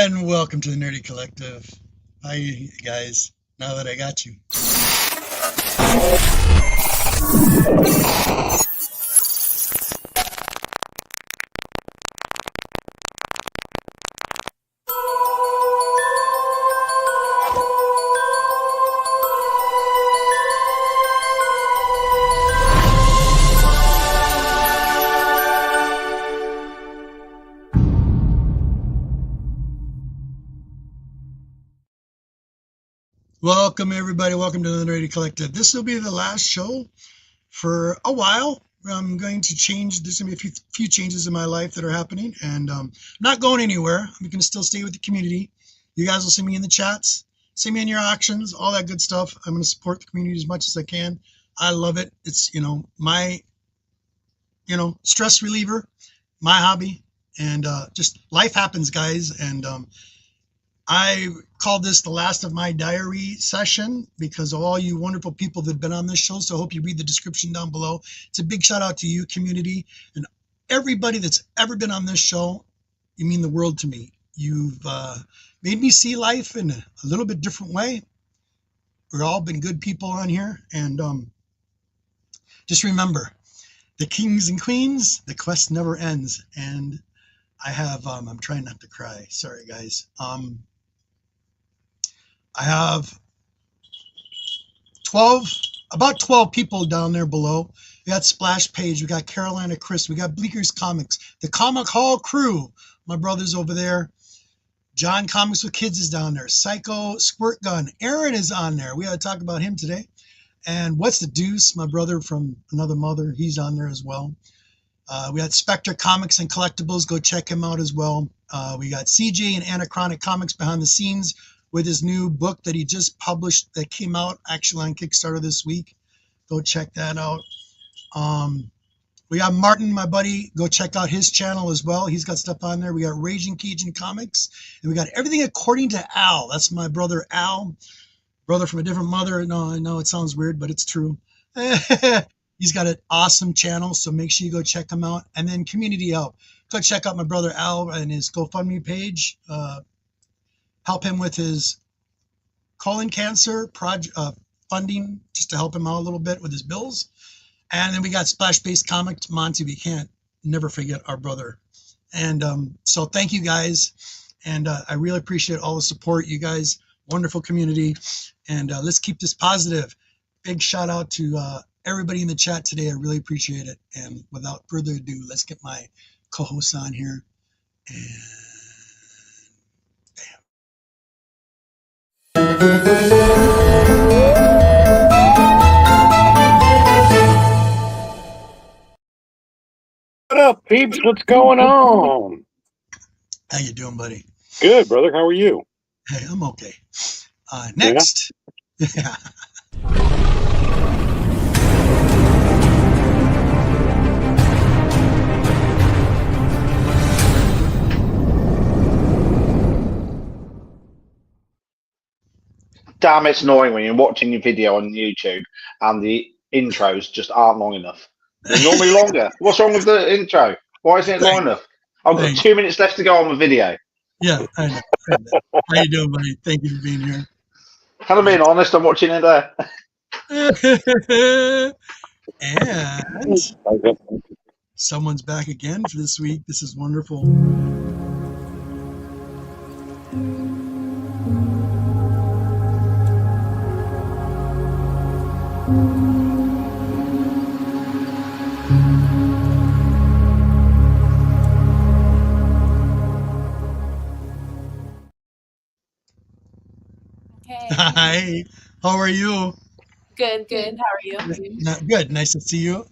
And welcome to the Nerdy Collective. Hi, guys. Now that I got you. Welcome, everybody. Welcome to the Nerdy Collective. This will be the last show for a while. I'm going to change. There's going to be a few changes in my life that are happening, and I'm not going anywhere. I'm going to still stay with the community. You guys will see me in the chats, see me in your auctions, all that good stuff. I'm going to support the community as much as I can. I love it. It's, my, stress reliever, my hobby, and just life happens, guys. And I called this the last of my diary session because of all you wonderful people that have been on this show. So I hope you read the description down below. It's a big shout out to you, community, and everybody that's ever been on this show. You mean the world to me. You've made me see life in a little bit different way. We've all been good people on here. And just remember, the kings and queens, the quest never ends. And I have, I'm trying not to cry. Sorry, guys. I have about 12 people down there below. We got Splash Page, we got Carolina Chris, we got Bleeker's Comics, the Comic Hall crew, my brother's over there. John Comics with Kids is down there. Psycho Squirt Gun, Aaron is on there. We got to talk about him today. And What's the Deuce, my brother from another mother, he's on there as well. We got Spectre Comics and Collectibles, go check him out as well. We got CJ and Anachronic Comics behind the scenes with his new book that he just published that came out actually on Kickstarter this week. Go check that out. We got Martin, my buddy. Go check out his channel as well. He's got stuff on there. We got Raging Cajun Comics. And we got Everything According to Al. That's my brother Al. Brother from a different mother. No, I know it sounds weird, but it's true. He's got an awesome channel, so make sure you go check him out. And then Community Help. Go check out my brother Al and his GoFundMe page. Help him with his colon cancer funding, just to help him out a little bit with his bills. And then we got Splash Based Comics, Monty. We can't never forget our brother. And so thank you guys. And I really appreciate all the support, you guys. Wonderful community. And let's keep this positive. Big shout out to everybody in the chat today. I really appreciate it. And without further ado, let's get my co-hosts on here. And What up, peeps? What's going on? how you doing, buddy? Good, brother. How are you? Hey, I'm okay. Next. Yeah. Damn, it's annoying when you're watching your video on YouTube and the intros just aren't long enough. They're normally longer. What's wrong with the intro? Why isn't it long enough? I've got 2 minutes left to go on the video. Yeah, I know. How you doing, buddy? Thank you for being here. Kind of being honest, I'm watching it there. And someone's back again for this week. This is wonderful. Hey. Hi. How are you? Good. How are you? Good. Nice to see you.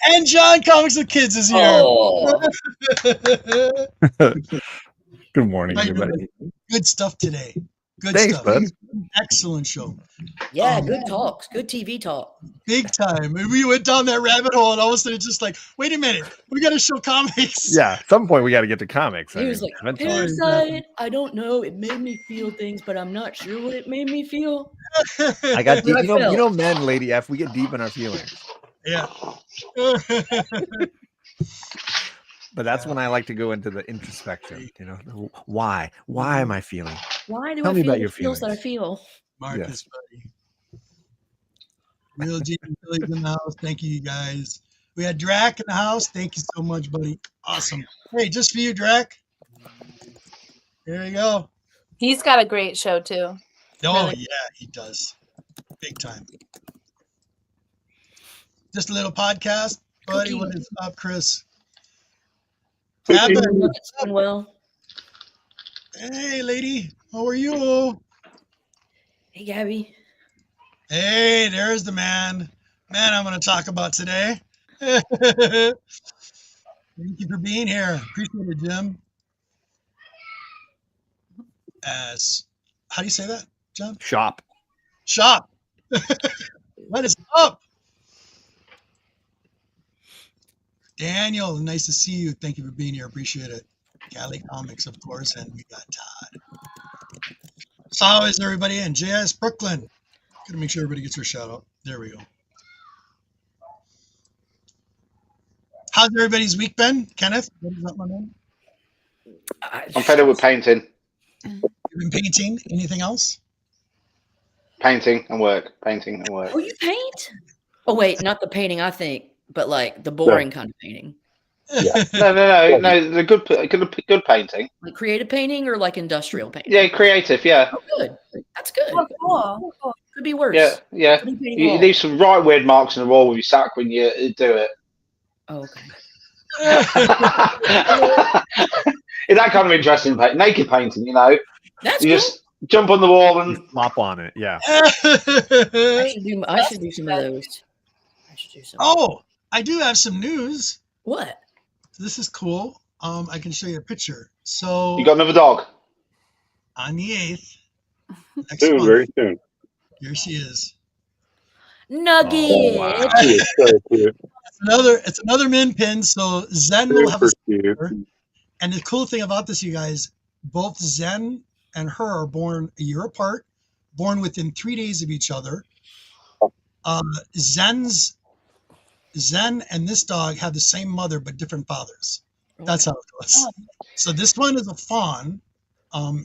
And John Comics with Kids is here. Oh. Good morning, everybody. Good stuff today. Good Thanks, stuff. bud. Excellent show. Yeah, good talks. Good TV talk. Big time. We went down that rabbit hole and all of a sudden it's just like, wait a minute, we got to show comics. Yeah, at some point we got to get to comics. He was like, Parasite, I don't know. It made me feel things, but I'm not sure what it made me feel. I got deep. I You felt. know, men, Lady F, we get deep in our feelings. Yeah. But that's when I like to go into the introspection. You know, why? Why am I feeling? Why do Tell I me feel about the your feels that I feelings. feel? Marcus, buddy. Real G and Billy's in the house. Thank you, you guys. We had Drac in the house. Thank you so much, buddy. Awesome. Hey, just for you, Drac. There you go. He's got a great show too. Oh, Really? yeah, he does. Big time. Just a little podcast. Buddy, Cookie. what is up, Chris? Cookie. Gabby, It's doing well. hey, lady. How are you? Hey, Gabby. Hey, there's the man. Man, I'm going to talk about today. Thank you for being here. Appreciate it, Jim. How do you say that, John? Shop. Shop. What is up? Daniel, nice to see you. Thank you for being here. Appreciate it. Cali Comics, of course, and we got Todd. So how is everybody in? JS Brooklyn. Gotta make sure everybody gets their shout out. There we go. How's everybody's week been? Kenneth, what is up, my man? I'm fed up with painting. You've been painting? Anything else? Painting and work. Painting and work. Oh, you paint? Oh, wait, not the painting, I think, but like the boring kind of painting. No. The good painting. Like creative painting or like industrial painting? Yeah, creative. Yeah. Oh, good. That's good. Oh, cool. Could be worse. Yeah. Could be painting You walls. leave some right weird marks in the wall with your sack when you do it. Oh, okay. It's that kind of interesting naked painting, you know. That's You cool. just jump on the wall and Flop on it. Yeah. I should do some of those. I should do some. Oh, I do have some news. What? This is cool. I can show you a picture. So you got another dog. on the 8th, next Soon, month, very soon. here she is. Nugget. Oh, wow. She is so cute. It's another min pin. So Zen will have a Super cute. and the cool thing about this, you guys, both Zen and her are born a year apart, born within 3 days of each other. Zen and this dog have the same mother but different fathers. That's how it goes. So this one is a fawn.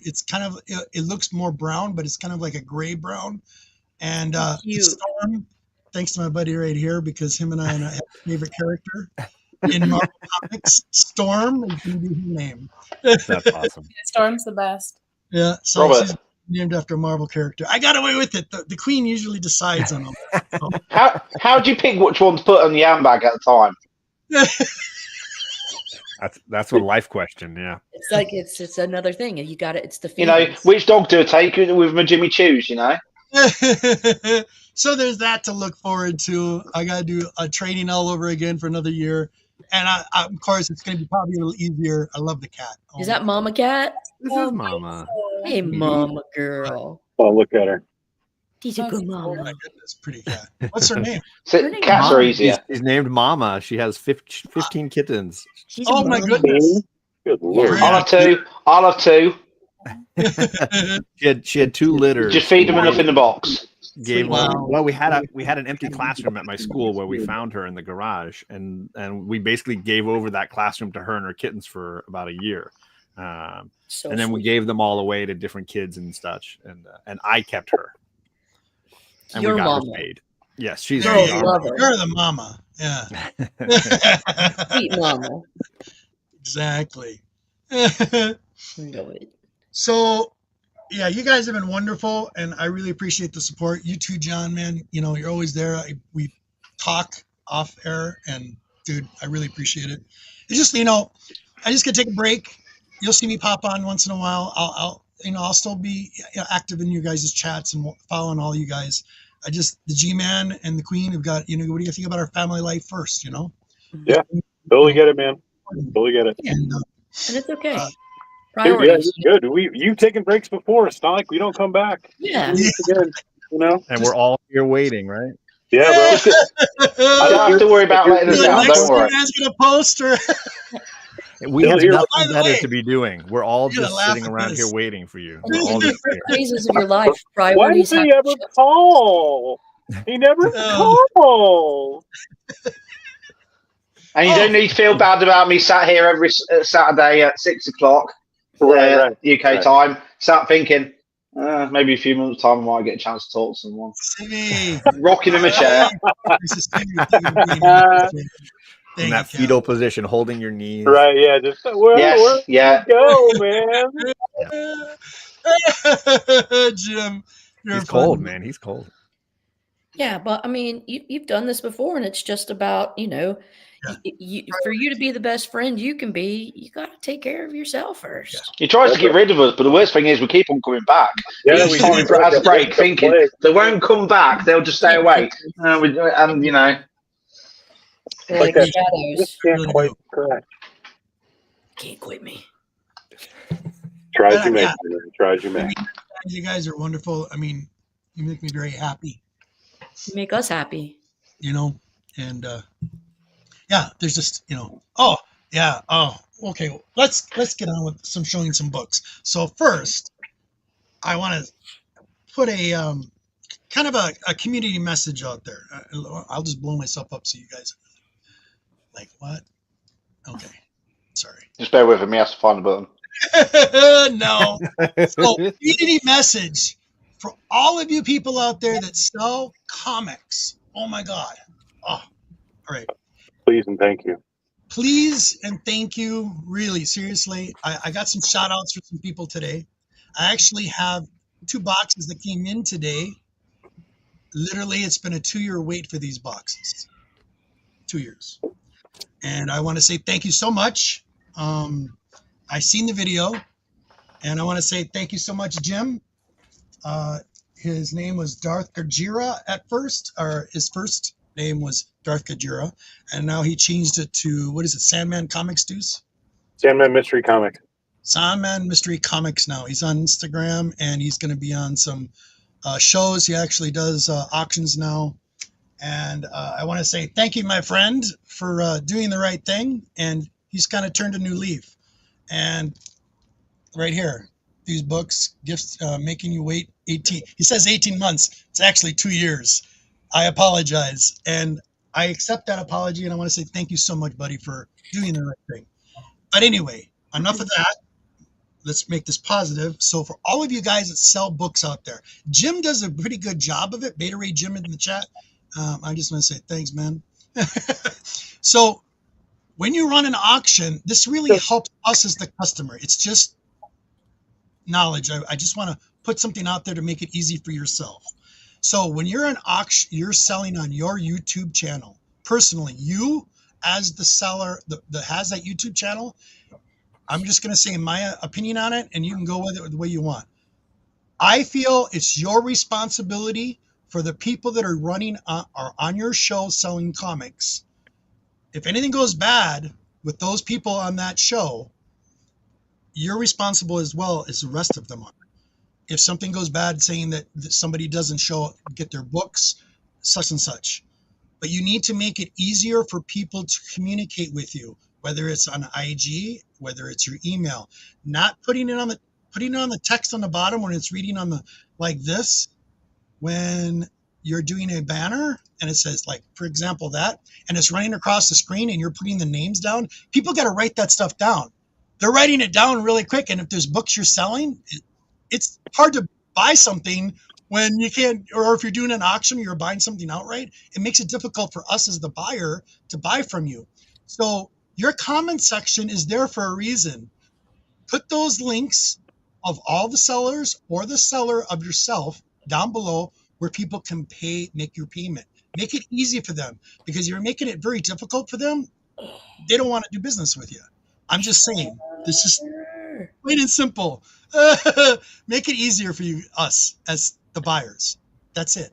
It's kind of it looks more brown, but it's kind of like a gray brown. And it's Storm. Thanks to my buddy right here, because him and I have a favorite character in Marvel Comics. Storm is going to be his name. That's awesome. Storm's the best. Yeah, so Robert. she's named after a Marvel character. I got away with it. The queen usually decides on all that. So. How'd you pick which one to put on the handbag at the time? That's a life question. Yeah. It's like it's another thing. You got it. It's the You know, feelings. which dog do I take with my Jimmy Choos, you know? So there's that to look forward to. I got to do a training all over again for another year. And of course, it's going to be probably a little easier. I love the cat. Is that Mama Cat? This is Mama. Hey, Mama girl. Oh, look at her. She's a good Oh mama. my goodness, pretty cat. What's her name? So, Her name cats Mama. are easier. She's named Mama. She has 15 kittens. She's a Oh my mama. goodness. Good lord. Yeah. I'll have two. She had 2 litters. Just feed them enough in the box. Gave Wow. her, well, we had an empty classroom at my school where we found her in the garage, and we basically gave over that classroom to her and her kittens for about a year, So and then we sweet. gave them all away to different kids and such, and I kept her, and Your we got mama. her paid. Yes, she's There Girls you our go. love her. You're the mama. Yeah. Sweet mama. Exactly. Know it. So, yeah, you guys have been wonderful, and I really appreciate the support. You too, John, man. You know, you're always there. We talk off air, and dude, I really appreciate it. It's just, you know, I just gotta take a break. You'll see me pop on once in a while. I'll still be active in your guys' chats and following all you guys. The G-Man and the Queen have got, what do you think about our family life first, Yeah. Totally get it, man. Totally get it. And And it's okay. Dude, yeah, Priorities. it's good. You've taken breaks before. It's not like we don't come back. Yeah. Again, you know? and we're all here waiting, right? Yeah, bro. I don't have to worry about letting us down. next Don't worry. man's gonna post her. We have By nothing the better way, to be doing. We're all you're gonna just laugh sitting at around here this. waiting for you. And We're all in just different here. phases of your life, Why priorities does have he to ever shift. call? He never Oh. calls. And you don't need to feel bad about me sat here every Saturday at 6 o'clock Right. UK time, sat thinking, maybe a few months' time I might get a chance to talk to someone. Simi. Rocking in a chair. In Thank that you, fetal position, holding your knees. Right, yeah. Just where Yeah. you go, man. Jim, you're He's cold, funny. man. He's cold. Yeah, but I mean, you've done this before, and it's just about, you know, for you to be the best friend you can be, you got to take care of yourself first. He tries to get rid of us, but the worst thing is we keep on coming back. Yeah, Each time we has a break, thinking they won't come back, they'll just stay away. And you know, They're Like like that. shadows. Just can't quite correct. Can't quit me. Try as you may. Yeah. Try as you may. You guys are wonderful. I mean, you make me very happy, You make us happy. you know, and yeah, there's just, you know, oh yeah, oh okay, let's get on with some showing some books. So first, I want to put a kind of a community message out there. I'll just blow myself up so you guys like what? Okay, sorry. just bear with me. Has to find the button. No. So, community message for all of you people out there that sell comics. Oh my God. Oh, all right. Please and thank you. Please and thank you. Really, seriously. I got some shout outs for some people today. I actually have 2 boxes that came in today. Literally, it's been a 2-year wait for these boxes. 2 years. And I want to say thank you so much. I seen the video, and I want to say thank you so much, Jim. His name was Darth Gajira at first, or his first name was Darth Gajira, and now he changed it to, what is it, Sandman Comics, Deuce? Sandman Mystery Comic. Sandman Mystery Comics now. He's on Instagram, and he's going to be on some shows. He actually does auctions now. And I want to say thank you, my friend, for doing the right thing, and he's kind of turned a new leaf. And right here, these books, gifts, making you wait 18. He says 18 months. It's actually 2 years. I apologize. And I accept that apology. And I want to say thank you so much, buddy, for doing the right thing. But anyway, enough of that. Let's make this positive. So for all of you guys that sell books out there, Jim does a pretty good job of it. Beta Ray Jim in the chat. I just want to say thanks, man. So when you run an auction, this really helps us as the customer. It's just knowledge. I just want to put something out there to make it easy for yourself. So when you're an auction, you're selling on your YouTube channel. Personally, you as the seller that has that YouTube channel, I'm just going to say my opinion on it, and you can go with it the way you want. I feel it's your responsibility for the people that are running are on your show selling comics. If anything goes bad with those people on that show, you're responsible as well as the rest of them are. If something goes bad, saying that somebody doesn't get their books, such and such. But you need to make it easier for people to communicate with you, whether it's on IG, whether it's your email. Not putting it on the text on the bottom when it's reading on the like this. When you're doing a banner and it says, like, for example, that, and it's running across the screen and you're putting the names down, people got to write that stuff down. They're writing it down really quick. And if there's books you're selling, it's hard to buy something when you can't, or if you're doing an auction, you're buying something outright, it makes it difficult for us as the buyer to buy from you. So your comment section is there for a reason. Put those links of all the sellers or the seller of yourself down below where people can make your payment. Make it easy for them, because you're making it very difficult for them. They don't want to do business with you. I'm just saying, this is plain and simple. Make it easier for us as the buyers. That's it.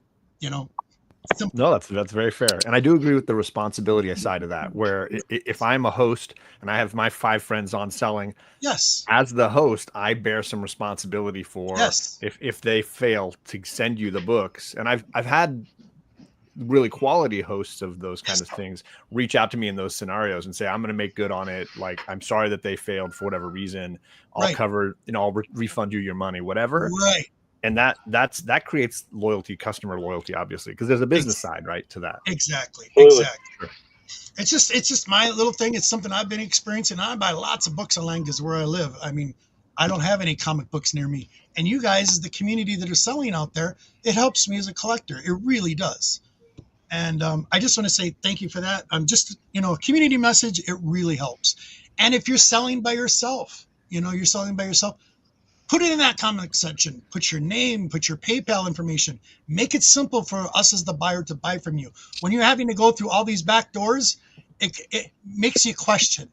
Simple. No, that's very fair, and I do agree with the responsibility side of that. Where if I'm a host and I have my 5 friends on selling, yes, as the host, I bear some responsibility for yes. if they fail to send you the books. And I've had really quality hosts of those kind of things reach out to me in those scenarios and say, I'm going to make good on it. Like, I'm sorry that they failed for whatever reason. I'll cover, I'll refund you your money, whatever. Right. And that creates loyalty, customer loyalty, obviously, because there's a business side, right, to that. Exactly. Absolutely. Exactly. It's just my little thing. It's something I've been experiencing. I buy lots of books online because where I live, I mean, I don't have any comic books near me. And you guys, as the community that are selling out there, it helps me as a collector. It really does. And I just want to say thank you for that. I'm just, a community message. It really helps. And if you're selling by yourself, you're selling by yourself, put it in that comment section. Put your name, put your PayPal information. Make it simple for us as the buyer to buy from you. When you're having to go through all these back doors, it makes you question,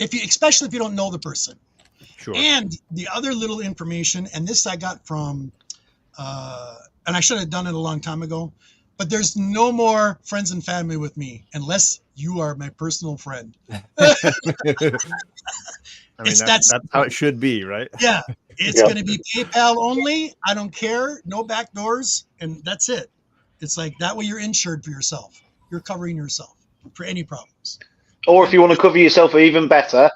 especially if you don't know the person. Sure. And the other little information, and this I got from, and I should have done it a long time ago, but there's no more friends and family with me unless you are my personal friend. I mean, that's how it should be, right? Yeah. It's going to be PayPal only. I don't care. No back doors. And that's it. It's like that way you're insured for yourself. You're covering yourself for any problems. Or if you want to cover yourself even better,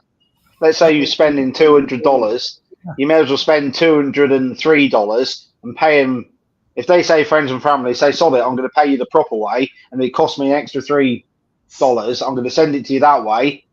let's say you're spending $200, you may as well spend $203 and pay them. If they say friends and family, say, sorry, I'm going to pay you the proper way, and it costs me an extra $3, I'm going to send it to you that way.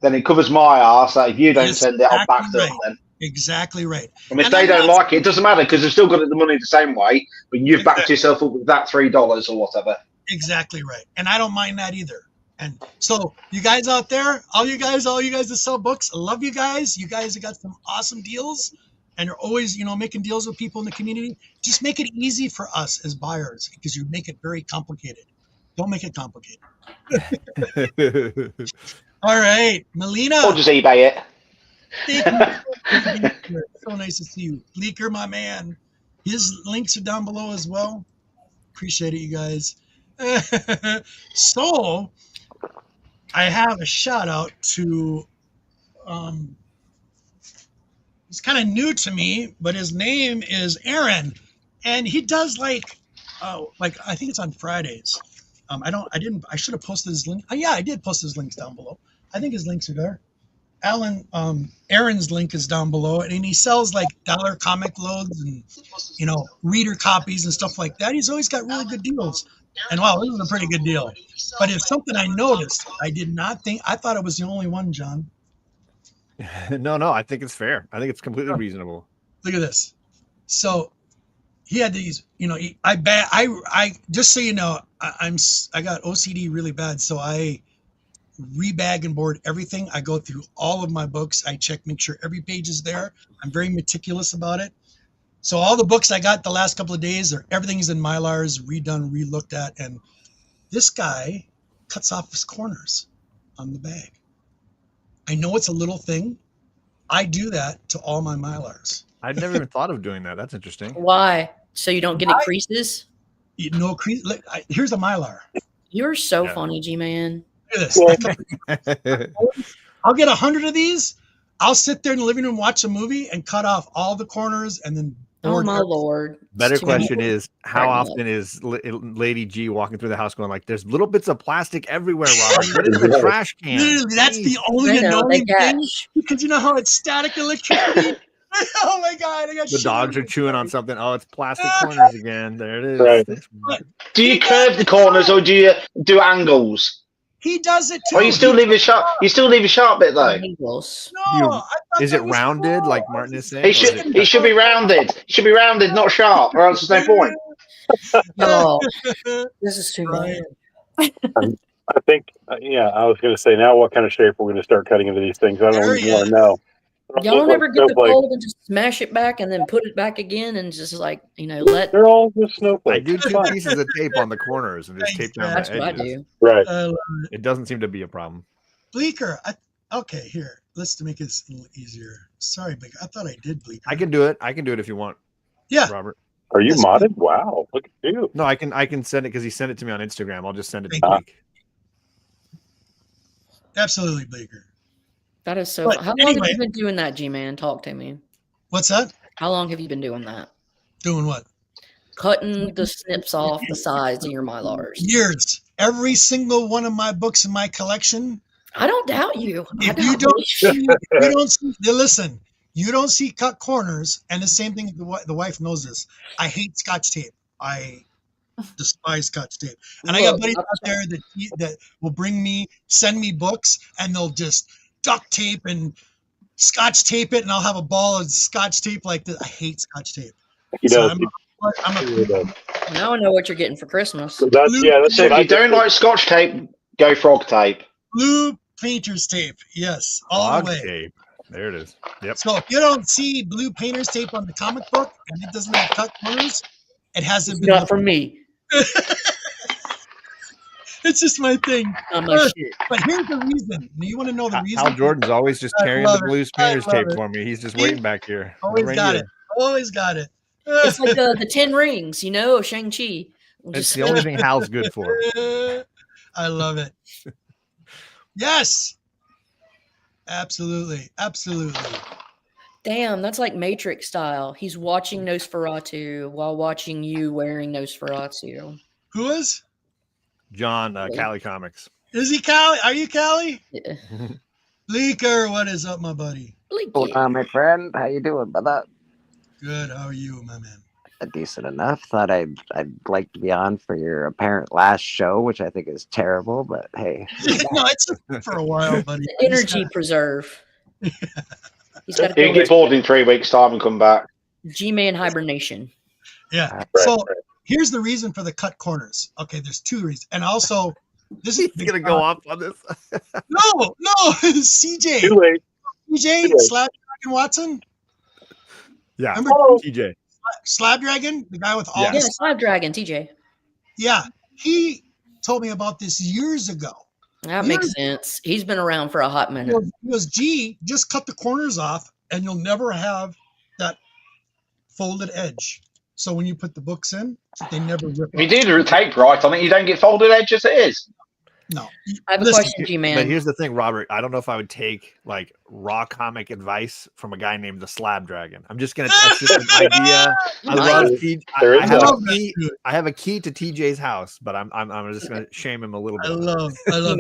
Then it covers my ass that if you don't send it, I'll back them then. Exactly right. And if they don't like it, it doesn't matter because they've still got the money the same way, but you've backed yourself up with that $3 or whatever. Exactly right. And I don't mind that either. And so you guys out there, all you guys that sell books, I love you guys. You guys have got some awesome deals and are always, making deals with people in the community. Just make it easy for us as buyers because you make it very complicated. Don't make it complicated. All right, Melina. Or just eBay it. Thank you. So nice to see you. Bleeker, my man. His links are down below as well. Appreciate it, you guys. So, I have a shout out to, he's kind of new to me, but his name is Aaron. And he does I think it's on Fridays. I should have posted his link. Oh, yeah, I did post his links down below. I think his links are there. Aaron's link is down below, and he sells dollar comic loads and, reader copies and stuff like that. He's always got really good deals. And wow, this is a pretty good deal. But it's something I noticed. I thought it was the only one, John. No, I think it's fair. I think it's completely reasonable. Look at this. So he had these, I just so you know, I got OCD really bad. So I rebag and board everything. I go through all of my books. I make sure every page is there. I'm very meticulous about it. So all the books I got the last couple of days, everything's in Mylars, redone, re-looked at. And this guy cuts off his corners on the bag. I know it's a little thing. I do that to all my Mylars. I'd never even thought of doing that. That's interesting. Why? So you don't get any creases? No crease. Here's a Mylar. You're so funny, G-Man. Look at this. I'll get 100 of these. I'll sit there in the living room, watch a movie, and cut off all the corners and then oh my Lord. Better question is, how often is Lady G walking through the house going there's little bits of plastic everywhere, Robert? What is the trash can? Literally, that's the only annoying thing because you know how it's static electricity? Oh my God. The dogs are chewing on something. Oh, it's plastic corners again. There it is. Right. Do you curve the corners or do you do angles? He does it too. Oh, you still leave a sharp. You still leave a sharp bit though. No, is it rounded like Martin is saying? It should be rounded. It should be rounded, not sharp, or else there's no point. Oh, this is too much. I think, I was going to say, now what kind of shape we're going to start cutting into these things? I don't even want to know. Y'all don't ever get the cold and just smash it back and then put it back again and just let. They're all just snowflakes. I do 2 pieces of tape on the corners and just tape down That's the what I edges. do. Right. It doesn't seem to be a problem. Bleeker. Okay, here. Let's make this a little easier. Sorry, Bleeker. I thought I did Bleeker. I can do it. I can do it if you want. Yeah. Robert. Are you modded? Wow. Look at you. No, I can send it because he sent it to me on Instagram. I'll just send it to Bleak. Absolutely, Bleeker. That is so. How long have you been doing that, G-Man? Talk to me. What's that? How long have you been doing that? Doing what? cutting the snips off the sides of your Mylars. Years. Every single one of my books in my collection. I don't doubt you. If you don't see, listen, you don't see cut corners, and the same thing, the wife knows this. I hate Scotch tape. I despise Scotch tape. And I got buddies out there that will send me books, and they'll just duct tape and Scotch tape it, and I'll have a ball of Scotch tape like this. I hate Scotch tape. You know, now I know what you're getting for Christmas. that's So if you don't like Scotch tape, go frog tape. Blue painter's tape. Yes, all the way. Tape. There it is. Yep. So if you don't see blue painter's tape on the comic book and it doesn't have cut corners, it hasn't been Not for me. It's just my thing. Not my shit. But here's the reason. You want to know the reason? Hal Jordan's always just carrying the blue painter's tape for me. He's just waiting back here. Always got it. Always got it. It's like the 10 rings, of Shang-Chi. It's the only thing Hal's good for. I love it. Yes. Absolutely. Absolutely. Damn, that's like Matrix style. He's watching Nosferatu while watching you wearing Nosferatu. Who is? John, Cali Comics. Is he Cali? Are you Cali? Yeah. Bleeker, what is up, my buddy? My friend. How you doing, brother? Good. How are you, my man? Decent enough. Thought I'd like to be on for your apparent last show, which I think is terrible, but hey. No, it's for a while, buddy. The energy preserve. He's got to You get bored in 3 weeks' time and come back. G-Man hibernation. Yeah. So here's the reason for the cut corners. Okay, there's 2 reasons. And also, this is going to go off on this. No, CJ. Too late. CJ, Slab Dragon Watson. Yeah. Remember TJ. Slab Dragon, the guy with all Yeah, this. Slab Dragon, TJ. Yeah, he told me about this years ago. That makes sense. He's been around for a hot minute. He goes, G, just cut the corners off, and you'll never have that folded edge. So when you put the books in, they never rip. If you do the tape right on it, you don't get folded edge as it is. No. I have a question, G-Man. But here's the thing, Robert. I don't know if I would take like raw comic advice from a guy named the Slab Dragon. I'm just gonna. That's just an idea. I have a key to TJ's house, but I'm just gonna shame him a little bit. I love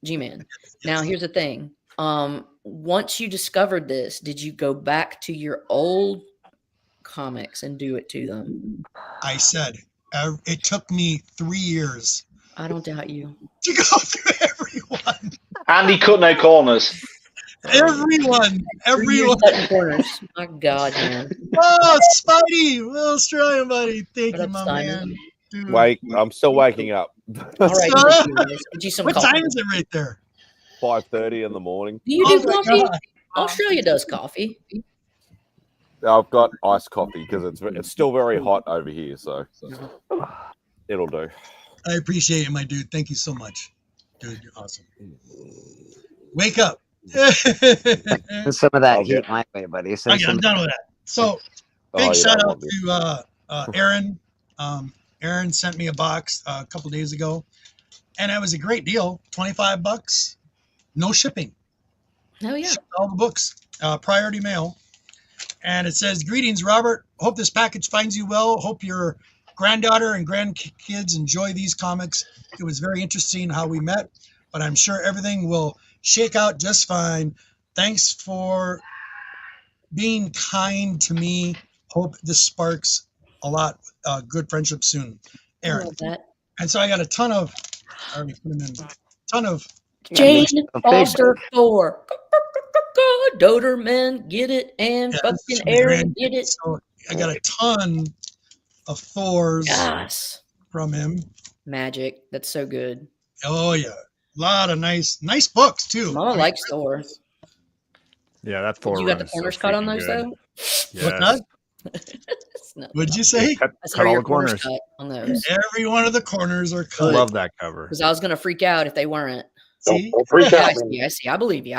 G-Man. Now here's the thing. Once you discovered this, did you go back to your old comics and do it to them? I said it took me 3 years. I don't doubt you. To go through everyone. And he cut no corners. Everyone. Cutting corners. My God, man. Oh, Spidey, little Australian buddy. Thank you, my man. Dude. I'm still waking up. All right. Get you some what coffee. time is it right there? 5:30 in the morning. Do you do coffee? Australia does coffee. I've got iced coffee because it's still very hot over here, so it'll do. I appreciate it, my dude. Thank you so much. Dude, you're awesome. Wake up. Some of that heat my way, buddy. I'm done with that. So, big shout out to Aaron. Aaron sent me a box a couple days ago, and it was a great deal. $25, no shipping. Oh, yeah. Shipped all the books, priority mail. And it says, "Greetings, Robert. Hope this package finds you well. Hope your granddaughter and grandkids enjoy these comics. It was very interesting how we met, but I'm sure everything will shake out just fine. Thanks for being kind to me. Hope this sparks a lot good friendship soon, Aaron." I love that. And so I got I already put them in. Ton of Jane Foster Thor. Doterman, get it, and fucking Aaron, get it. So I got a ton of Thors from him. Magic. That's so good. Oh yeah, a lot of nice books too. Mama likes Thor. Yeah, that Thor. You got the corners cut on those though. What's that? What'd you say? Cut all the corners on those. Every one of the corners are cut. I love that cover. Because I was gonna freak out if they weren't. Don't freak out. I see. I believe you.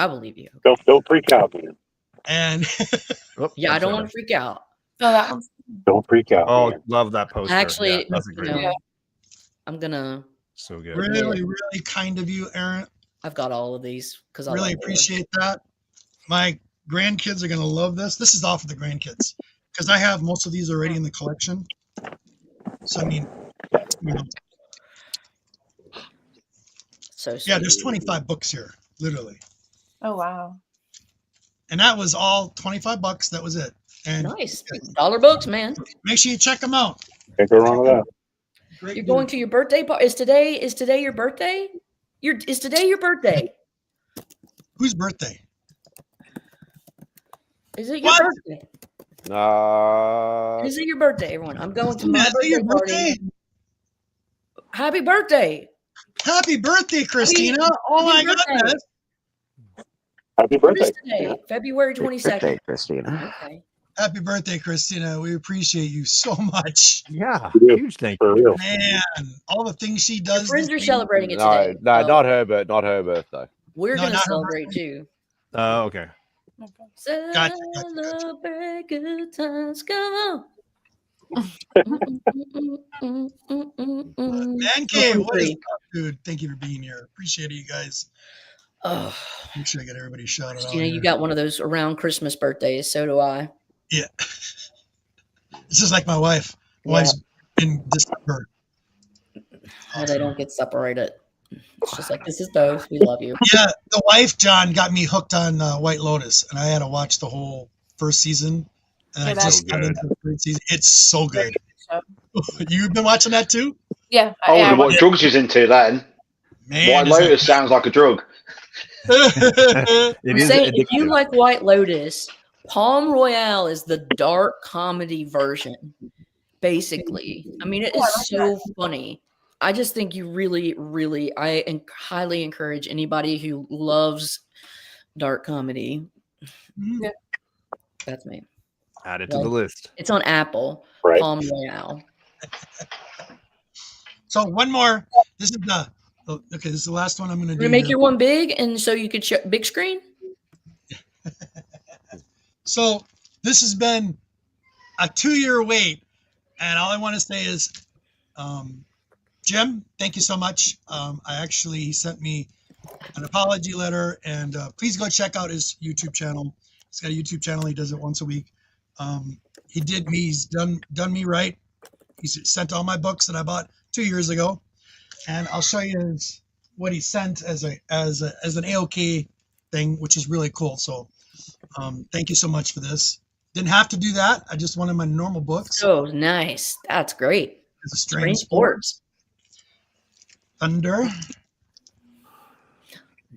Don't freak out, man. And I don't want to freak out. No, that one's Don't freak out. Oh, man. love that poster. Actually, that's a great one. I'm gonna. So good. really kind of you, Aaron. I've got all of these because I really appreciate that. My grandkids are gonna love this. This is all for the grandkids because I have most of these already in the collection. So I mean, you know, So yeah, sweet. there's 25 books here, literally, Oh wow. and that was all $25. That was it. And Nice. Dollar books, man. make sure you check them out. Can't go wrong with that. Great You're dude. going to your birthday party. Is today your birthday? Is today your birthday? Whose birthday? Is it your What? birthday? Is it your birthday, everyone? I'm going to my Is it your birthday party. Happy birthday. Happy birthday, Christina! Oh my Happy birthday. goodness! Happy What is birthday. today? February Big 22nd. birthday, Christina. Okay. Happy birthday, Christina! We appreciate you so much, Yeah, You do. huge thank For you. real. man. All the things she Your does. friends this are week. celebrating it No, today. no, so not her birthday. We're No, going to not her celebrate too. Oh, okay. Gotcha. Celebrate good times. Come on. Man cave, what is up, dude? Thank you for being here. Appreciate it, you guys. Oh, Make sure I get everybody shouted out. Christina, you here. got one of those around Christmas birthdays. So do I. Yeah. This is like my wife. My Yeah. wife's in December. Oh, they don't get separated. It's just like, this is both. We love you. Yeah, the wife, John, got me hooked on White Lotus, and I had to watch the whole first season. And Yeah, I that's just got good. into the third season. It's so Very good. good show. You've been watching that too? Yeah. I wonder watched what it. drugs she's into then. Man, White is that Lotus sounds like a drug. It I'm is saying, if you addictive. like White Lotus, Palm Royale is the dark comedy version, basically. I mean, it Oh, I is like so funny. I just think you really, really, highly encourage anybody who loves dark comedy. Mm. That's me. Add it to the list. It's on Apple. Right. Palm Royale. So one more. This is the okay. This is the last one I'm going to You do. gonna make here. your one big, and so you could show big screen. So this has been a 2-year wait, and all I want to say is, Jim, thank you so much. He sent me an apology letter, and please go check out his YouTube channel. He's got a YouTube channel. He does it once a week. He's done me right. He's sent all my books that I bought 2 years ago, and I'll show you what he sent as an AOK thing, which is really cool. So thank you so much for this. Didn't have to do that. I just wanted my normal books. So nice. That's great. It's a Strange strange sport. sports. Thunder.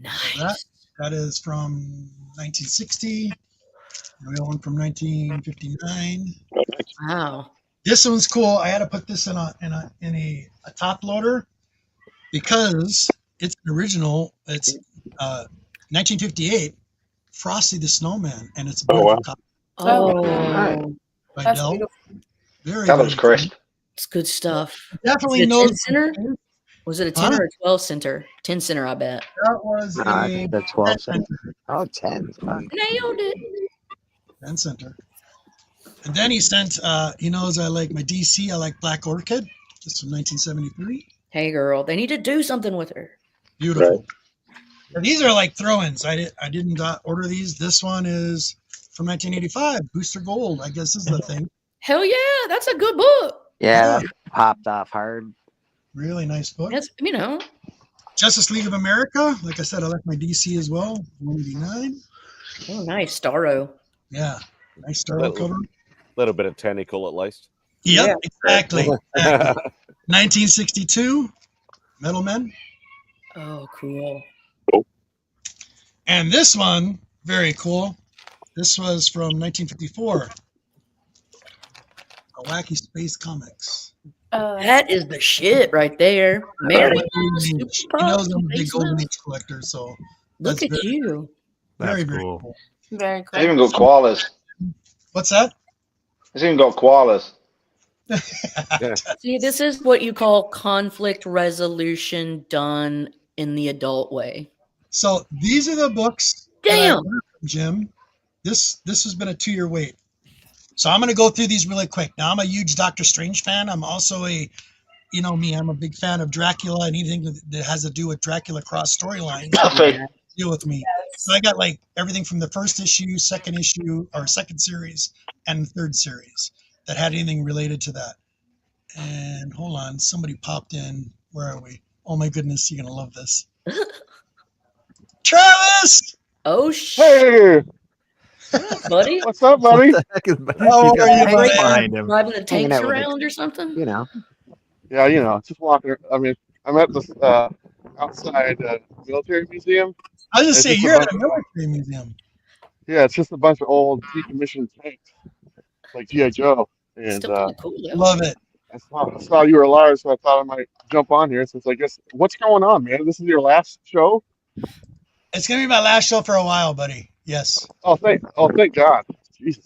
Nice. That is from 1960. The real one from 1959. Wow. This one's cool. I had to put this in a top loader because it's an original. It's 1958, Frosty the Snowman, and it's Oh, wow. Oh, by That's Dell. beautiful. Very, That looks very crisp. it's good stuff. Definitely Is it a knows 10 center? Was it a 10 or a 12 center? 10 center, I bet. that was I a think the 12 10 cent. center. Oh, 10. Fuck. Nailed it. 10 center. And then he sent, he knows I like my DC. I like Black Orchid. This is from 1973. Hey, girl, they need to do something with her. Beautiful. And these are like throw-ins. I didn't order these. This one is from 1985, Booster Gold. I guess is the thing. Hell yeah, that's a good book. Yeah, that popped off hard. Really nice book. That's, Justice League of America. Like I said, I like my DC as well. 189. oh, nice. Starro. Yeah. Nice Starro cover. Little bit of tentacle at least. Yep, Yeah. exactly. 1962, Metal Men. Oh, cool. And this one, very cool. This was from 1954. A Wacky Space Comics. That is the shit right there. Mary, Super He Pup, knows I'm a big Space Golden Mouse. Age collector, so Look that's at very, you. very, That's very cool. cool. Very It's even cool. got koalas. What's that? It's even got koalas. See, this is what you call conflict resolution done in the adult way. So these are the books. that I Damn. ordered from Jim. This has been a 2-year wait. So I'm going to go through these really quick. Now I'm a huge Doctor Strange fan. I'm also you know me, I'm a big fan of Dracula and anything that has to do with Dracula cross storylines. Deal with me. So I got like everything from the first issue, second issue, or second series, and third series that had anything related to that. And hold on, somebody popped in. Where are we? Oh my goodness, you're gonna love this. Travis! Oh Hey, buddy. what's up, buddy? What the heck is How he's are got you, tanks my man? behind him? Driving the Hanging tanks out with around or something? You know. Yeah, just walking. I mean, I'm at this outside military museum. I was It's just say just a you're at bunch a of, military museum. yeah, it's just a bunch of old decommissioned tanks, like GI Joe. And Still kind of cool though. Love it. I saw you were live, so I thought I might jump on here. Since I guess what's going on, man? This is your last show. It's gonna be my last show for a while, buddy. Yes. Oh, thank God. Jesus.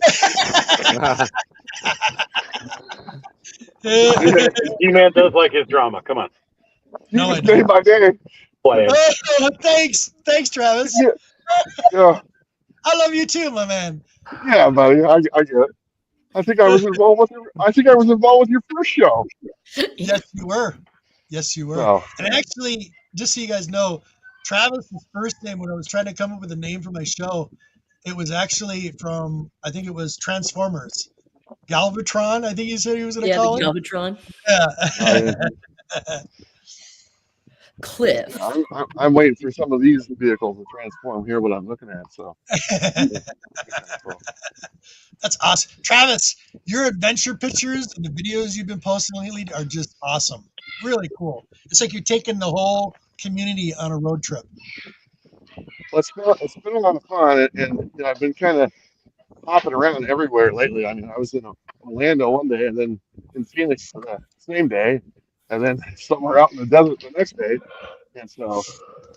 He-Man does like his drama. Come on. No, I Jesus, day don't. by day. Play it. Oh, thanks, Travis. Yeah, I love you too, my man. yeah, buddy. I get it. I think I was involved with your first show. Yes, you were. Yes, you were. So, And actually, just so you guys know, Travis's first name, when I was trying to come up with a name for my show, it was actually from, I think it was Transformers. Galvatron, I think he said he was going to Yeah, the call it. Galvatron. Yeah. Cliff. I'm waiting for some of these vehicles to transform. Here, what I'm looking at. So, That's awesome. Travis, your adventure pictures and the videos you've been posting lately are just awesome. Really cool. It's like you're taking the whole community on a road trip. well, it's been a lot of fun, and I've been kind of hopping around everywhere lately. I mean, I was in Orlando one day, and then in Phoenix the same day, and then somewhere out in the desert the next day. And so,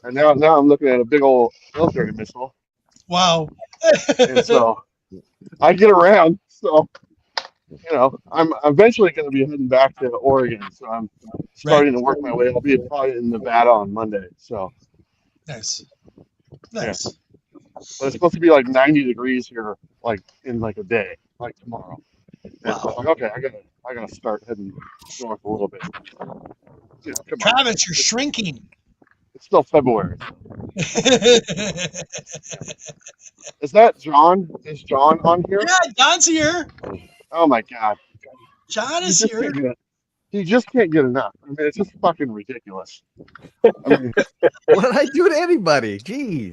and now I'm looking at a big old military missile, Wow. and so I get around. So, I'm eventually going to be heading back to Oregon. So I'm starting to work my way. I'll be probably in Nevada on Monday. So Nice. yeah, Nice. but it's supposed to be like 90 degrees here, like in like a day, like tomorrow. And so I'm like, okay, I gotta start heading north a little bit. Come on. Travis, you're shrinking. It's still February. Is that John? Is John on here? Yeah, John's here. Oh my God. John He is just here. can't get He just can't get enough. I mean, it's just fucking ridiculous. I mean, What did I do to anybody? Jeez.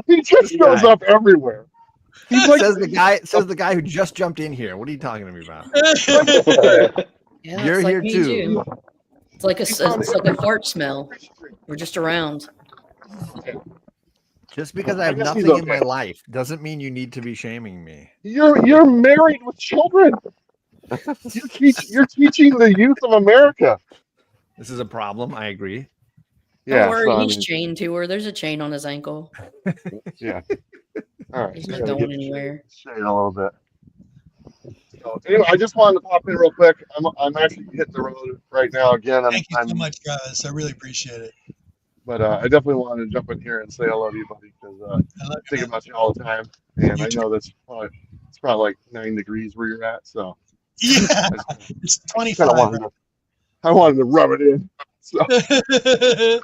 he just shows up everywhere. He's like, Says the guy who just jumped in here. What are you talking to me about? Yeah, You're it's like here me too. It's like a fart smell. We're just around. Just because I have I guess he's nothing in okay. my life doesn't mean you need to be shaming me. You're married with children. You're teaching the youth of America. This is a problem. I agree. Yeah, Don't worry, so, I he's mean, chained to her. There's a chain on his ankle. yeah. All right. He's I not gotta going get anywhere. shade a little bit. So, anyway, I just wanted to pop in real quick. I'm actually hitting the road right now again. Thank you so much, Travis. I really appreciate it. But I definitely wanted to jump in here and say hello to you, buddy, because I love I think you, man. about you all the time, and You I know it's probably like 9 degrees where you're at. So Yeah, I it's just 25. wanted to rub it in. So I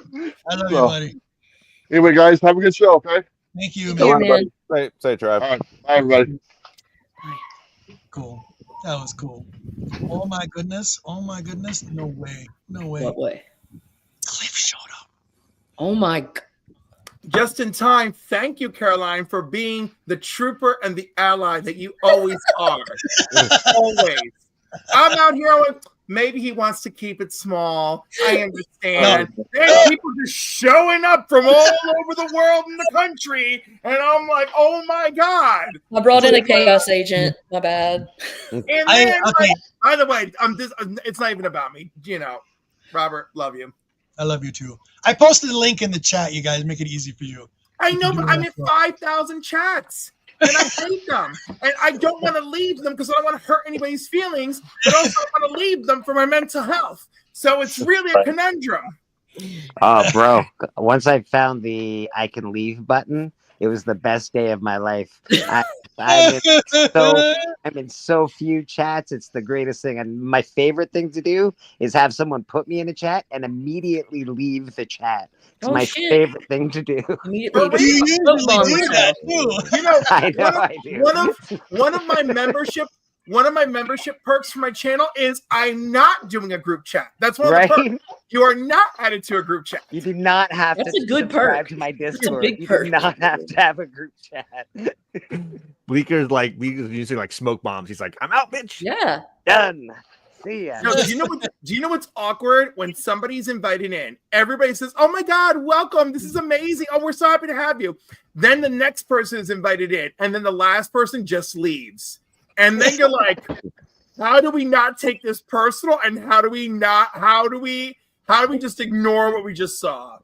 love you, buddy. anyway, guys, have a good show. Okay. Thank you, Take care, man. man. Say Trav. All right. Bye, everybody. Cool. That was cool. Oh my goodness. Oh my goodness. No way. No way. What way? Cliff showed up. Oh my God. Just in time. Thank you, Caroline, for being the trooper and the ally that you always are. Always. I'm out here with, maybe he wants to keep it small. I understand. There's people just showing up from all over the world and the country, and I'm like, oh my God. I brought in a chaos agent. My bad. And then, okay. by the way, it's not even about me. Robert, love you. I love you too. I posted a link in the chat. You guys make it easy for you. I know, but I'm in 5,000 chats, and I hate them, and I don't want to leave them because I don't want to hurt anybody's feelings, but also I want to leave them for my mental health. So it's really a conundrum. Oh, bro. Once I found the I can leave button, it was the best day of my life. I'm in so few chats. It's the greatest thing. And my favorite thing to do is have someone put me in a chat and immediately leave the chat. It's my favorite thing to do. Immediately. You usually do that too. You know, I know I do. One of my membership one of my membership perks for my channel is I'm not doing a group chat. That's one of the perks. You are not added to a group chat. You do not have That's to a good subscribe perk. to my That's a Discord. big You perk. do not have to have a group chat. Bleeker's using like smoke bombs. He's like, I'm out, bitch. Yeah. Done. See ya. No, do you know what's awkward when somebody's invited in? Everybody says, "Oh my God, welcome! This is amazing! Oh, we're so happy to have you." Then the next person is invited in, and then the last person just leaves. And then you're like, "How do we not take this personal? And how do we just ignore what we just saw?"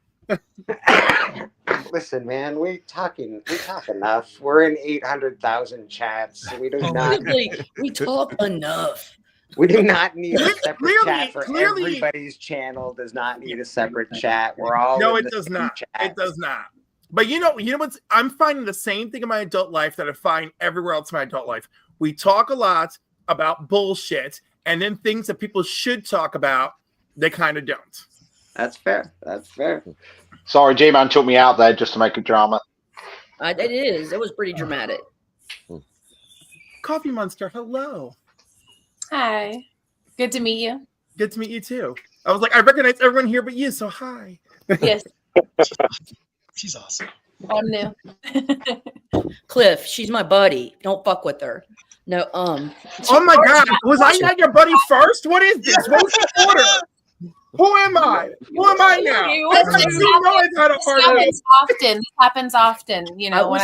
Listen, man, we talk enough. We're in 800,000 chats. So we do not. We talk enough. We do not need a separate Clearly- chat for everybody's channel. Does not need a separate chat. We're all No, in it the does same not. chat. It does not. But you know what's? I'm finding the same thing in my adult life that I find everywhere else in my adult life. We talk a lot about bullshit, and then things that people should talk about, they kind of don't. That's fair. That's fair. Sorry, G-Man took me out there just to make a drama. It is. It was pretty dramatic. Coffee Monster, hello. Hi. Good to meet you. Good to meet you too. I was like, I recognize everyone here but you, so hi. Yes. She's awesome. I'm new. Cliff, she's my buddy. Don't fuck with her. No, Oh my God, was I not your buddy first? What is this? What was the order? Who am I? Who am I now? This happens often. You know,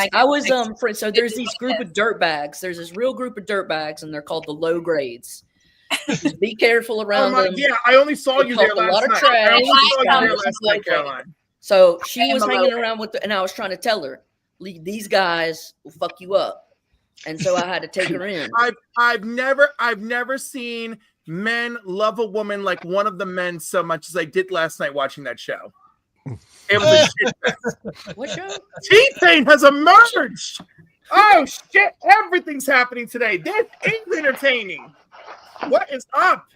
so there's these group of dirtbags. There's this real group of dirtbags, and they're called the low grades. Just be careful around them. Yeah, I only saw you there last night. I only saw you there last night, Caroline. So she was hanging around and I was trying to tell her, these guys will fuck you up. And so I had to take her in. I've never seen men love a woman like one of the men so much as I did last night watching that show. It was a shit fest. What show? T-Pain has emerged. Oh shit! Everything's happening today. This is entertaining. What is up?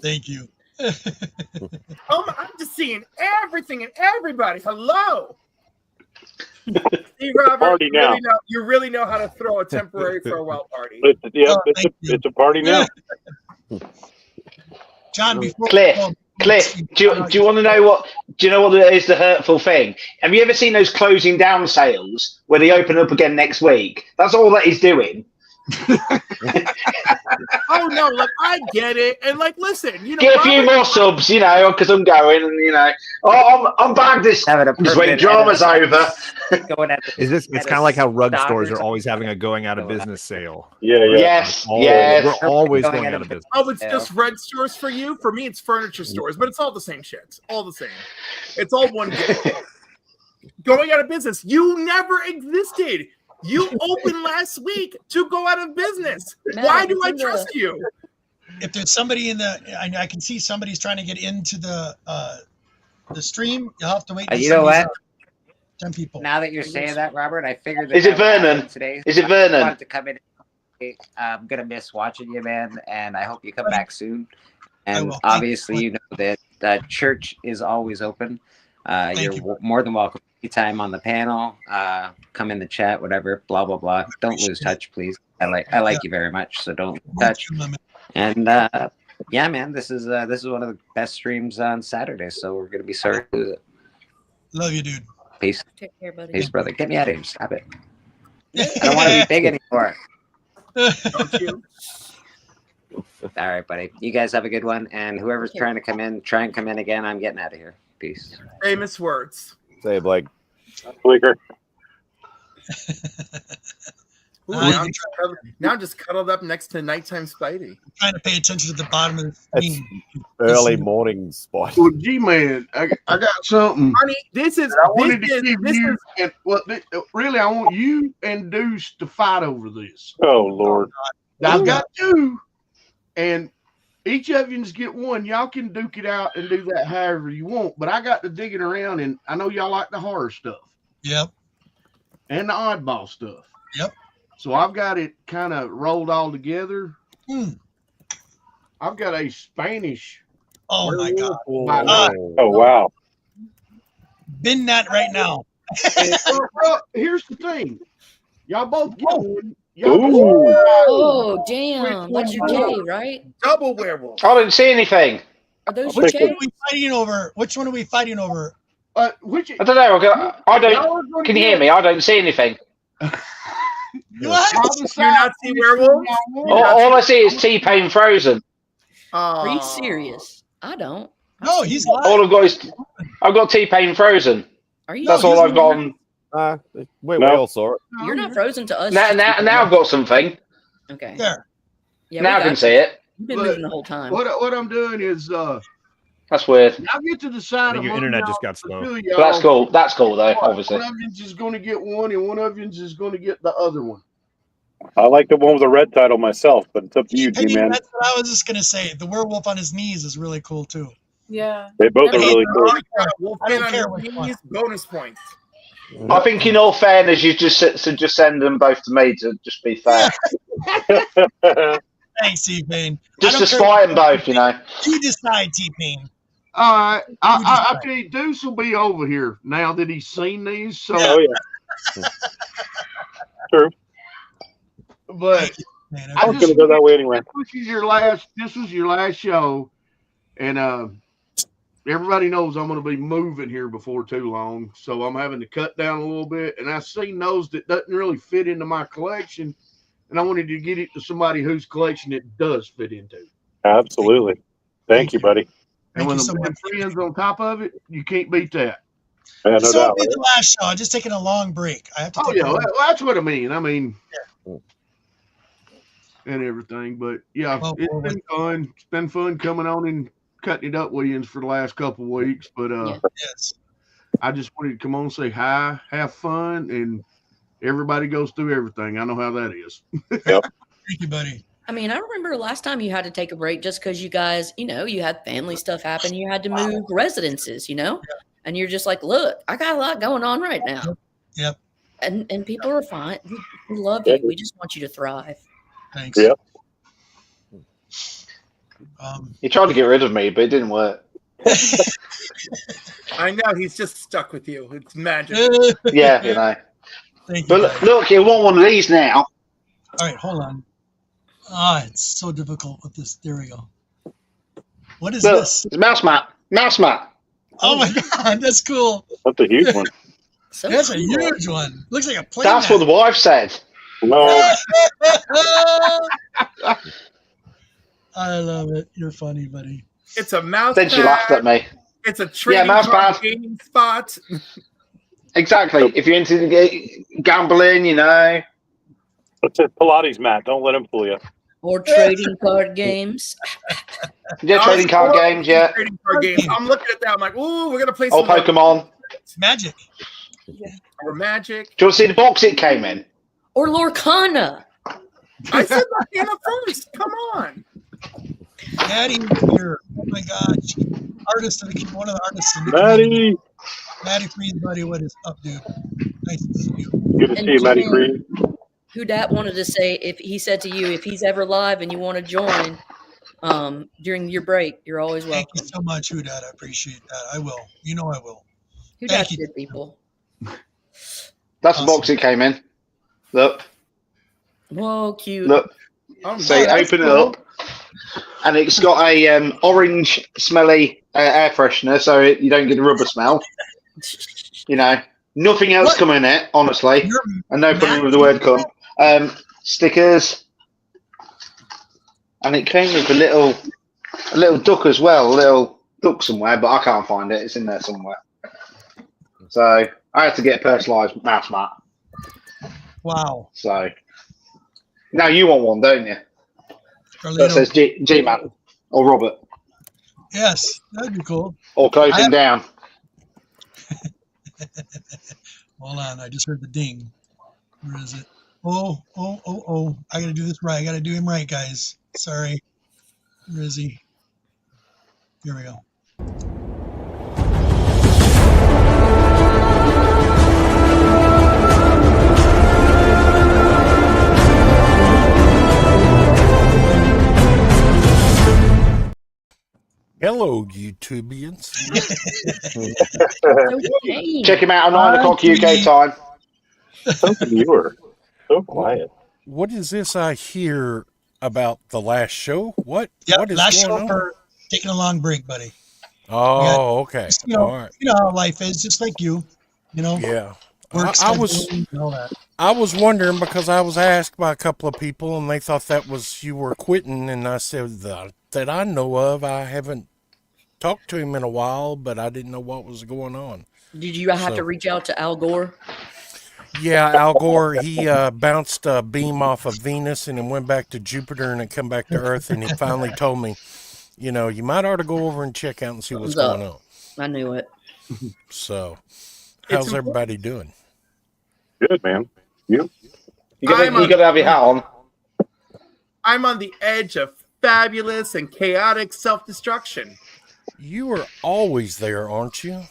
Thank you. I'm just seeing everything and everybody. Hello. See, Robert, Party now. You really know how to throw a temporary farewell party. It's a party now. John, before Cliff, do you want to know what? Do you know what is the hurtful thing? Have you ever seen those closing down sales where they open up again next week? That's all that he's doing. Oh no, like I get it, and like listen, get a few more subs, because I'm going, and I'm back this. Just wait, drama's over. It's kind of like how rug stores are always having a going out of business sale. Yeah. Yes. We're always going out of business. Oh, it's just rug stores for you. For me, it's furniture stores, but it's all the same shit. It's all the same. It's all one game. Going out of business. You never existed. You opened last week to go out of business. Why do I trust you? If there's somebody I can see somebody's trying to get into the stream. You'll have to wait. You know what? 10 people. Now that you're saying that, Robert, I figured. Is it Vernon? Today. Is it Vernon? I wanted to come in. I'm gonna miss watching you, man, and I hope you come back soon. And obviously, you know that the church is always open. You're more than welcome. Anytime on the panel, come in the chat, whatever, blah blah blah. Don't lose touch, please. I like you very much, so don't touch. And yeah, man, this is one of the best streams on Saturday, so we're gonna be sorry to do it. Love you, dude. Peace. Take care, buddy. Peace, brother. Get me out of here. Stop it. I don't want to be big anymore. Don't you? All right, buddy. You guys have a good one, and whoever's trying to come in, try and come in again. I'm getting out of here. Peace. Famous words. Say Blake. Bleeker. Ooh, now I'm just cuddled up next to nighttime Spidey. I'm trying to pay attention to the bottom of the screen. Early morning spot. Well, G-Man, I got something. Honey, this is. I wanted to give you. And, really, I want you and Deuce to fight over this. Oh Lord. I've got two, and each of you get one. Y'all can duke it out and do that however you want. But I got to digging around, and I know y'all like the horror stuff. Yep. And the oddball stuff. Yep. So I've got it kind of rolled all together. I've got a Spanish. Oh my God. Oh wow. Bin that right now. Well, here's the thing. Y'all both get one. Ooh. Oh, damn. That's your J, right? Double werewolf. I didn't see anything. Are those I'll your take Which one J's? are we fighting over? Which one are we fighting over? Which I don't know. I don't. Can you hear me? I don't see anything. What? Do you not see werewolves? All I see is T-Pain Frozen. Are you serious? I don't. No, he's live. All I've got T-Pain Frozen. Are you? That's all I've got. On. We No. all saw it. You're not frozen to us. Now I've got something. Okay. There. Yeah, Now I can see it. You've been moving the whole time. What I'm doing is That's weird. I get to decide. I think your internet just got slow. But that's cool. That's cool though. Obviously. One of you is going to get one, and one of you is going to get the other one. I like the one with the red title myself, but it's up to you, G-Man. That's what I was just gonna say. The werewolf on his knees is really cool too. Yeah. They both are really cool. I don't care which one. Bonus points. I think, in all fairness, you just send them both to me to just be fair. Thanks, T-Pain. Just to spite them both, you know. You decide, T-Pain. All right, I tell you, Deuce will be over here now that he's seen these. So, Oh yeah. True. But Man, I was going to go that way anyway. This was your last show, and everybody knows I'm going to be moving here before too long, so I'm having to cut down a little bit. And I've seen those that doesn't really fit into my collection, and I wanted to get it to somebody whose collection it does fit into. Absolutely. Thank you, buddy. And when the friends on top of it, you can't beat that. Yeah, no This doubt. won't be the last show. I'm just taking a long break. I have to. Oh take yeah, a long that's what I mean. And everything, but yeah, Well, it's been fun. It's been fun coming on and cutting it up with you for the last couple of weeks. But Yes. I just wanted to come on and say hi, have fun, and everybody goes through everything. I know how that is. Yep. Thank you, buddy. I mean, I remember last time you had to take a break just because you guys, you had family stuff happen. You had to move residences, and you're just like, look, I got a lot going on right now. Yep. And people are fine. We love you. We just want you to thrive. Thanks. Yep. He tried to get rid of me, but it didn't work. I know he's just stuck with you. It's magic. Yeah, you know. Thank you. But look, you want one of these now. All right, hold on. Ah, it's so difficult with this. There we go. What is Look, this? it's mouse mat. Mouse mat. Oh my god, that's cool. That's a huge one. So That's a cool. huge one. Looks like a plane. That's what the wife said. No. I love it. You're funny, buddy. It's a mouse Then she pad. laughed at me. It's a trading mouse card pad. gaming spot. Exactly. If you're into the gambling, It's a Pilates mat. Don't let him fool you. Or trading card games. Yeah, trading card games, yeah. Trading card games. I'm looking at that. I'm like, ooh, we're gonna play Or some Pokemon. Magic. or Magic. Do you want to see the box it came in? Or Lorcana. I said Lorcana first. Come on. Maddie here. Oh my gosh. Artist of the one of the artists in the Maddie. community. Maddie Freeze, buddy. What is up, dude? Nice to see you. Good to see you, Maddie Creed. Who dat wanted to say if he said to you, if he's ever live and you want to join during your break, you're always welcome. Thank you so much, Hudat. I appreciate that. I will. You know I will. Who Thank dat you. good people? That's the box it came in. Look. Whoa, cute. Look. Oh, So you that's open it cool. up, and it's got a orange smelly air freshener, so you don't get the rubber smell. Nothing else What? come in it, honestly, You're and no problem with the word "come." Stickers, and it came with a little duck as well, a little duck somewhere, but I can't find it. It's in there somewhere. So I had to get a personalised mouse mat. wow. So now you want one, don't you? That says G-Man or Robert. Yes, that'd be cool. Or closing down. Hold on, I just heard the ding. Where is it? Oh. I gotta do this right. I gotta do him right, guys. Sorry. Where is he? Here we go. Hello, YouTubians. Check him out at 9 o'clock UK time. So demure. So quiet. what is this I hear about the last show? What is last going show on? for taking a long break, buddy. Oh, okay. All right. You know how life is, just like you. You know. Yeah. Work I was scheduling and all that. I was wondering because I was asked by a couple of people and they thought that was you were quitting, and I said that I know of. I haven't talked to him in a while, but I didn't know what was going on. Did you have to reach out to Al Gore? Yeah, Al Gore, he bounced a beam off of Venus and then went back to Jupiter and then come back to Earth, and he finally told me, you know, you might ought to go over and check out and see what's going on. I knew it. So, how's everybody doing? Good, man. You got to have your hat on. I'm on the edge of fabulous and chaotic self-destruction. You are always there, aren't you?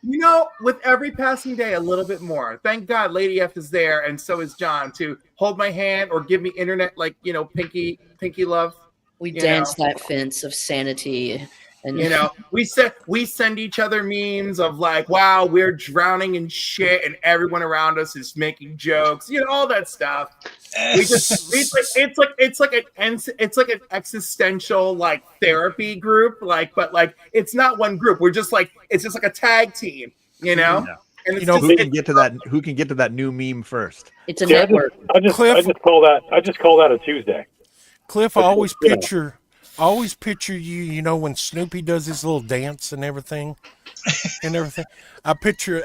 You know, with every passing day, a little bit more. Thank God Lady F is there, and so is John, to hold my hand or give me internet, like, you know, pinky love. We dance that fence of sanity. And you know, we send each other memes of like, wow, we're drowning in shit, and everyone around us is making jokes, you know, all that stuff. It's like an existential like therapy group, like, but like it's not one group. We're just like, it's just like a tag team, you know. Yeah. And it's who can get to that new meme first? It's a network. I just call that a Tuesday. Cliff, I always picture you, you know, when Snoopy does his little dance and everything. I picture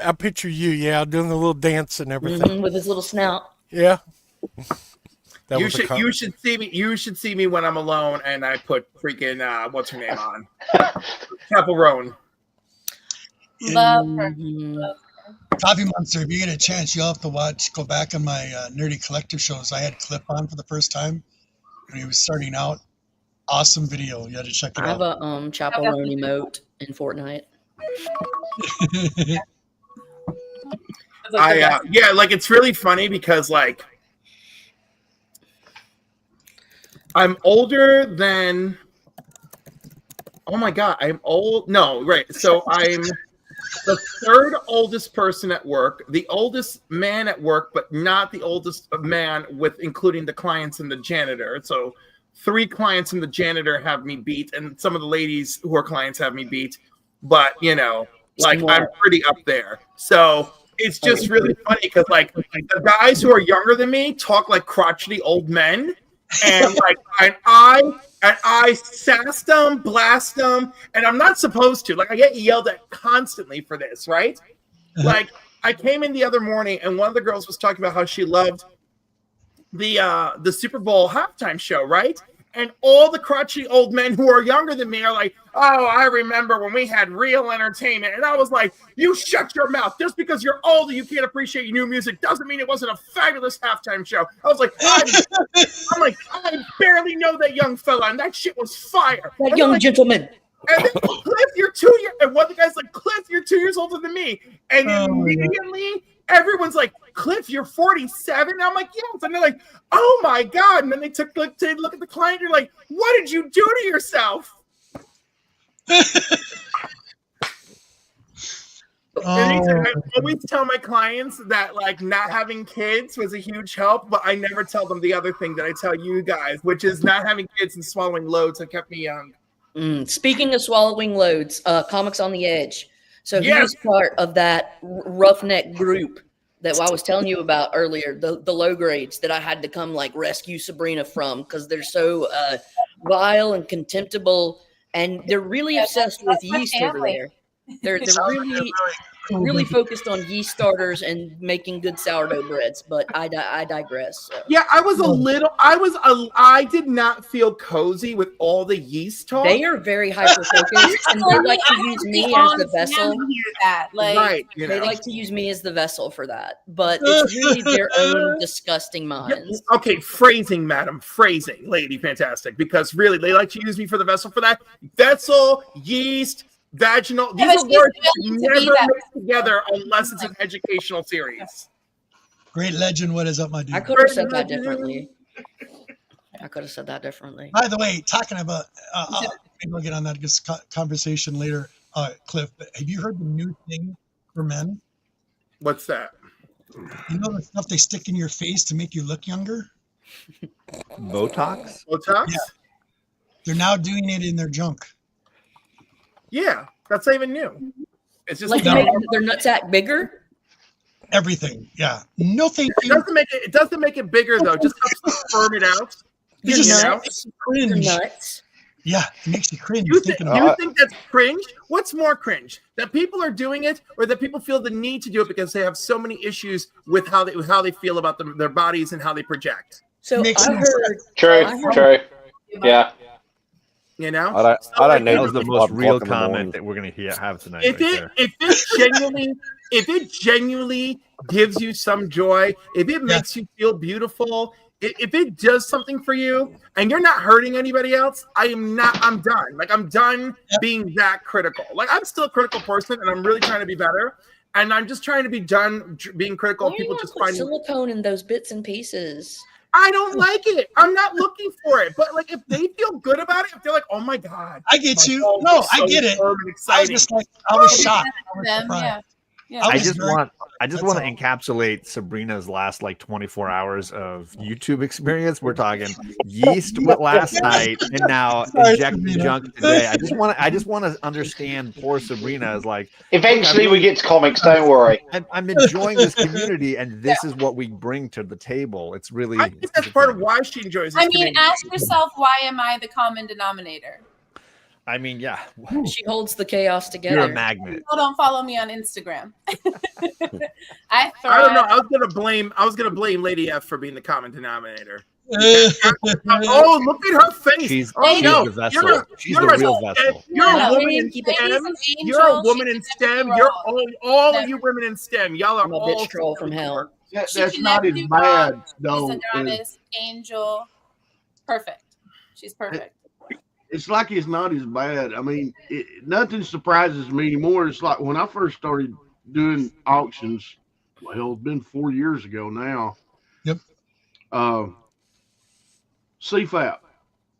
you, doing the little dance and everything. With his little snout. Yeah. You should see me. You should see me when I'm alone, and I put freaking what's her name on? Caparone. Love her. Coffee Monster, if you get a chance, you'll have to go back on my Nerdy Collective shows. I had Cliff on for the first time when he was starting out. Awesome video. You had to check it out. I have a Chaperone emote in Fortnite. Like it's really funny because like I'm older than. Oh my God, I'm old. No, right. So I'm the third oldest person at work, the oldest man at work, but not the oldest man with including the clients and the janitor. So 3 clients and the janitor have me beat, and some of the ladies who are clients have me beat. But you know, like I'm pretty up there. So it's just really funny because like the guys who are younger than me talk like crotchety old men, and like and I sass them, blast them, and I'm not supposed to. Like I get yelled at constantly for this, right? Like I came in the other morning and one of the girls was talking about how she loved the Super Bowl halftime show, right? And all the crotchety old men who are younger than me are like, oh, I remember when we had real entertainment. And I was like, you shut your mouth. Just because you're old and you can't appreciate new music doesn't mean it wasn't a fabulous halftime show. I was like, I barely know that young fella, and that shit was fire. That young gentleman. And then Cliff, you're 2 years, and one of the guys like, Cliff, you're 2 years older than me. And immediately everyone's like, Cliff, you're 47. And I'm like, yes. And they're like, oh my God. And then they look at the client. You're like, what did you do to yourself? I always tell my clients that like not having kids was a huge help, but I never tell them the other thing that I tell you guys, which is not having kids and swallowing loads that kept me young. Speaking of swallowing loads, Comics on the Edge. So he was part of that roughneck group that I was telling you about earlier, the low grades that I had to come like rescue Sabrina from because they're so vile and contemptible, and they're really obsessed with yeast over there. They're really focused on yeast starters and making good sourdough breads, but I digress. So. Yeah, I did not feel cozy with all the yeast talk. They are very hyper-focused, and they like to use me as the vessel. They like to use me as the vessel for that, but it's really their own disgusting minds. Yeah, okay, phrasing, madam, phrasing, lady, fantastic, because really, they like to use me for the vessel for that. Vessel, yeast, vaginal. These are words never mixed together unless it's an educational series. Great legend. What is up, my dude? I could have said that differently. By the way, talking about, maybe we'll get on that conversation later, Cliff. But have you heard the new thing for men? What's that? You know the stuff they stick in your face to make you look younger? Botox? Botox? Yeah. They're now doing it in their junk. Yeah, that's not even new. It's just Like to make their nutsack bigger. Everything, yeah. No, thank It you. doesn't make it bigger though. It just helps to firm it out. You just nuts. cringe. Nuts. Yeah, it makes you cringe. You thinking think that's cringe? What's more cringe? That people are doing it, or that people feel the need to do it because they have so many issues with how they feel about their bodies and how they project? So I heard. True. Yeah. You know, that was the most real comment that we're gonna have tonight. If it genuinely gives you some joy, if it makes you feel beautiful, if it does something for you, and you're not hurting anybody else, I'm done. Like, I'm done being that critical. Like, I'm still a critical person, and I'm really trying to be better. And I'm just trying to be done being critical. Why People you just put find silicone in those bits and pieces. I don't like it. I'm not looking for it. But like, if they feel good about it, if they're like, "Oh my god," I get you. No, I get it. I was just like, I was shocked. I was surprised. I just want to encapsulate Sabrina's last like 24 hours of YouTube experience. We're talking yeast last night and now injecting junk today. I just want to understand poor Sabrina is like. Eventually we get to comics. Don't worry. I'm enjoying this community, and this is what we bring to the table. It's really. I think that's part of why she enjoys. This community. Ask yourself, why am I the common denominator? I mean, yeah. She holds the chaos together. You're a magnet. People don't follow me on Instagram. I don't know. I was gonna blame Lady F for being the common denominator. Oh, look at her face. She's the vessel. She's the real vessel. You're a woman in STEM. You're a woman in STEM. You're all of you women in STEM. Y'all are all bitch troll from hell. That's not as bad, though. She's a goddess, angel, perfect. She's perfect. It's like it's not as bad. I mean, nothing surprises me anymore. It's like when I first started doing auctions. Well, it's been 4 years ago now. Yep. CFAP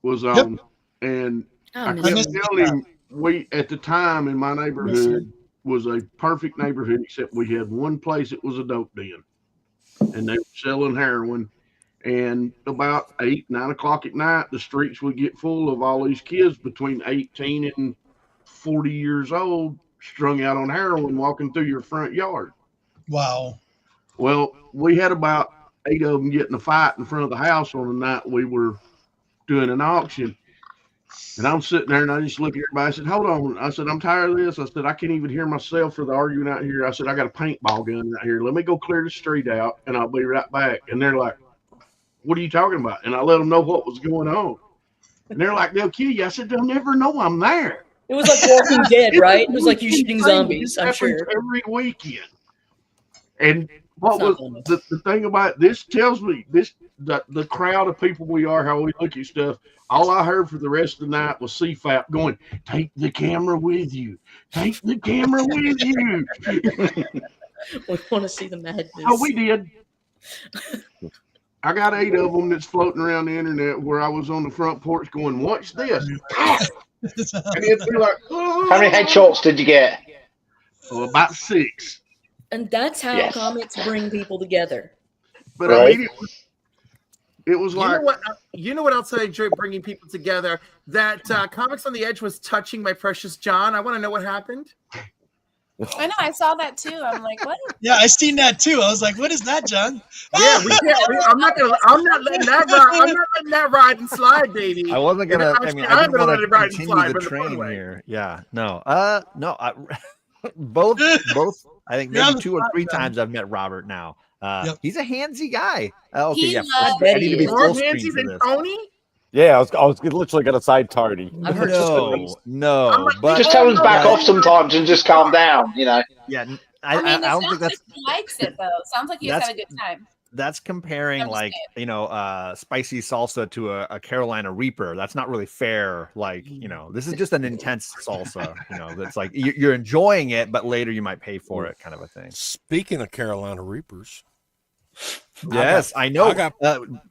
was on, and I kept telling him we at the time in my neighborhood was a perfect neighborhood, except we had one place that was a dope den, and they were selling heroin. And about 8, 9 o'clock at night, the streets would get full of all these kids between 18 and 40 years old, strung out on heroin, walking through your front yard. Wow. Well, we had about 8 of them get in a fight in front of the house on the night we were doing an auction. And I'm sitting there and I just look at everybody. I said, hold on. I said, I'm tired of this. I said, I can't even hear myself for the arguing out here. I said, I got a paintball gun right here. Let me go clear the street out and I'll be right back. And they're like, what are you talking about? And I let them know what was going on. And they're like, they'll kill you. I said, they'll never know I'm there. It was like Walking Dead, right? It was like you shooting zombies, I'm sure. Every weekend. And what was the thing about this tells me the crowd of people we are, how we look at stuff. All I heard for the rest of the night was CFAP going, take the camera with you. Take the camera with you. We want to see the madness. Oh, we did. I got 8 of them that's floating around the internet where I was on the front porch going, watch this. And it'd be like, oh. How many headshots did you get? Oh, about 6. And that's how comics bring people together. But I mean, it was like, you know what else I enjoy bringing people together? That Comics on the Edge was touching my precious John. I want to know what happened. I know, I saw that too. I'm like, what? Yeah, I seen that too. I was like, what is that, John? Yeah, I'm not letting that ride and slide, baby. I wasn't gonna. I mean, I'm gonna let it ride and slide. The train here. Yeah, no. Both. I think maybe 2 or 3 times I've met Robert now. He's a handsy guy. Okay, I need to be full screen for this. Tony? Yeah, I was literally gonna side tardy. No, but just tell him to back off sometimes and just calm down. You know. Yeah, I don't think that's. Like he likes it though. Sounds like he's had a good time. That's comparing like spicy salsa to a Carolina Reaper. That's not really fair. Like this is just an intense salsa. That's like you're enjoying it, but later you might pay for it, kind of a thing. Speaking of Carolina Reapers. Yes, I know.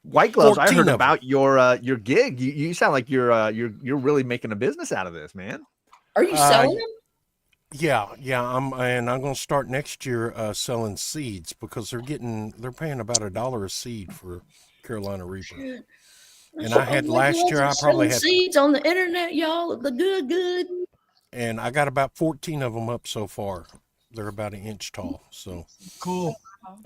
White Gloves. I heard about your gig. You sound like you're really making a business out of this, man. Are you selling them? Yeah, and I'm going to start next year selling seeds because they're paying about $1 a seed for Carolina Reaper. Shit. And I had last year, I probably had seeds on the internet, y'all. The good. And I got about 14 of them up so far. They're about an inch tall. So Cool.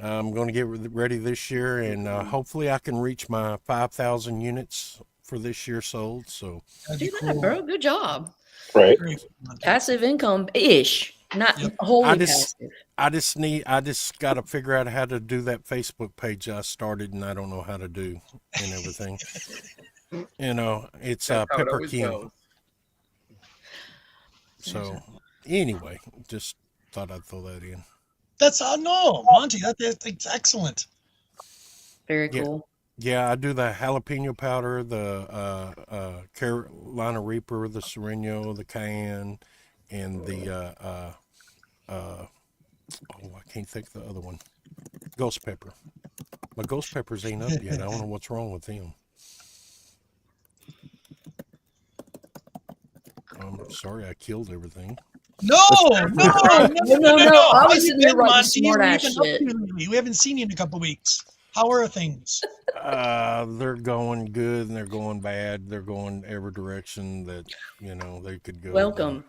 I'm going to get ready this year, and hopefully I can reach my 5,000 units for this year sold. So Do that, bro. Good job. Right. Passive income ish, not wholly passive. I just got to figure out how to do that Facebook page I started, and I don't know how to do and everything. It's Pepper King. So anyway, just thought I'd throw that in. That's no, Monty. That's excellent. Very cool. Yeah, I do the jalapeno powder, the Carolina Reaper, the Sereno, the Cayenne, and the I can't think of the other one. Ghost pepper. My ghost peppers ain't up yet. I don't know what's wrong with them. I'm sorry I killed everything. No. I was sitting there writing smart ass shit. We haven't seen you in a couple weeks. How are things? They're going good and they're going bad. They're going every direction that they could go. Welcome.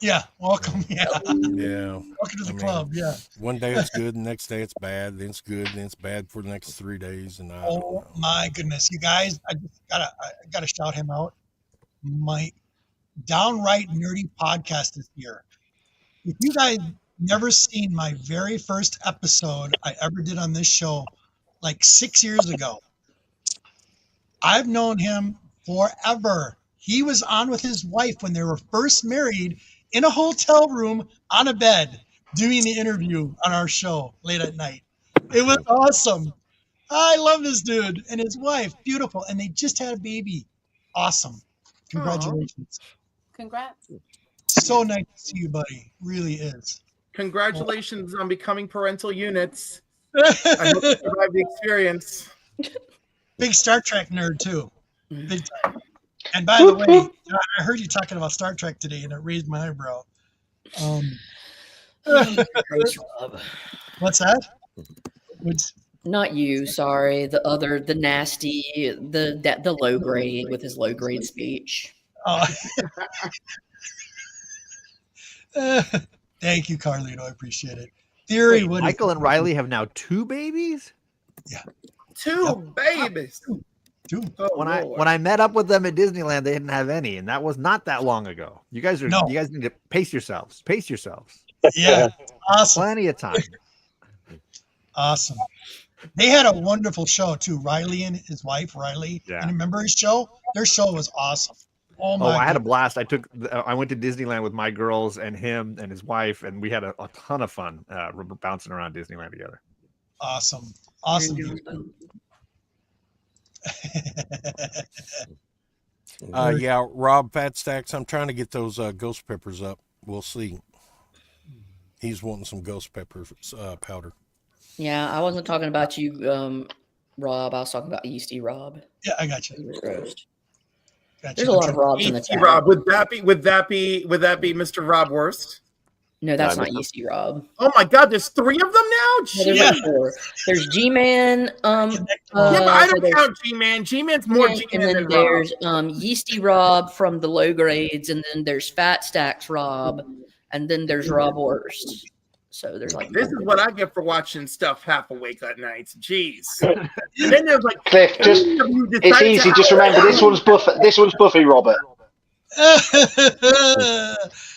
Yeah, welcome. Yeah. Yeah. Welcome to the club. Yeah. One day it's good, the next day it's bad, then it's good, then it's bad for the next 3 days, and oh my goodness, you guys! I gotta shout him out. My downright nerdy podcast this year. If you guys never seen my very first episode I ever did on this show, like 6 years ago, I've known him forever. He was on with his wife when they were first married in a hotel room on a bed doing the interview on our show late at night. It was awesome. I love this dude and his wife. Beautiful. And they just had a baby. Awesome. Congratulations. Congrats. So nice to see you, buddy. Really is. Congratulations on becoming parental units. I hope you survive the experience. Big Star Trek nerd, too. Big time. And by the way, John, I heard you talking about Star Trek today, and it raised my eyebrow. What's that? Not you, sorry. The nasty, the low grade with his low grade speech. Oh. Thank you, Carlito. I appreciate it. Theory. Wait, Michael and Riley have now 2 babies? Yeah. 2 babies. Oh, when I met up with them at Disneyland, they didn't have any, and that was not that long ago. You guys need to pace yourselves. Yeah, awesome. Plenty of time. Awesome. They had a wonderful show too. Riley and his wife, Riley. Yeah. And remember his show? Their show was awesome. I had a blast. I went to Disneyland with my girls and him and his wife, and we had a ton of fun bouncing around Disneyland together. Awesome. Yeah, Rob Fat Stacks, I'm trying to get those ghost peppers up. We'll see. He's wanting some ghost pepper powder. Yeah, I wasn't talking about you, Rob. I was talking about Yeasty Rob. Yeah, I got you. Gotcha. There's a lot of Robs in the chat. Rob, would that be Mr. Rob Worst? No, that's not Yeasty Rob. Oh my God, there's 3 of them now. No, there's like 4. There's G-Man. But I don't count G-Man. G-Man's more G-Man and then than there's Rob. Yeasty Rob from the low grades, and then there's Fat Stacks Rob, and then there's Rob Worst. So there's like this is what I get for watching stuff half awake at nights. Jeez. And then there's like Cliff. It's easy. Just remember this one's Buffy Robert. This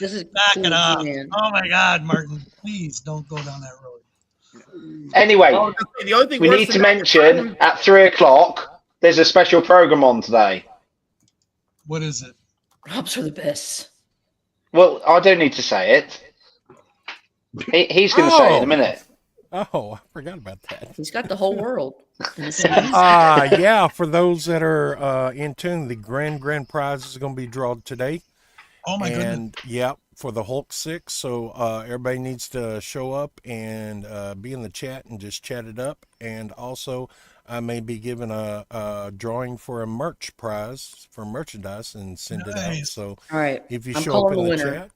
is back it up. Oh my God, Martin! Please don't go down that road. Anyway, the only thing we need to mention at 3:00 there's a special program on today. What is it? Robs are the best. Well, I don't need to say it. He's going to say it in a minute. Oh, I forgot about that. He's got the whole world. Yeah, for those that are in tune, the grand prize is going to be drawn today. Oh my goodness. And yeah, for the Hulk 6. So everybody needs to show up and be in the chat and just chat it up. And also, I may be giving a drawing for a merch prize for merchandise and send it out. So all right, if you I'm show up in calling the the winner. chat.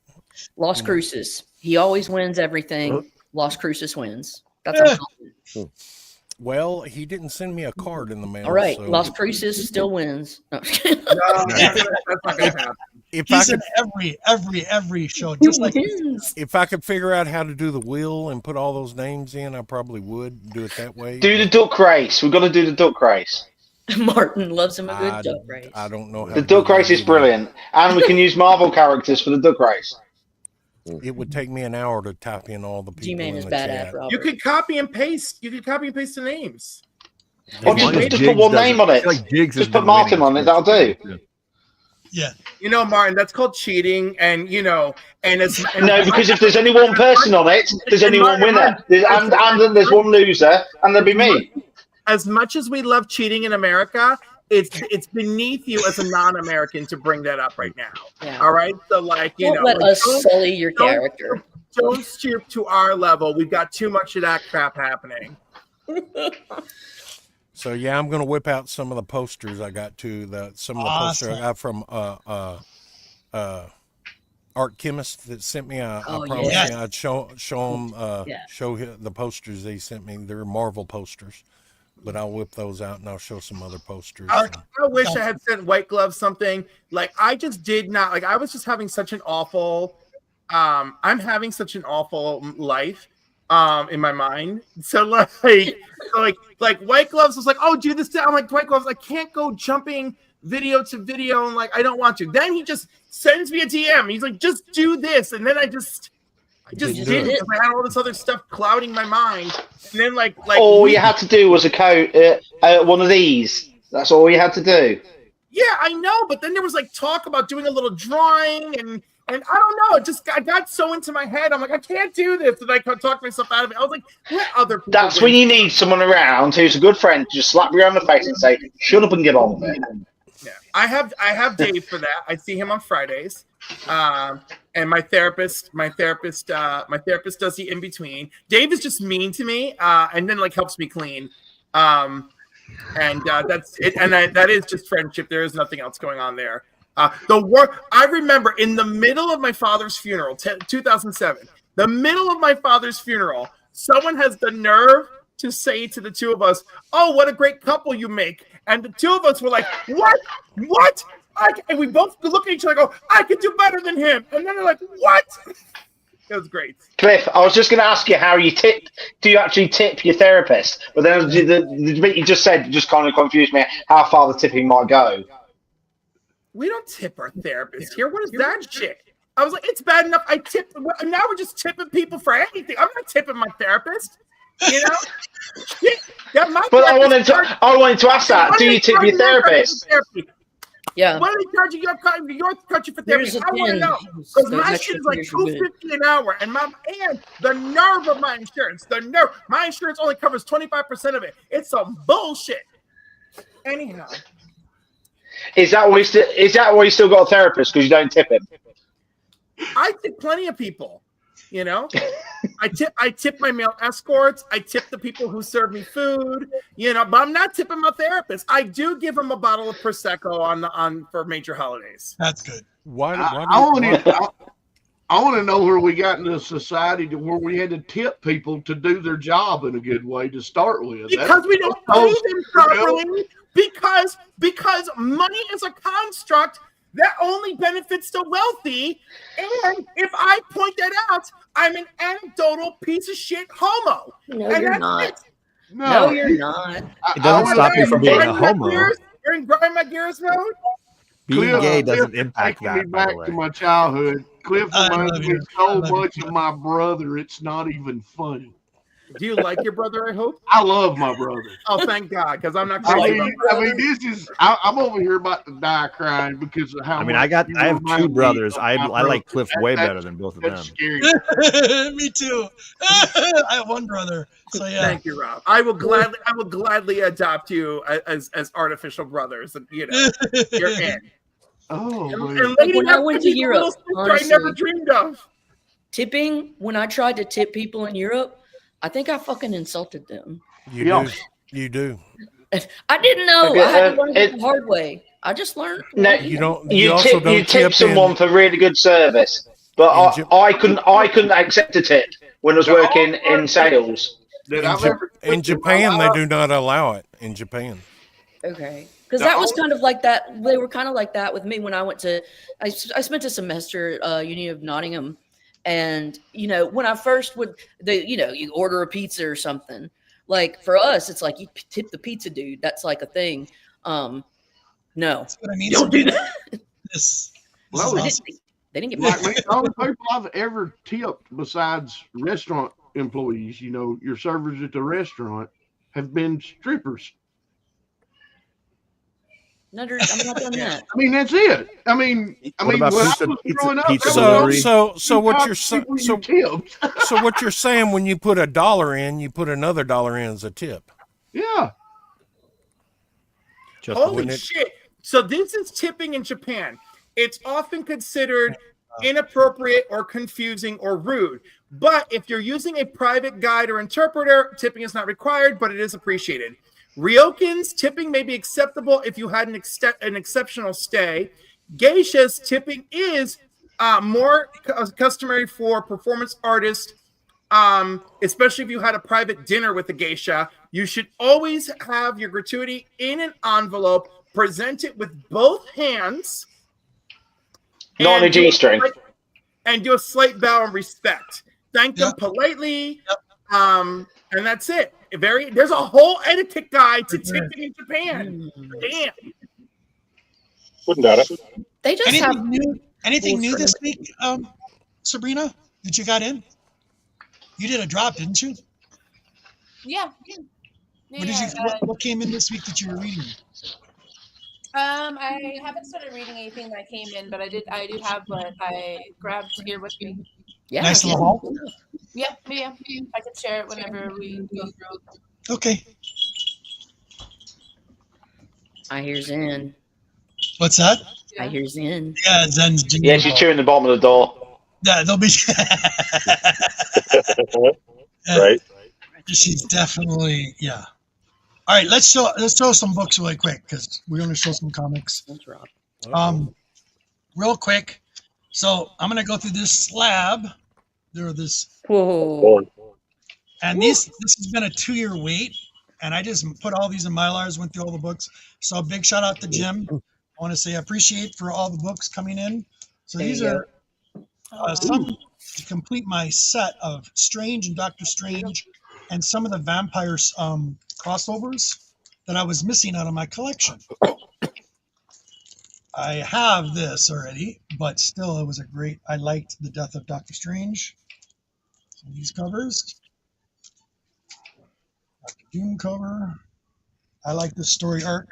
Las Cruces. He always wins everything. Las Cruces wins. That's how confident. Well, he didn't send me a card in the mail. All right, so. Las Cruces still wins. No. That's not gonna happen. If in every show, just like if I could figure out how to do the wheel and put all those names in, I probably would do it that way. Do the duck race. We've got to do the duck race. Martin loves him a good duck race. I don't know how the duck race is brilliant, and we can use Marvel characters for the duck race. It would take me an hour to type in all the people. G-Man in is the badass, chat. Robert. You could copy and paste. You could copy and paste the names. Or just put one name on it. Just put Martin on it. That'll do. Yeah. You know, Martin, that's called cheating, and no, because if there's only one person on it, there's only one winner, and then there's one loser, and there'll be me. As much as we love cheating in America, it's beneath you as a non-American to bring that up right now. Yeah. All right, so don't let us sully your character. Don't stoop to our level. We've got too much of that crap happening. So yeah, I'm gonna whip out some of the posters I got some of the posters I got from Art Chemist that sent me. I promised I'd show them show the posters they sent me. They're Marvel posters, but I'll whip those out and I'll show some other posters. I wish I had sent White Glove something. Like I just did not. Like I was just having such an awful. I'm having such an awful life. In my mind, so like White Gloves was like, oh, do this. I'm like, White Gloves, I can't go jumping video to video, and like I don't want to. Then he just sends me a DM. He's like, just do this, and then I just did it because I had all this other stuff clouding my mind. And then like all you had to do was one of these. That's all you had to do. Yeah, I know, but then there was like talk about doing a little drawing and I don't know. I got so into my head. I'm like, I can't do this. And I talked myself out of it. I was like, let other people. That's when you need someone around who's a good friend to just slap you around the face and say, shut up and get on with it. Yeah. I have Dave for that. I see him on Fridays. And my therapist does the in between. Dave is just mean to me, and then like helps me clean. And that's it. And that is just friendship. There is nothing else going on there. I remember in the middle of my father's funeral, 2007, the middle of my father's funeral, someone has the nerve to say to the two of us, oh, what a great couple you make. And the two of us were like, what? And we both look at each other and go, I could do better than him. And then they're like, what? It was great. Cliff, I was just going to ask you how you tip. Do you actually tip your therapist? But then the bit you just said just kind of confused me how far the tipping might go. We don't tip our therapist here. What is that shit? I was like, it's bad enough I tip. Now we're just tipping people for anything. I'm not tipping my therapist. You know? But I wanted to ask that. Do you tip your therapist? Yeah. What are they charging your country for therapy? I want to know. Because my shit is like $250 an hour. And the nerve of my insurance. My insurance only covers 25% of it. It's some bullshit. Anyhow. Is that why you still got a therapist? Because you don't tip him? I tip plenty of people. You know, I tip my male escorts. I tip the people who serve me food. You know, but I'm not tipping my therapist. I do give him a bottle of prosecco for major holidays. That's good. I want to know where we got into a society to where we had to tip people to do their job in a good way to start with. Because we don't pay them properly. Because money is a construct that only benefits the wealthy. And if I point that out, I'm an anecdotal piece of shit homo. No, you're not. No, you're not. It doesn't stop you from being a homo. You're in Grandma Gears mode? Being gay doesn't impact taking that. me back to my childhood. Cliff reminds me so much of my brother, it's not even funny. Do you like your brother, I hope? I love my brother. Oh, thank God, because I'm not I crazy. mean, this is, I'm over here about to die crying because of how I mean, much I have remind two me brothers. of I my like brother. Cliff way better than both of them. That's scary. Me too. I have one brother. So yeah. Thank you, Rob. I will gladly adopt you as artificial brothers. And you know, you're in. Oh, and Lady when I went to Europe, I never dreamed of. Tipping, when I tried to tip people in Europe, I think I fucking insulted them. You do. I didn't know. Okay, I had to learn it the hard way. I just learned. No, You don't. you also don't tip someone for really good service. But I couldn't accept a tip when I was working in sales. In Japan, they do not allow it. In Japan. Okay. Because that was kind of like that. They were kind of like that with me when I went to, I spent a semester at Uni of Nottingham. And, when I first you order a pizza or something. Like for us, it's like you tip the pizza dude. That's like a thing. No. That's what I mean. Don't do that. Well, awesome. They didn't get like me. The only people I've ever tipped besides restaurant employees, your servers at the restaurant, have been strippers. I'm not done that. I mean, that's it. I mean, when I was growing up, so what you're saying, when you put $1 in, you put another $1 in as a tip. Yeah. Holy shit! So this is tipping in Japan. It's often considered inappropriate or confusing or rude. But if you're using a private guide or interpreter, tipping is not required, but it is appreciated. Ryokins, tipping may be acceptable if you had an exceptional stay. Geishas, tipping is more customary for performance artists, especially if you had a private dinner with a geisha. You should always have your gratuity in an envelope, present it with both hands. Not on a G-string. And do a slight bow of respect. Thank them politely. And that's it. There's a whole etiquette guide to tipping in Japan. Damn. Wouldn't doubt it. They just anything new this week, Sabrina, that you got in? You did a drop, didn't you? Yeah. What came in this week that you were reading? I haven't started reading anything that came in, but I do have what I grabbed here with me. Yeah. Nice little haul. Yeah. I can share it whenever we go through. Okay. I hear Zen. What's that? I hear Zen. Yeah, Zen's jingle. Yeah, she's chewing the bottom of the door. Yeah, they'll be. Right. She's definitely, yeah. All right, let's show some books really quick because we're going to show some comics. Real quick. So I'm going to go through this slab. Whoa. And this has been a 2-year wait, and I just put all these in Mylars, went through all the books. So a big shout out to Jim. I want to say I appreciate for all the books coming in. So these are some to complete my set of Strange and Doctor Strange and some of the vampires crossovers that I was missing out of my collection. I have this already, but still I liked the Death of Doctor Strange. So these covers. Dr. Doom cover. I like this story arc.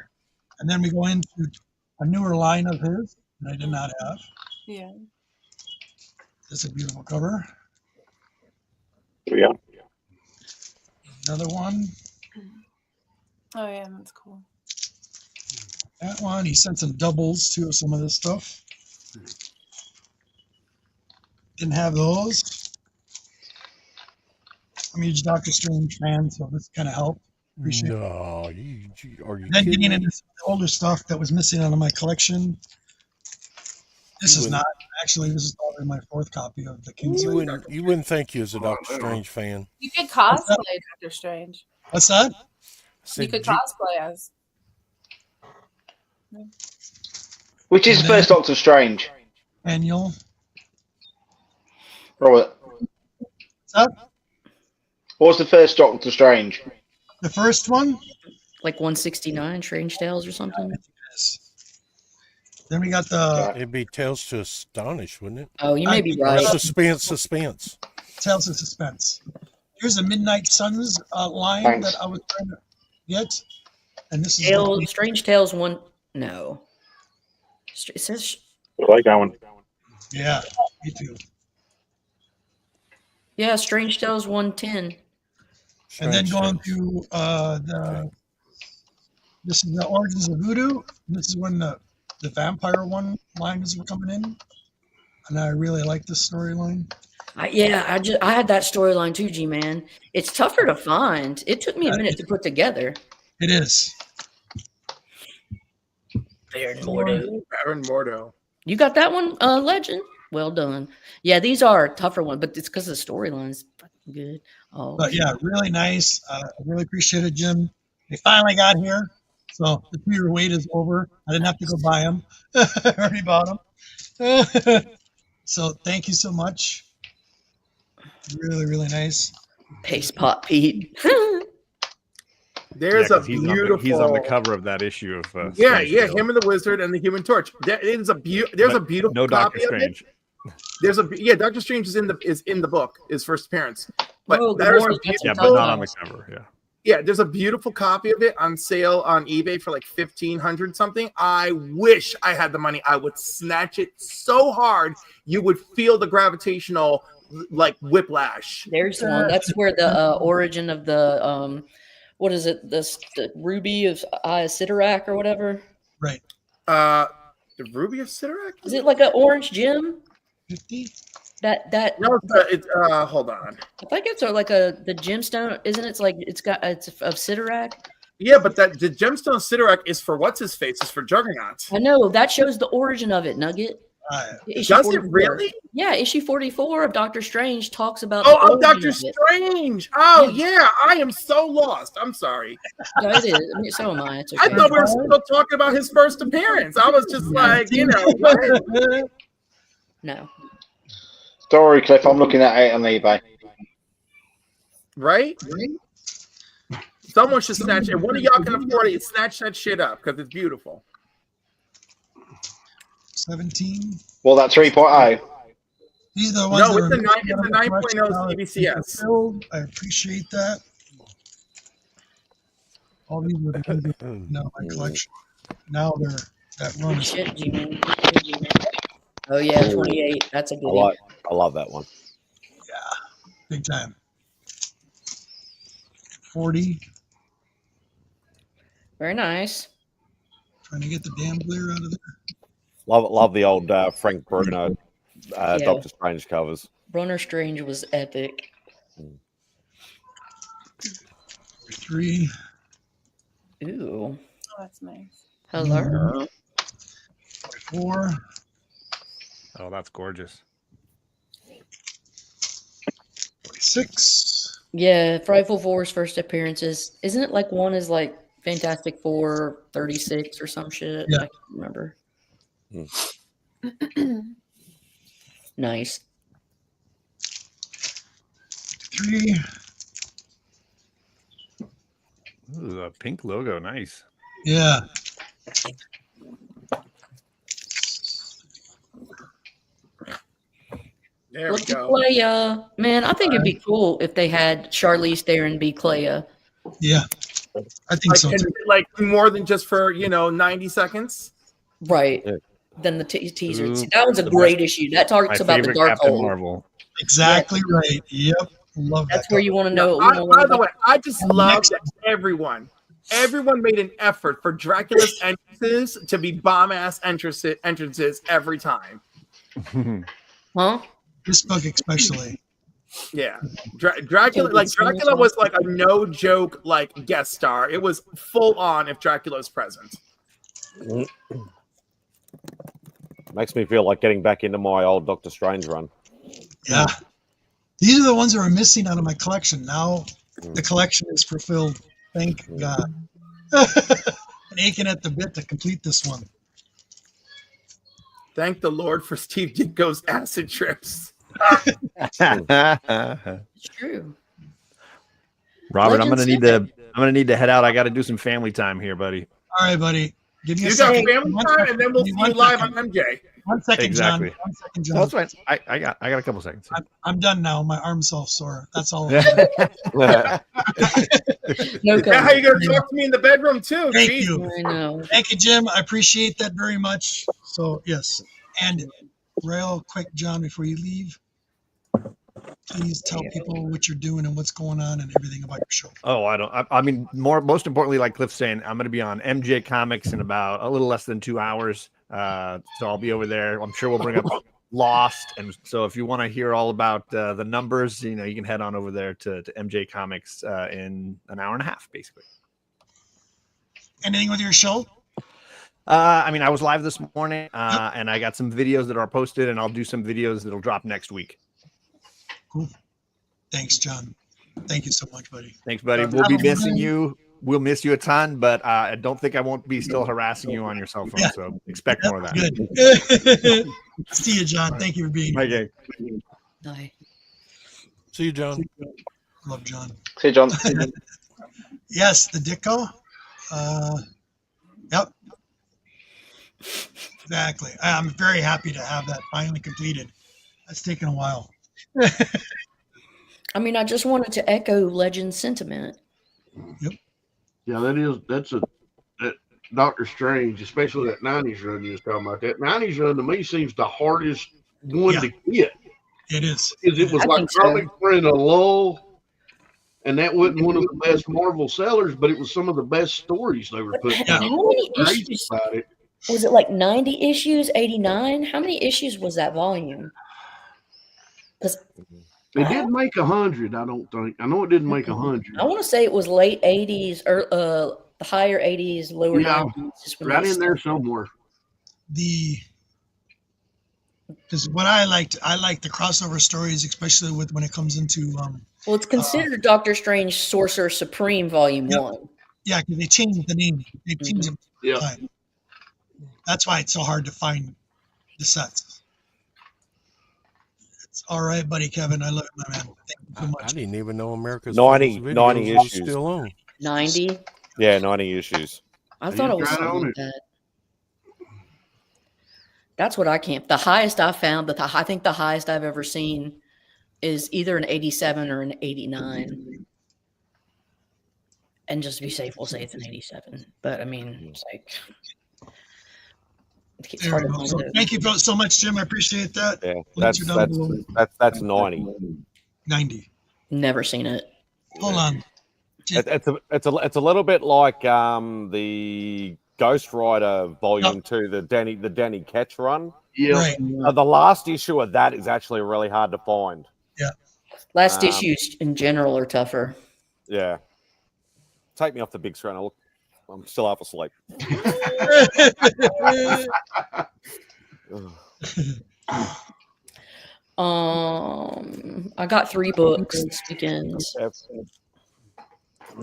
And then we go into a newer line of his that I did not have. Yeah. This is a beautiful cover. Yeah. Another one. Oh yeah, that's cool. That one, he sent some doubles too of some of this stuff. Didn't have those. I'm a huge Doctor Strange fan, so this kind of helped. Appreciate it. Are you Then kidding getting me? into some older stuff that was missing out of my collection. This is probably my 4th copy of the Kingslayer. You wouldn't think you was a Doctor Strange fan. You could cosplay Doctor Strange. What's that? You could cosplay as. Which is the first Doctor Strange? Annual. Robert. What's that? What was the first Doctor Strange? The first one? Like 169 Strange Tales or something? Then we got It'd be Tales to Astonish, wouldn't it? Oh, you may be right. Suspense. Tales of Suspense. Here's the Midnight Suns line Thanks. that I was trying to get. And this is Strange Tales 1. No. It says. I like that one. Yeah, me too. Yeah, Strange Tales 110. And then going to this is the Origins of Voodoo. This is when the vampire line is coming in. And I really like this storyline. I had that storyline too, G-Man. It's tougher to find. It took me a minute to put together. It is. Baron Mordo. Baron Mordo. You got that one, Legend? Well done. Yeah, these are tougher ones, but it's because the storyline's fucking good. Oh, But yeah, really nice. I really appreciate it, Jim. They finally got here, so the 2-year wait is over. I didn't have to go buy them. I already bought them. So thank you so much. Really, really nice. Paste Pot Pete. There's a he's beautiful. He's on the cover of that issue of. Yeah, Strange yeah, Tales. him and the Wizard and the Human Torch. There's a beautiful No Doctor copy of Strange. it. There's a Doctor Strange is in the book, his first appearance. But Oh, there's Gamora, a Yeah, but not on the cover. Yeah. Yeah, there's a beautiful copy of it on sale on eBay for like 1,500 something. I wish I had the money. I would snatch it so hard you would feel the gravitational like whiplash. There's one. That's where the origin of the what is it? The ruby of Sidorak or whatever. Right. The ruby of Sidorak? Is it like an orange gem? 50? That No, it's hold on. I think it's like the gemstone, isn't it? It's like it's of Sidorak. Yeah, but the gemstone Sidorak is for what's his face? It's for Juggernaut. I know that shows the origin of it. Nugget. Does it really? Yeah, issue 44 of Doctor Strange talks about. Oh, Doctor Strange. Oh, yeah. I am so lost. I'm sorry. No, it is. I mean, so am I. It's okay. I thought we were still talking about his first appearance. I was just like, what? No. Story Cliff, I'm looking at it on eBay. Right? Someone should snatch it. One of y'all can afford it. Snatch that shit up because it's beautiful. 17. Well, that 3.0. These are the ones No, that it's a 9.0 CBCS. I appreciate that. All these were the ones that my collection. Now they're that run. Shit, G-Man. Oh yeah, 28. That's a good one. I love that one. Yeah, big time. 40. Very nice. Trying to get the damn glare out of there. Love the old Frank Bruno Doctor Strange covers. Brunner Strange was epic. 3. Ooh. Oh, that's nice. Hello. 4. Oh, that's gorgeous. 6. Yeah, Frightful Four's first appearances. Isn't it like one is like Fantastic Four 36 or some shit? Yeah. I can't remember. Nice. 3. Ooh, the pink logo, nice. Yeah. There we go. Clea. Man, I think it'd be cool if they had Charlize Theron be Clea. Yeah. I think so and, too. like more than just for 90 seconds. Right. Yeah. Then the teaser. Ooh, See, that was a the great best- issue. That talks My about the favorite dark Captain hole. Marvel. Exactly right. Yep. Love that. That's where you want to know. By the way, I just love that everyone made an effort for Dracula's entrances to be bomb ass entrances every time. Huh? This book especially. Yeah, Dracula was like a no joke like guest star. It was full on if Dracula's present. Makes me feel like getting back into my old Doctor Strange run. Yeah. These are the ones that are missing out of my collection. Now the collection is fulfilled. Thank God. And aching at the bit to complete this one. Thank the Lord for Steve Ditko's acid trips. It's true. Robert, I'm Legend gonna need to head out. I got to do some family time here, buddy. All right, buddy. Give me a You got second. family One time, second. and then we'll see One you live on second. MJ. 1 second, Exactly. John. 1 second, No, John. that's fine. I got a couple seconds. I'm done now. My arm's all sore. That's all. No Is that how you gonna talk to me in the bedroom too? Thank Jeez. you. I know. Thank you, Jim. I appreciate that very much. So, yes. And real quick, John, before you leave, please tell people what you're doing and what's going on and everything about your show. Oh, I mean, most importantly, like Cliff's saying, I'm going to be on MJ Comics in about a little less than 2 hours. So I'll be over there. I'm sure we'll bring up Lost. And so if you want to hear all about the numbers, you can head on over there to MJ Comics in an hour and a half, basically. Anything with your show? I mean, I was live this morning, and I got some videos that are posted, and I'll do some videos that'll drop next week. Cool. Thanks, John. Thank you so much, buddy. Thanks, buddy. We'll be missing you. We'll miss you a ton, but I don't think I won't be still harassing you on your cell phone. So expect more of that. Good. See you, John. Thank you for being here. Okay. Bye. See you, John. Love John. See you, John. Yes, the Ditko. Yep. Exactly. I'm very happy to have that finally completed. That's taken a while. I mean, I just wanted to echo Legend's sentiment. Yep. Yeah, that's that Doctor Strange, especially that 90s run you was talking about. That 90s run to me seems the hardest one to get. It is. Because it was like probably in a lull, and that wasn't one of the best Marvel sellers, but it was some of the best stories they were putting out. How many issues? About it. Was it like 90 issues, 89? How many issues was that volume? Because it didn't make 100, I don't think. I know it didn't make 100. I want to say it was late 80s or the higher 80s, lower 90s. Just when right in there somewhere. Because what I like the crossover stories, especially with when it comes into well, it's considered Doctor Strange Sorcerer Supreme Volume 1. Yeah, because they changed the name. They changed it. Yeah. That's why it's so hard to find the sets. It's all right, buddy Kevin. I love it, my man. Thank you so much. I didn't even know America's 90 videos was issues. still on. 90? Yeah, 90 issues. I thought it was something like that. That's what I can't. The highest I found, I think the highest I've ever seen is either an 87 or an 89. And just to be safe, we'll say it's an 87. But I mean, it's like it's hard to find those. Thank you so much, Jim. I appreciate that. Yeah, Links that's 90. 90. Never seen it. Hold on. It's a little bit like the Ghost Rider Volume 2, the Danny Ketch run. Yeah. Right. The last issue of that is actually really hard to find. Yeah. Last issues in general are tougher. Yeah. Take me off the big screen. I'm still half asleep. I got 3 books this weekend.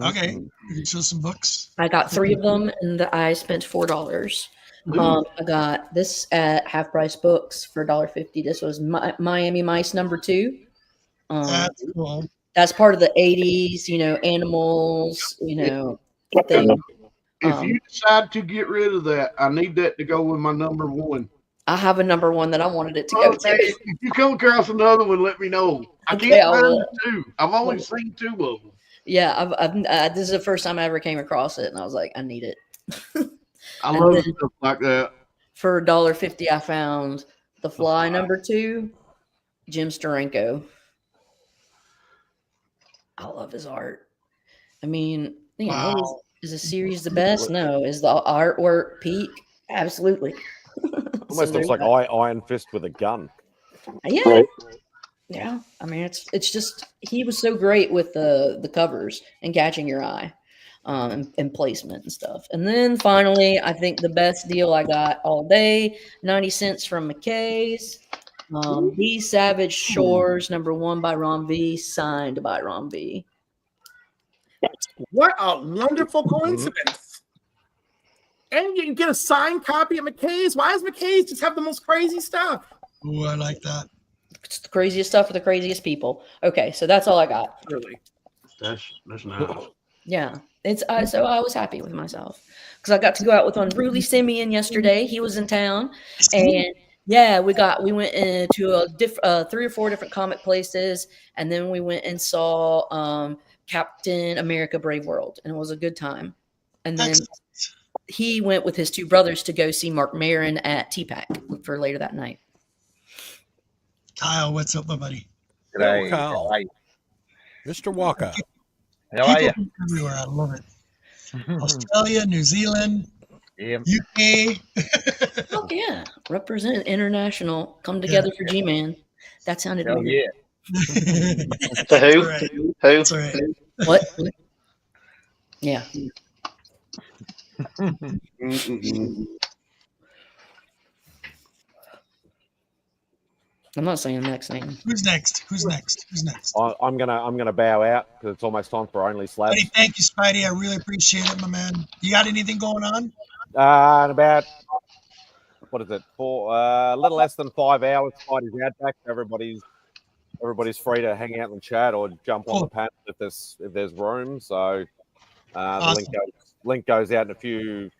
Okay, you can show some books. I got 3 of them, and I spent $4. I got this at Half Price Books for $1.50. This was Miami Mice #2. That's cool. That's part of the 80s, animals, thing. If you decide to get rid of that, I need that to go with my #1. I have a #1 that I wanted it to go to. If you come across another one, let me know. I Okay, can't find 2. I've only seen 2 of them. Yeah, this is the first time I ever came across it, and I was like, I need it. I love stuff like that. For $1.50, I found The Fly #2, Jim Steranko. I love his art. I mean, is the series the best? No. Is the artwork peak? Absolutely. Almost looks like Iron Fist with a gun. Yeah. Right. Yeah. I mean, it's just he was so great with the covers and catching your eye, and placement and stuff. And then finally, I think the best deal I got all day, 90 cents from McKay's. The Savage Shores #1 by Ron V, signed by Ron V. What a wonderful coincidence. And you can get a signed copy of McKay's. Why does McKay's just have the most crazy stuff? Ooh, I like that. It's the craziest stuff for the craziest people. Okay, so that's all I got. Really? That's nice. Yeah. So I was happy with myself because I got to go out with Unruly Simeon yesterday. He was in town, and yeah, we went into 3 or 4 different comic places, and then we went and saw Captain America: Brave World, and it was a good time. And then he went with his 2 brothers to go see Mark Maron at TPAC for later that night. Kyle, what's up, my buddy? Hello, Kyle. Mr. Walker. How are you? Everywhere, I love it. Australia, New Zealand, UK. Oh yeah, represent international. Come together for G-Man. That sounded Hell weird. yeah. To who? Right. Who? That's all right. What? Yeah. I'm not saying the next name. Who's next? Who's next? Who's next? I'm gonna bow out because it's almost time for only slabs. Buddy, thank you, Spidey. I really appreciate it, my man. You got anything going on? In about what is it? A little less than 5 hours. Spidey's out back. Everybody's free to hang out and chat or jump on the panel if there's room. So Awesome. the link goes out in a few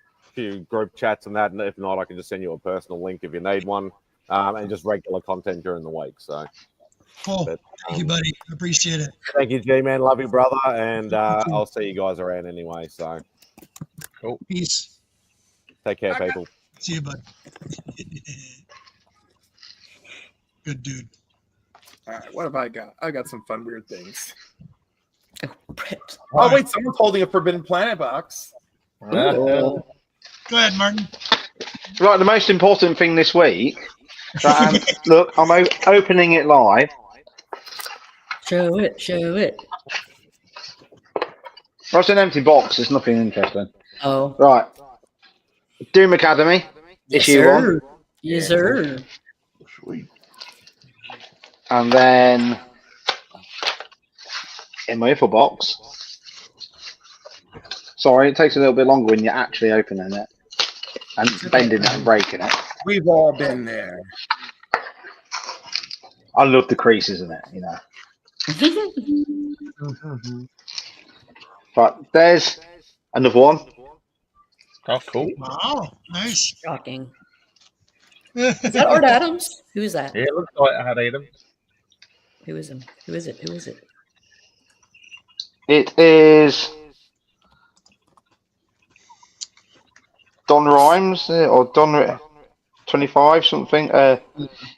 group chats and that. And if not, I can just send you a personal link if you need one. And just regular content during the week. So cool. Thank you, buddy. Appreciate it. Thank you, G-Man. Love you, brother. And I'll see you guys around anyway. So cool. Peace. Take care, people. See you, bud. Good dude. All right, what have I got? I got some fun, weird things. Oh, wait, someone's holding a Forbidden Planet box. Go ahead, Martin. Right, the most important thing this week. Look, I'm opening it live. Show it. Well, it's an empty box. There's nothing interesting. Oh. Right. Doom Academy, issue 1. Yes, sir. Sweet. And then in my other box. Sorry, it takes a little bit longer when you're actually opening it and bending it and breaking it. We've all been there. I love the creases in it, you know. But there's another one. Oh, cool. Wow, nice. Shocking. Is that Art Adams? Who is that? Yeah, it looks like I had Adams. Who is him? Who is it? It is Don Rhymes or Don 25 something.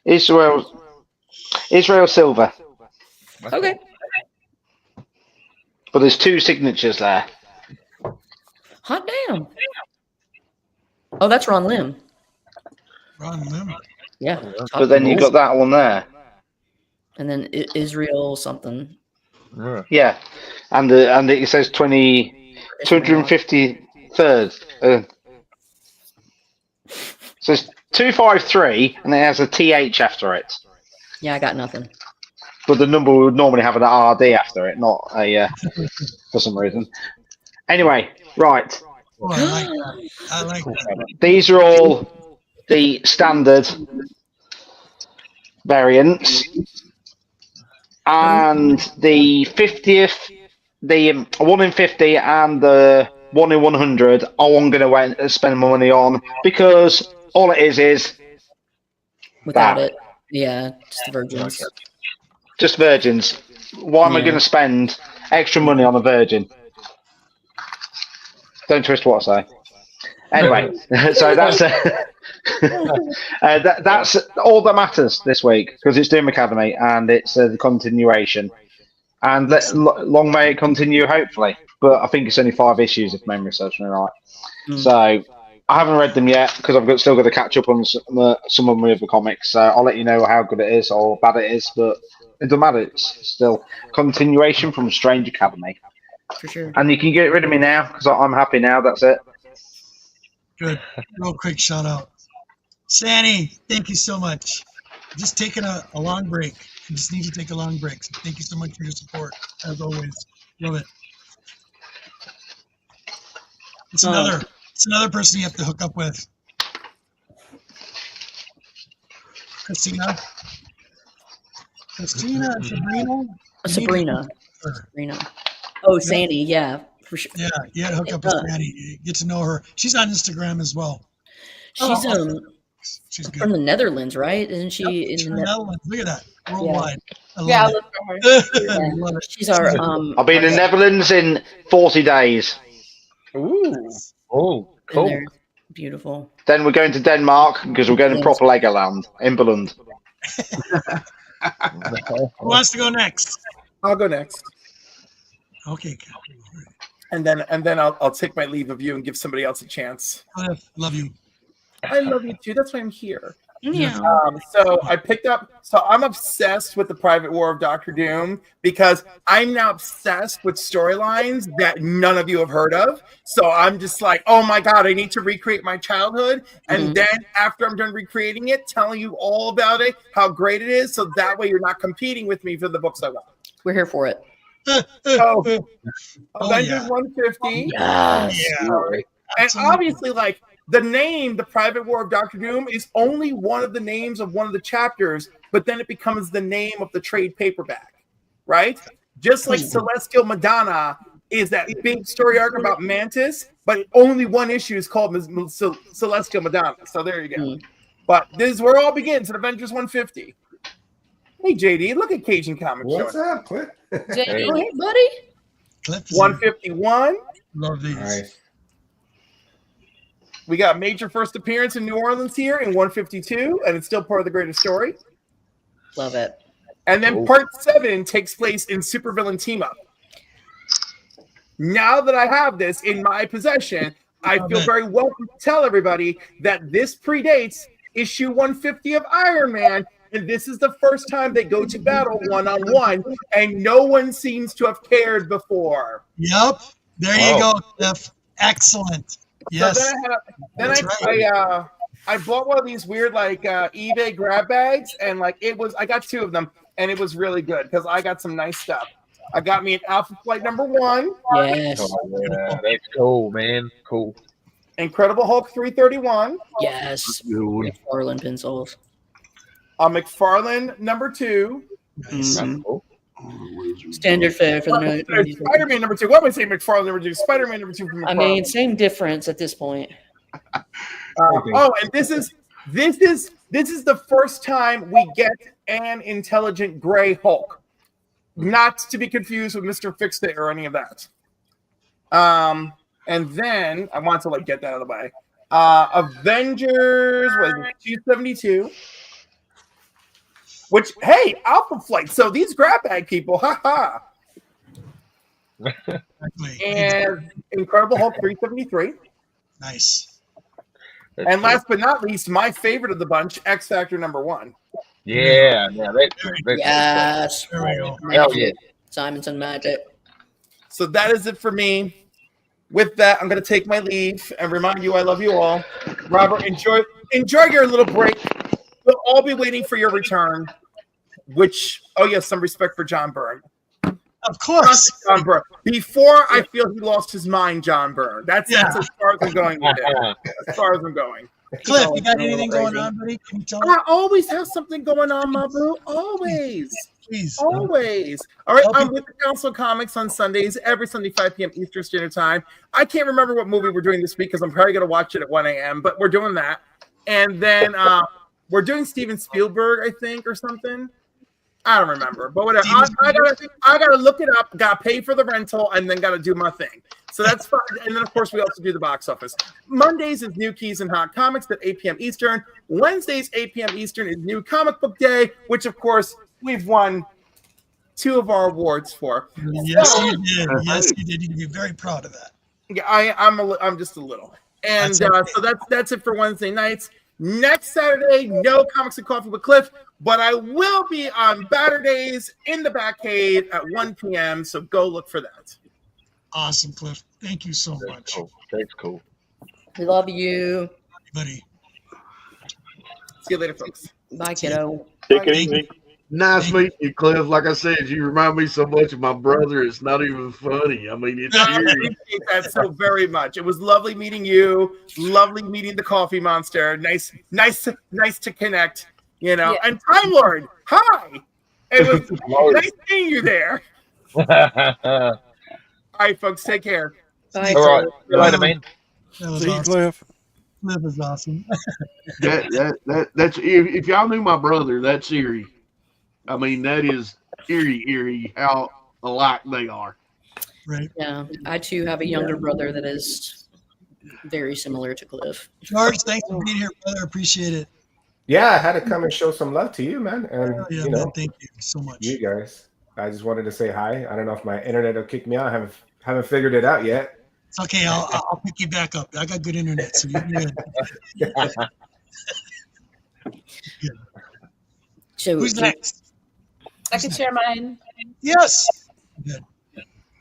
Israel Silver. Okay. But there's 2 signatures there. Hot damn. Oh, that's Ron Lim. Ron Lim. Yeah. But then you've got that one there. And then Israel something. Yeah. And it says 253rd. So it's 253 and it has a TH after it. Yeah, I got nothing. But the number would normally have an RD after it, not a for some reason. Anyway, right. Oh, I like that. These are all the standard variants. And the 50th, the 1 in 50 and the 1 in 100 are I'm going to spend my money on because all it is without that. it. Yeah, just the virgins. Just virgins. Why am I going to spend extra money on a virgin? Don't twist what I say. Anyway, so that's that's all that matters this week because it's Doom Academy and it's the continuation. And long may it continue, hopefully. But I think it's only 5 issues if memory serves me right. So I haven't read them yet because I've still got to catch up on some of my other comics. So I'll let you know how good it is or bad it is. But it doesn't matter. It's still continuation from Strange Academy. For sure. And you can get rid of me now because I'm happy now. That's it. Good. Real quick shout out. Sandy, thank you so much. Just taking a long break. I just need to take a long break. So thank you so much for your support, as always. Love it. It's another person you have to hook up with. Christina, Sabrina. Oh, Sandy, yeah, for sure. Yeah, you had to hook up with Sandy. Get to know her. She's on Instagram as well. She's from the Netherlands, right? Isn't she in the Netherlands? Look at that. Worldwide. Yeah, I love her. Love it. She's our I'll be in the Netherlands in 40 days. Ooh. Oh, cool. They're beautiful. Then we're going to Denmark because we're going to proper Legoland in Billund. Who wants to go next? I'll go next. Okay. And then I'll take my leave of you and give somebody else a chance. Love you. I love you too. That's why I'm here. Yeah. So I picked up. So I'm obsessed with the Private War of Doctor Doom because I'm now obsessed with storylines that none of you have heard of. So I'm just like, oh my god, I need to recreate my childhood, and then after I'm done recreating it, telling you all about it, how great it is, so that way you're not competing with me for the books I want. We're here for it. So Avengers 150. Yes. All right. And obviously, like the name, the Private War of Doctor Doom, is only one of the names of one of the chapters, but then it becomes the name of the trade paperback, right? Just like Celestial Madonna is that big story arc about Mantis, but only one issue is called Celestial Madonna. So there you go. But this is where it all begins at Avengers 150. Hey, JD, look at Cajun Comics. What's up, Cliff? JD, hey, buddy. 151. Love these. Nice. We got major first appearance in New Orleans here in 152, and it's still part of the greatest story. Love it. And then part 7 takes place in Supervillain Team Up. Now that I have this in my possession, I feel very welcome to tell everybody that this predates issue 150 of Iron Man, and this is the first time they go to battle one-on-one, and no one seems to have cared before. Yep. There you go, Jeff. Excellent. Yes. So I bought one of these weird like eBay grab bags, and like I got 2 of them, and it was really good because I got some nice stuff. I got me an Alpha Flight #1. Yes. Oh, yeah, that's cool, man. Cool. Incredible Hulk 331. Yes. McFarlane pencils. McFarlane #2. Nice. Cool. Standard fare for the Spider-Man #2. What am I saying? McFarlane #2. Spider-Man #2 from McFarlane. I mean, same difference at this point. And this is the first time we get an intelligent gray Hulk, not to be confused with Mr. Fix-It or any of that. And then I want to like get that out of the way. Avengers was 272. Which, hey, Alpha Flight. So these grab bag people, haha. And Incredible Hulk 373. Nice. And last but not least, my favorite of the bunch, X Factor #1. Yeah, that's yes. There we go. Hell yeah. Simonson Magic. So that is it for me. With that, I'm going to take my leave and remind you I love you all. Robert, enjoy your little break. We'll all be waiting for your return. Which, some respect for John Byrne. Of course. John Byrne. Before I feel he lost his mind, John Byrne. That's as far as I'm going with it. As far as I'm going. Cliff, you got anything going on, buddy? Can you tell me? I always have something going on, my boo. Always. Please. Always. All right, I'm with the Council of Comics on Sundays, every Sunday, 5 p.m. Eastern Standard Time. I can't remember what movie we're doing this week because I'm probably going to watch it at 1 a.m., but we're doing that. And then we're doing Steven Spielberg, I think, or something. I don't remember, but whatever. I gotta look it up. Gotta pay for the rental, and then gotta do my thing. So that's fine. And then of course we also do the box office. Mondays is New Keys and Hot Comics at 8 p.m. Eastern. Wednesdays 8 p.m. Eastern is New Comic Book Day, which of course we've won 2 of our awards for. Yes, you did. Yes, you did. You can be very proud of that. Yeah, I'm just a little. And so that's it for Wednesday nights. Next Saturday, no Comics and Coffee with Cliff, but I will be on Saturdays in the Batcave at 1 p.m. So go look for that. Awesome, Cliff. Thank you so much. Cool. That's cool. We love you, buddy. See you later, folks. Bye, kiddo. Take it easy. Nice meeting you, Cliff. Like I said, you remind me so much of my brother. It's not even funny. I mean, it's I appreciate that so very much. It was lovely meeting you. Lovely meeting the Coffee Monster. Nice to connect. You know, Yeah. And Time Lord. Hi. It was nice seeing you there. All right, folks. Take care. Bye. All right. See you later, man. That was See you, awesome. Cliff. Cliff is awesome. That's if y'all knew my brother, that's eerie. I mean, that is eerie how alike they are. Right. Yeah, I too have a younger brother that is very similar to Cliff. George, thanks for being here, brother. Appreciate it. Yeah, I had to come and show some love to you, man. And Yeah, you know, man, thank you so much. you guys. I just wanted to say hi. I don't know if my internet will kick me out. I haven't figured it out yet. It's okay. I'll pick you back up. I got good internet, so you're good. So, Who's next? I can share mine. Yes. Good.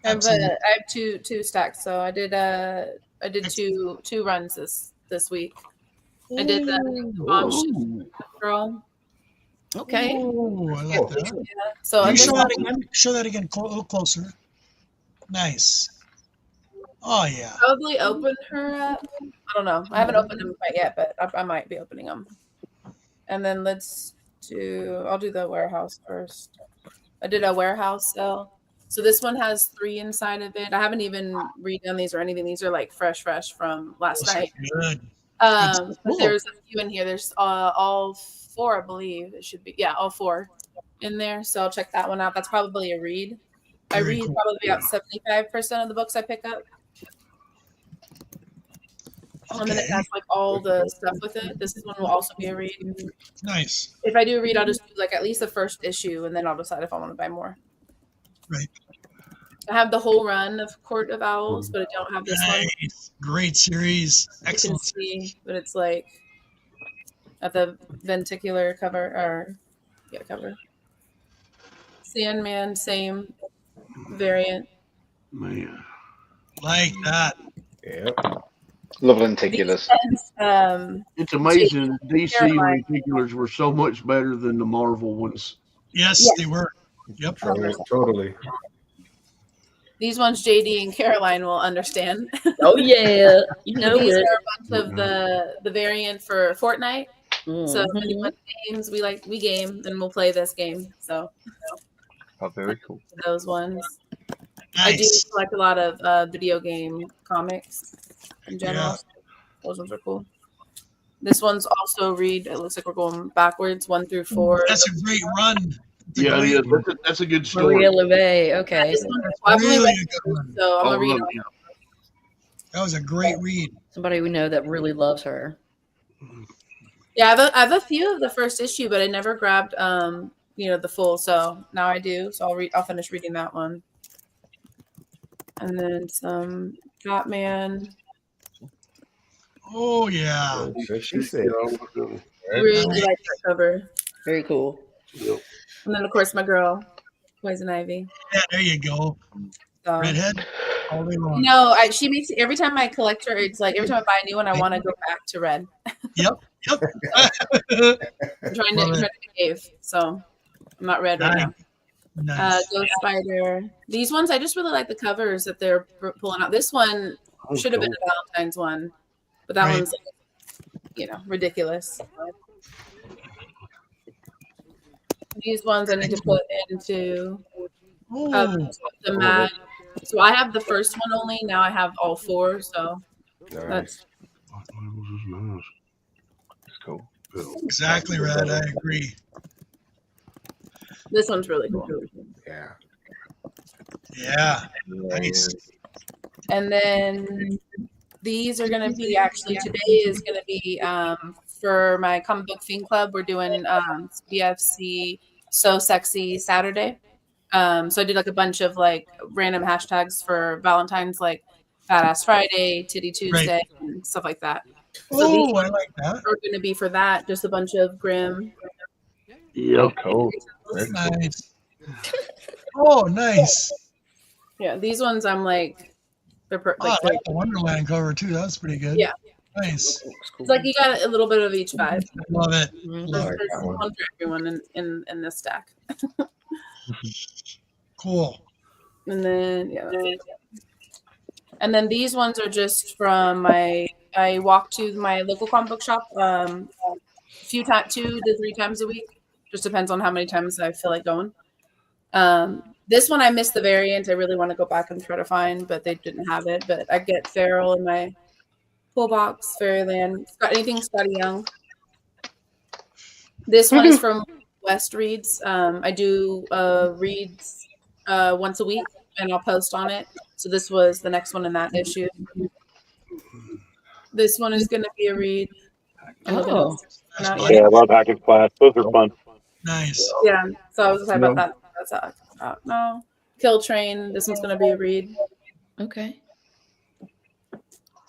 I have two stacks. So I did two runs this week. I did the bomb ship girl. Okay. Ooh, I like that. Yeah. So Can you and this show that again? Show that again a little closer. Nice. Oh yeah. probably open her up. I don't know. I haven't opened them quite yet, but I might be opening them. And then I'll do the warehouse first. I did a warehouse sale. So this one has 3 inside of it. I haven't even redone these or anything. These are like fresh from last night. Good. But there's a few in here. There's all 4, I believe. It should be. Yeah, all 4 in there. So I'll check that one out. That's probably a read. I read probably about 75% of the books I pick up. And then it has like all the stuff with it. This one will also be a read. Nice. If I do a read, I'll just do like at least the first issue, and then I'll decide if I want to buy more. Right. I have the whole run of Court of Owls, but I don't have this one. Great series. Excellent. You can see, but it's like at the venticular cover cover. Sandman, same variant. Man. Like that. Yeah. Love lenticulars. It's amazing that DC lenticulars were so much better than the Marvel ones. Yes, they were. Yep. Totally. These ones JD and Caroline will understand. Oh yeah, you know These it. are a bunch of the variant for Fortnite. So if anyone games, we game and we'll play this game. So very cool. Those ones. Nice. I do collect a lot of video game comics in general. Yeah. Those ones are cool. This one's also read. It looks like we're going backwards, 1 through 4. That's a great run. Yeah, it is. That's a good story. Maria LeVay. Okay. This one's really a good one. So I'm gonna read it. That was a great read. Somebody we know that really loves her. Yeah, I have a few of the first issue, but I never grabbed the full. So now I do. So I'll finish reading that one. And then some Batman. Oh yeah. She said. Really like that cover. Very cool. Yep. And then of course my girl, Poison Ivy. Yeah, there you go. So, Redhead. All day long. No, she makes every time I collect her, it's like every time I buy a new one, I want to go back to red. Yep. I'm trying to behave, so I'm not red right now. Nice. Ghost Spider. These ones, I just really like the covers that they're pulling out. This one should have been a Valentine's one, but that one's, ridiculous. These ones I need to put into the mat. So I have the first one only. Now I have all 4. So that's cool. Exactly, Red. I agree. This one's really cool. Yeah. Yeah. Nice. And then these are going to be today is going to be for my comic book fiend club. We're doing BFC So Sexy Saturday. So I did like a bunch of like random hashtags for Valentine's, like Badass Friday, Titty Tuesday, and stuff like that. So these I like that. are going to be for that. Just a bunch of Grimm. Yep. Cool. Nice. Oh, nice. Yeah, these ones I'm like, they're I like the Wonderland cover too. That was pretty good. Yeah. Nice. It's like you got a little bit of each vibe. Love it. There's one for everyone in this stack. Cool. And then and then these ones are just from I walk to my local comic book shop 2 to 3 times a week. Just depends on how many times I feel like going. This one I missed the variant. I really want to go back and try to find, but they didn't have it. But I get Feral in my pull box, Fairyland. Anything Scotty Young. This one is from West Reads. I do reads once a week, and I'll post on it. So this was the next one in that issue. This one is going to be a read. Yeah, I love Hack and Splash. Those are fun. Nice. Yeah, so I was excited about that. That's no. Kill Train. This one's going to be a read. Okay.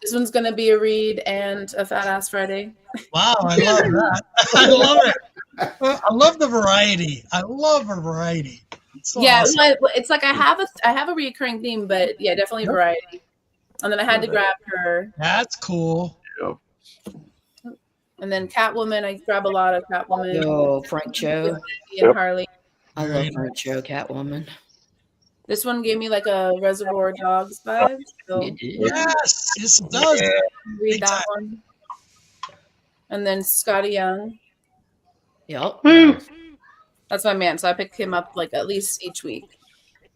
This one's gonna be a read and a Fat Ass Friday. Wow, I love that. I love it. I love the variety. I love a variety. It's so Yeah, awesome. it's like I have a recurring theme, but yeah, definitely variety. And then I had to grab her. That's cool. And then Catwoman, I grab a lot of Catwoman. Yo, Frank Cho. And Harley. I love Frank Cho, Catwoman. This one gave me like a Reservoir Dogs vibe. So Yes, it does. Read that one. And then Scotty Young. Yep. That's my man. So I pick him up like at least each week.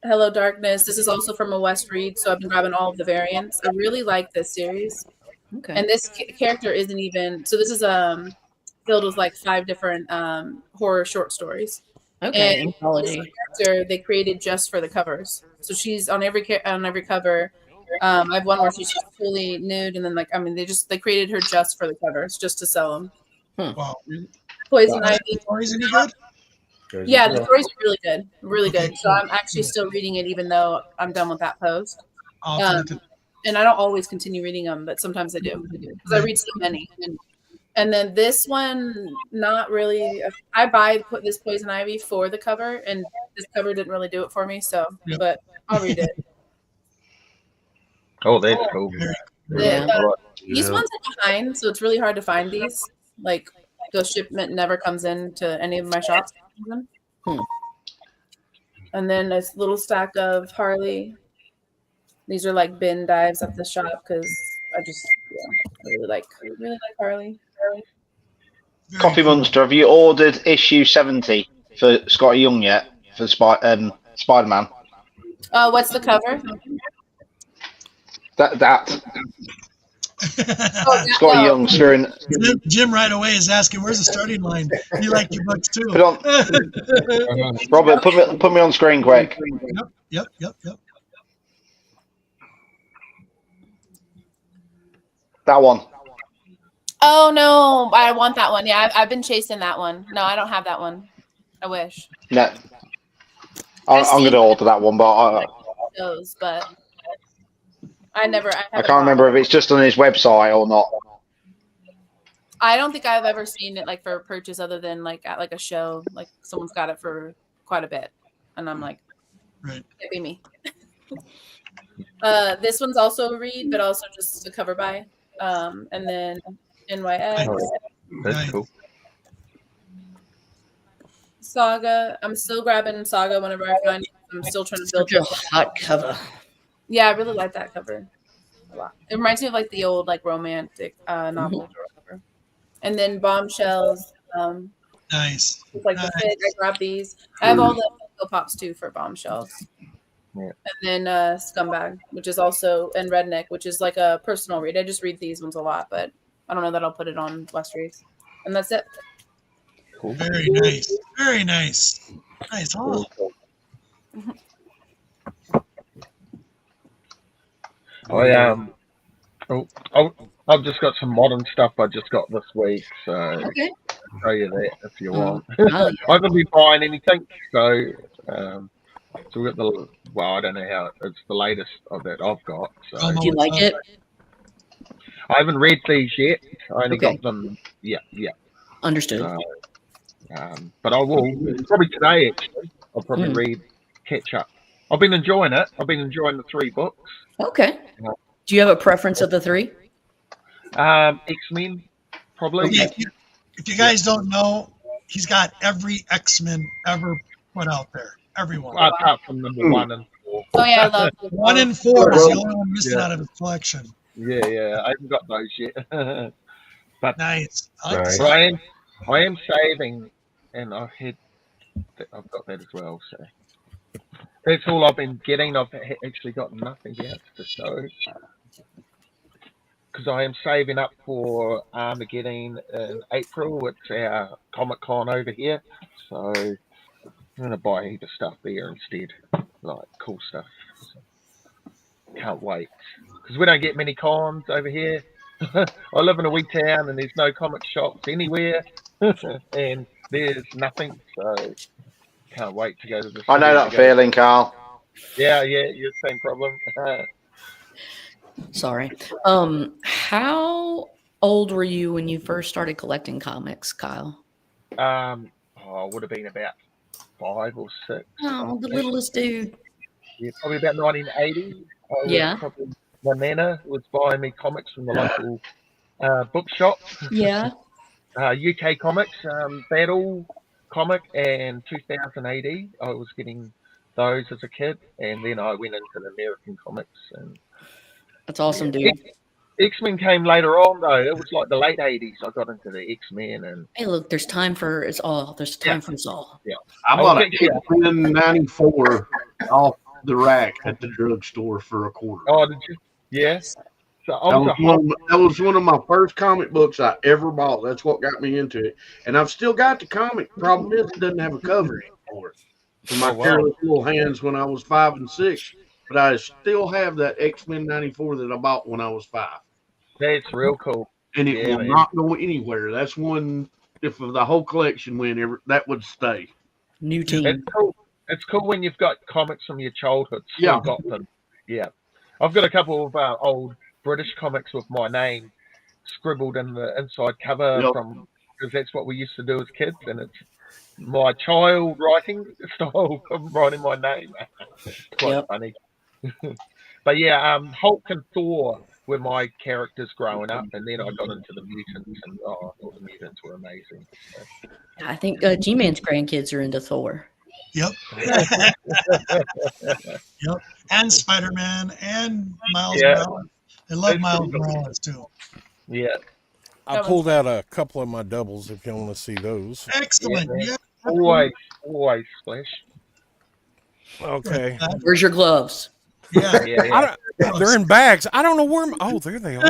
Hello Darkness. This is also from a West Read, so I've been grabbing all of the variants. I really like this series. Okay. And this character isn't even so. This is filled with like 5 different horror short stories. Okay. And Anthology. this character they created just for the covers. So she's on every cover. I have one where she's fully nude, and then they created her just for the covers, just to sell them. Wow. Poison Ivy. Stories any good? Yeah, the stories are really good, really good. So I'm actually still reading it, even though I'm done with that post. And I don't always continue reading them, but sometimes I do because I read so many. And then this one, not really. I put this Poison Ivy for the cover, and this cover didn't really do it for me. So, but I'll read it. Oh, that's cool. These ones are behind, so it's really hard to find these. Like the shipment never comes into any of my shops. And then a little stack of Harley. These are like bin dives at the shop because I just really like Harley. Coffee Monster, have you ordered issue 70 for Scotty Young yet? For Spider-Man? What's the cover? That. Scotty Young screwing. Jim right away is asking, "Where's the starting line?" You like your books too. Put on, Robert, put me on screen quick. Yep. That one. Oh no, I want that one. Yeah, I've been chasing that one. No, I don't have that one. I wish. No. I'm going to order that one, but I never. I can't remember if it's just on his website or not. I don't think I've ever seen it like for purchase other than like at like a show. Like someone's got it for quite a bit, and I'm like, right, can't be me. This one's also a read, but also just a cover by. And then NYX. That's cool. Saga. I'm still grabbing Saga whenever I find it. I'm still trying to build Such a hot cover. Yeah, I really like that cover a lot. It reminds me of like the old like romantic novels or whatever. And then Bombshells. Nice. It's like the fit. I grab these. I have all the Funko Pops too for Bombshells. Yeah. And then Scumbag, which is also, and Redneck, which is like a personal read. I just read these ones a lot, but I don't know that I'll put it on West Reads. And that's it. Cool. Very nice. Very nice. Nice. Oh. I've just got some modern stuff I just got this week, so I'll show you that if you want. I haven't been buying anything, so we got I don't know how it's the latest of that I've got. So. Do you like it? I haven't read these yet. I only got them. Yeah. Understood. But I will probably today. Actually, I'll probably read catch up. I've been enjoying it. I've been enjoying the 3 books. Okay. Do you have a preference of the 3? X-Men, probably. Okay, if you guys don't know, he's got every X-Men ever put out there. Everyone. Apart from number 1 and 4. Oh yeah, I love 1 and 4 is the only one missing out of his collection. Yeah, I haven't got those yet. But nice. I am saving, and I've got that as well. So that's all I've been getting. I've actually got nothing else to show because I am saving up for Armageddon in April. It's our Comic Con over here, so I'm gonna buy a heap of stuff there instead, like cool stuff. So, can't wait because we don't get many cons over here. I live in a wee town and there's no comic shops anywhere, and there's nothing. So can't wait to go to the. I know that feeling, Carl. Yeah, you same problem. Sorry. How old were you when you first started collecting comics, Kyle? I would have been about 5 or 6. Oh, the littlest dude. Yeah, probably about 1980. Yeah. My nana was buying me comics from the local bookshop. Yeah. UK Comics, Battle Comic, and 2000 AD. I was getting those as a kid, and then I went into the American comics. And that's awesome, dude. X-Men came later on, though. It was like the late 80s. I got into the X-Men, and hey, look, there's time for us all. There's time for us all. Yeah, I bought an X-Men 94 off the rack at the drugstore for $0.25. Oh, did you? Yes. So that was one of my first comic books I ever bought. That's what got me into it. And I've still got the comic. Problem is, it doesn't have a cover anymore. In my careless little hands when I was 5 and 6. But I still have that X-Men 94 that I bought when I was 5. That's real cool. And it will not go anywhere. That's one, if the whole collection went, that would stay. New team. It's cool. It's cool when you've got comics from your childhood. Yeah. Got them. Yeah. I've got a couple of old British comics with my name scribbled in the inside cover from, because that's what we used to do as kids, and it's my child writing style of writing my name. It's quite funny. But yeah, Hulk and Thor were my characters growing up, and then I got into the mutants, and I thought the mutants were amazing. So. I think G-Man's grandkids are into Thor. Yep. Yep. And Spider-Man and Miles Morales. I love Miles Morales too. Yeah. I pulled out a couple of my doubles if you want to see those. Excellent. Yeah. Always, Splash. Okay. Where's your gloves? Yeah. They're in bags. I don't know where. Oh, there they are.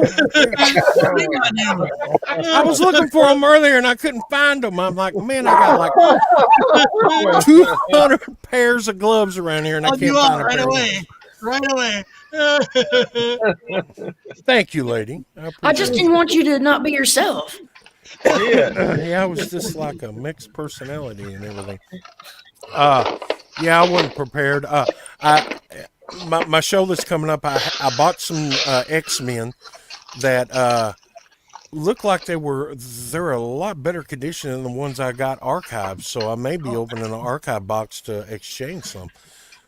I was looking for them earlier and I couldn't find them. I'm like, man, I got like 200 pairs of gloves around here and I can't find them. Right away. Thank you, lady. I just didn't want you to not be yourself. Yeah, I was just like a mixed personality and everything. Yeah, I wasn't prepared. My show that's coming up, I bought some X-Men that look like they're a lot better condition than the ones I got archived. So I may be opening an archive box to exchange some.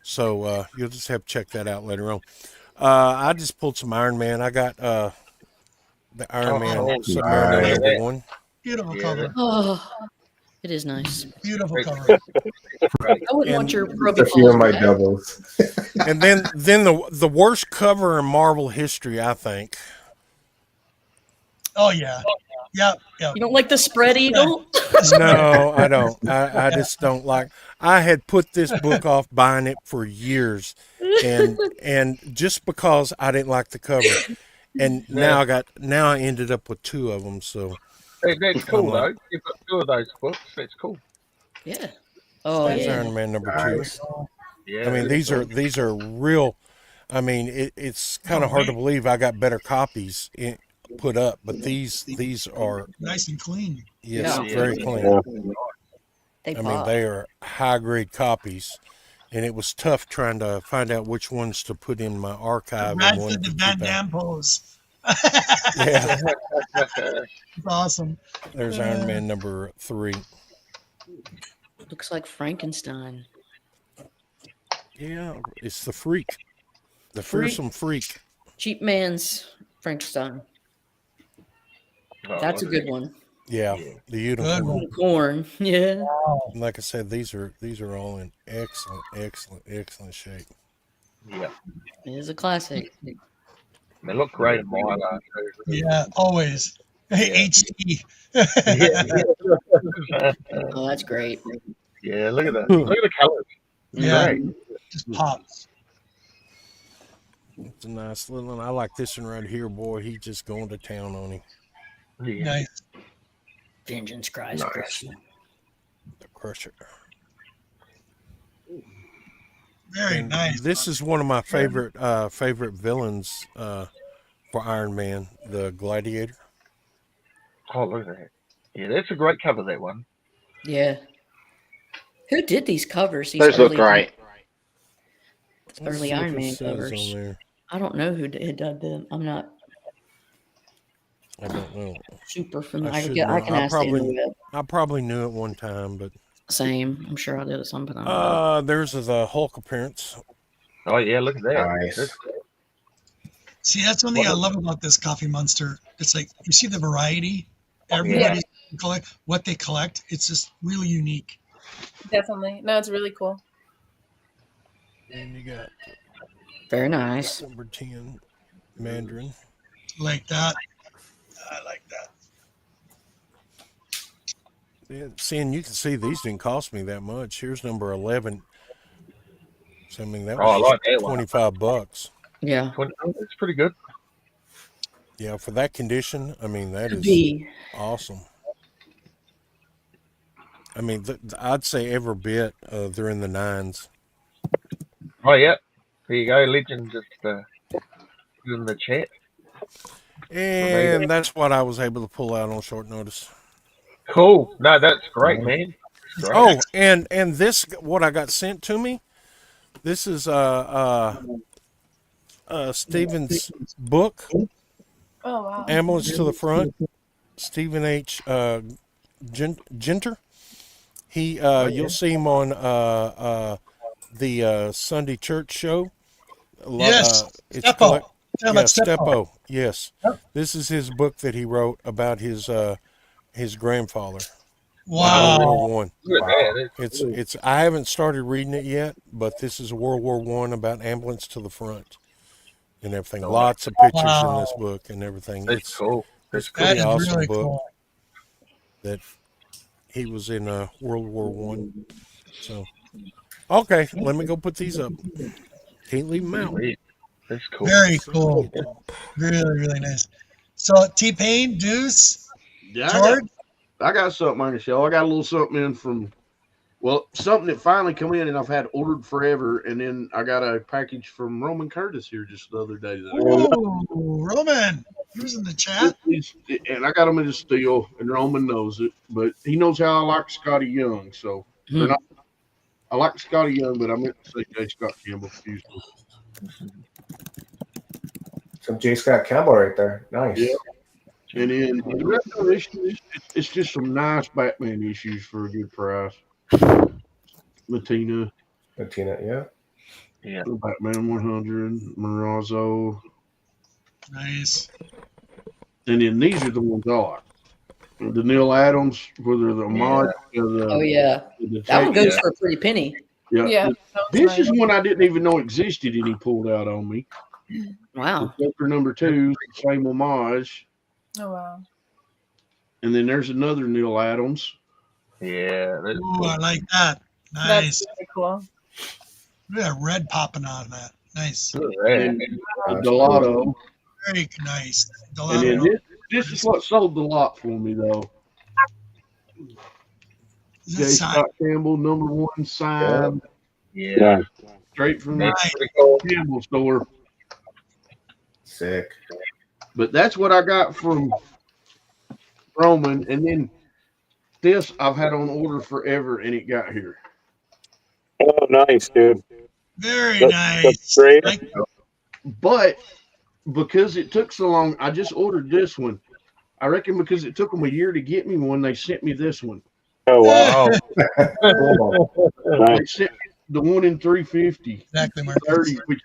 So you'll just have to check that out later on. I just pulled some Iron Man. I got the Iron Man Submariner #1. Beautiful cover. Oh, it is nice. Beautiful cover. I wouldn't want your grubby a few of my doubles. And then the worst cover in Marvel history, I think. Oh yeah. Yep. You don't like the spread eagle? No, I don't. I just don't like. I had put this book off buying it for years, and just because I didn't like the cover, and now I ended up with 2 of them. So that's cool though. You've got 2 of those books. That's cool. Yeah. Oh, there's Iron Man #2. Yeah. I mean, these are real. I mean, it's kind of hard to believe I got better copies put up, but these are nice and clean. Yes, very clean. They mean, they are high grade copies, and it was tough trying to find out which ones to put in my archive. Imagine the Van Damme pose. Yeah, it's awesome. There's Iron Man #3. Looks like Frankenstein. Yeah, it's the Freak, the fearsome Freak. Cheap Man's Frankenstein. That's a good one. Yeah, the unicorn. Corn. Yeah. Like I said, these are all in excellent shape. Yeah, it is a classic. They look great in my life. Yeah, always. Hey, HD. Oh, that's great. Yeah, look at that. Look at the colors. Yeah, great. Just pops. It's a nice little one. I like this one right here, boy. He's just going to town on him. Yeah. Nice. Vengeance cries. Nice. The Crusher. Very nice. This is one of my favorite villains for Iron Man, the Gladiator. Oh, look at that. Yeah, that's a great cover, that one. Yeah. Who did these covers? Those look great. Early Iron Man covers. I don't know who did them. I'm not I don't know. super familiar. I I, should get, know. I can ask the interweb. I probably knew it one time, but Same. I'm sure I did at some point. There's the Hulk appearance. Oh yeah, look at that. Nice. See, that's one thing I love about this Coffee Monster. It's like you see the variety. Everybody collect what they collect. It's just really unique. Definitely. No, it's really cool. And you got very nice. Number 10, Mandarin. Like that. I like that. Yeah, seeing you can see these didn't cost me that much. Here's number 11. So I mean that was like that $25. Yeah, it's pretty good. Yeah, for that condition, I mean that is awesome. I mean, I'd say every bit they're in the 9s. Oh yeah, there you go, Legend. Just in the chat. And that's what I was able to pull out on short notice. Cool. No, that's great, man. Great. Oh, and this, what I got sent to me, this is Stephen's book. Oh wow. Ambulance to the Front. Stephen H. Genter. He you'll see him on the Sunday church show. Yes, it's Steppo. Yes, this is his book that he wrote about his grandfather. Wow. World War One. Wow. It's I haven't started reading it yet, but this is World War One about ambulance to the front and everything. Lots of pictures in this book and everything. It's cool. It's a pretty awesome really book cool. that he was in World War One. So, okay, let me go put these up. Can't leave them out. That's cool. Very cool. Really, really nice. So T-Pain, Deuce, George? I got something on the show. I got a little something in from, something that finally come in and I've had ordered forever. And then I got a package from Roman Curtis here just the other day. Roman, he was in the chat. And I got him in a steal, and Roman knows it. But he knows how I like Scotty Young. So I like Scotty Young, but I meant to say J. Scott Campbell. Excuse me. Some J. Scott Campbell right there. Nice. Yeah. And then the rest of the issues, it's just some nice Batman issues for a good price. Latina, yeah. Batman 100, Marazzo. Nice. And then these are the ones I like. The Neil Adams, whether the homage. That one goes for a pretty penny. Yeah. This is one I didn't even know existed, and he pulled out on me. Wow. Joker number 2, same homage. Oh wow. And then there's another Neil Adams. Yeah. Ooh, I like that. Nice. That's really cool. Look at that red popping out of that. Nice. Delato. Very nice. And then this is what sold the lot for me, though. J. Scott Campbell, number 1 signed. Yeah. Straight from the Campbell store. Sick. But that's what I got from Roman. And then this I've had on order forever, and it got here. Oh, nice, dude. Very nice. That's great. But because it took so long, I just ordered this one. I reckon because it took them a year to get me one, they sent me this one. Oh, wow. They sent me the one in 350. Exactly, Mark. 30, which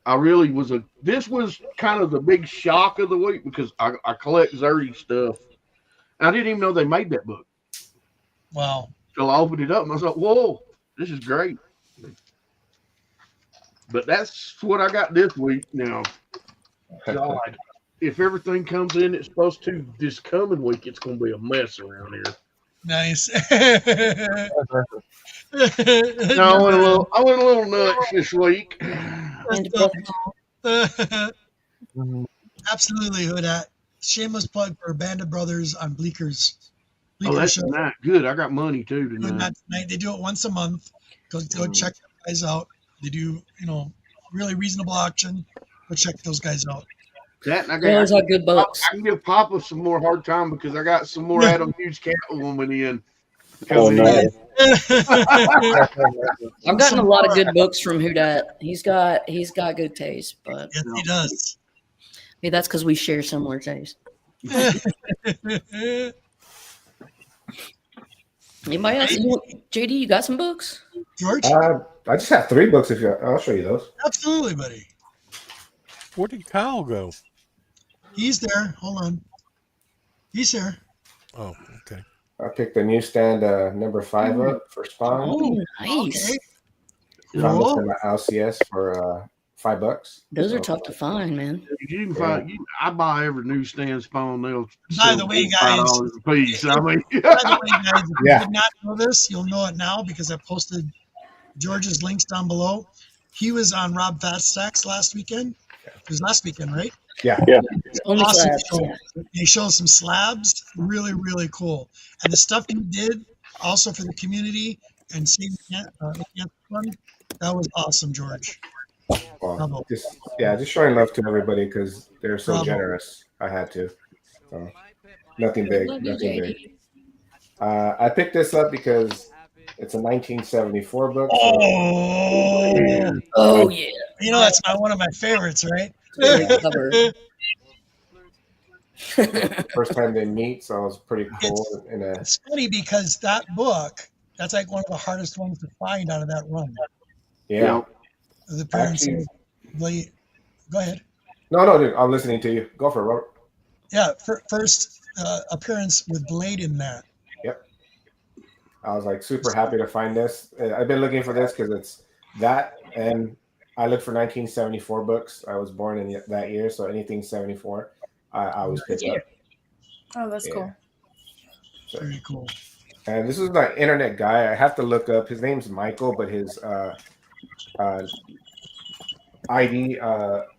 I really was this was kind of the big shock of the week because I collect Zerdy stuff. And I didn't even know they made that book. Wow. So I opened it up and I was like, whoa, this is great. But that's what I got this week now. God, if everything comes in it's supposed to this coming week, it's going to be a mess around here. Nice. No, I went a little nuts this week. Absolutely, Huda. Shameless plug for Band of Brothers on Bleeker's. Oh, that's not good. I got money too tonight. They do it once a month. Go check the guys out. They do, really reasonable auction. Go check those guys out. That and Those are good books. I can give Papa some more hard time because I got some more Adam Hughes Catwoman in. Oh no! I've gotten a lot of good books from Who Dat. He's got good taste, but Yes, he does. hey, that's because we share similar taste. Anybody else? JD, you got some books? George? I just have 3 books. If you, I'll show you those. Absolutely, buddy. Where did Kyle go? He's there. Hold on. He's here. Oh, okay. I picked the newsstand number 5 up for Spawn. Oh, nice. Okay. Found this Cool. in my LCS for $5. Those are tough to find, man. You can find. I buy every newsstand Spawn. They'll By the way, guys. $5 a piece. I mean, By the way, guys, if Yeah. you did not know this, you'll know it now because I posted George's links down below. He was on Rob Fatstack's last weekend. It was last weekend, right? Yeah. Only Awesome slabs, show. yeah. He showed some slabs. Really, really cool. And the stuff he did also for the community and Save the Cancer Fund, that was awesome, George. Well, just showing love to everybody because they're so Bravo. generous. I had to. So, nothing big. Love you, Nothing JD. big. I picked this up because it's a 1974 book. Oh yeah. You know, that's one of my favorites, right? Great cover. First time they meet, so it was pretty cool. It's funny because that book, that's like one of the hardest ones to find out of that run. Yeah. The parents Actually- go ahead. No, dude, I'm listening to you. Go for it, Robert. Yeah, first appearance with Blade in that. Yep. I was like super happy to find this. I've been looking for this because it's that, and I look for 1974 books. I was born in that year, so anything 74, I always pick up. Oh, that's Yeah. cool. So, Very cool. and this is my internet guy. I have to look up. His name's Michael, but his ID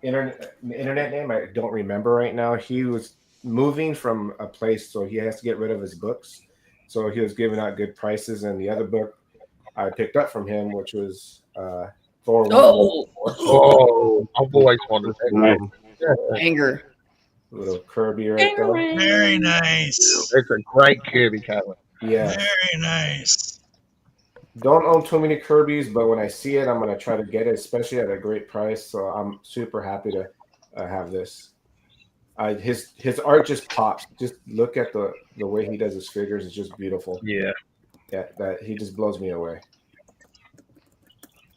internet name I don't remember right now. He was moving from a place, so he has to get rid of his books. So he was giving out good prices, and the other book I picked up from him, which was Thor. I've always wanted that. Anger. Little Kirby right there. Very nice. It's a great Kirby cover. Yeah. Very nice. Don't own too many Kirby's, but when I see it, I'm gonna try to get it, especially at a great price. So I'm super happy to have this. His art just pops. Just look at the way he does his figures; it's just beautiful. Yeah, that he just blows me away.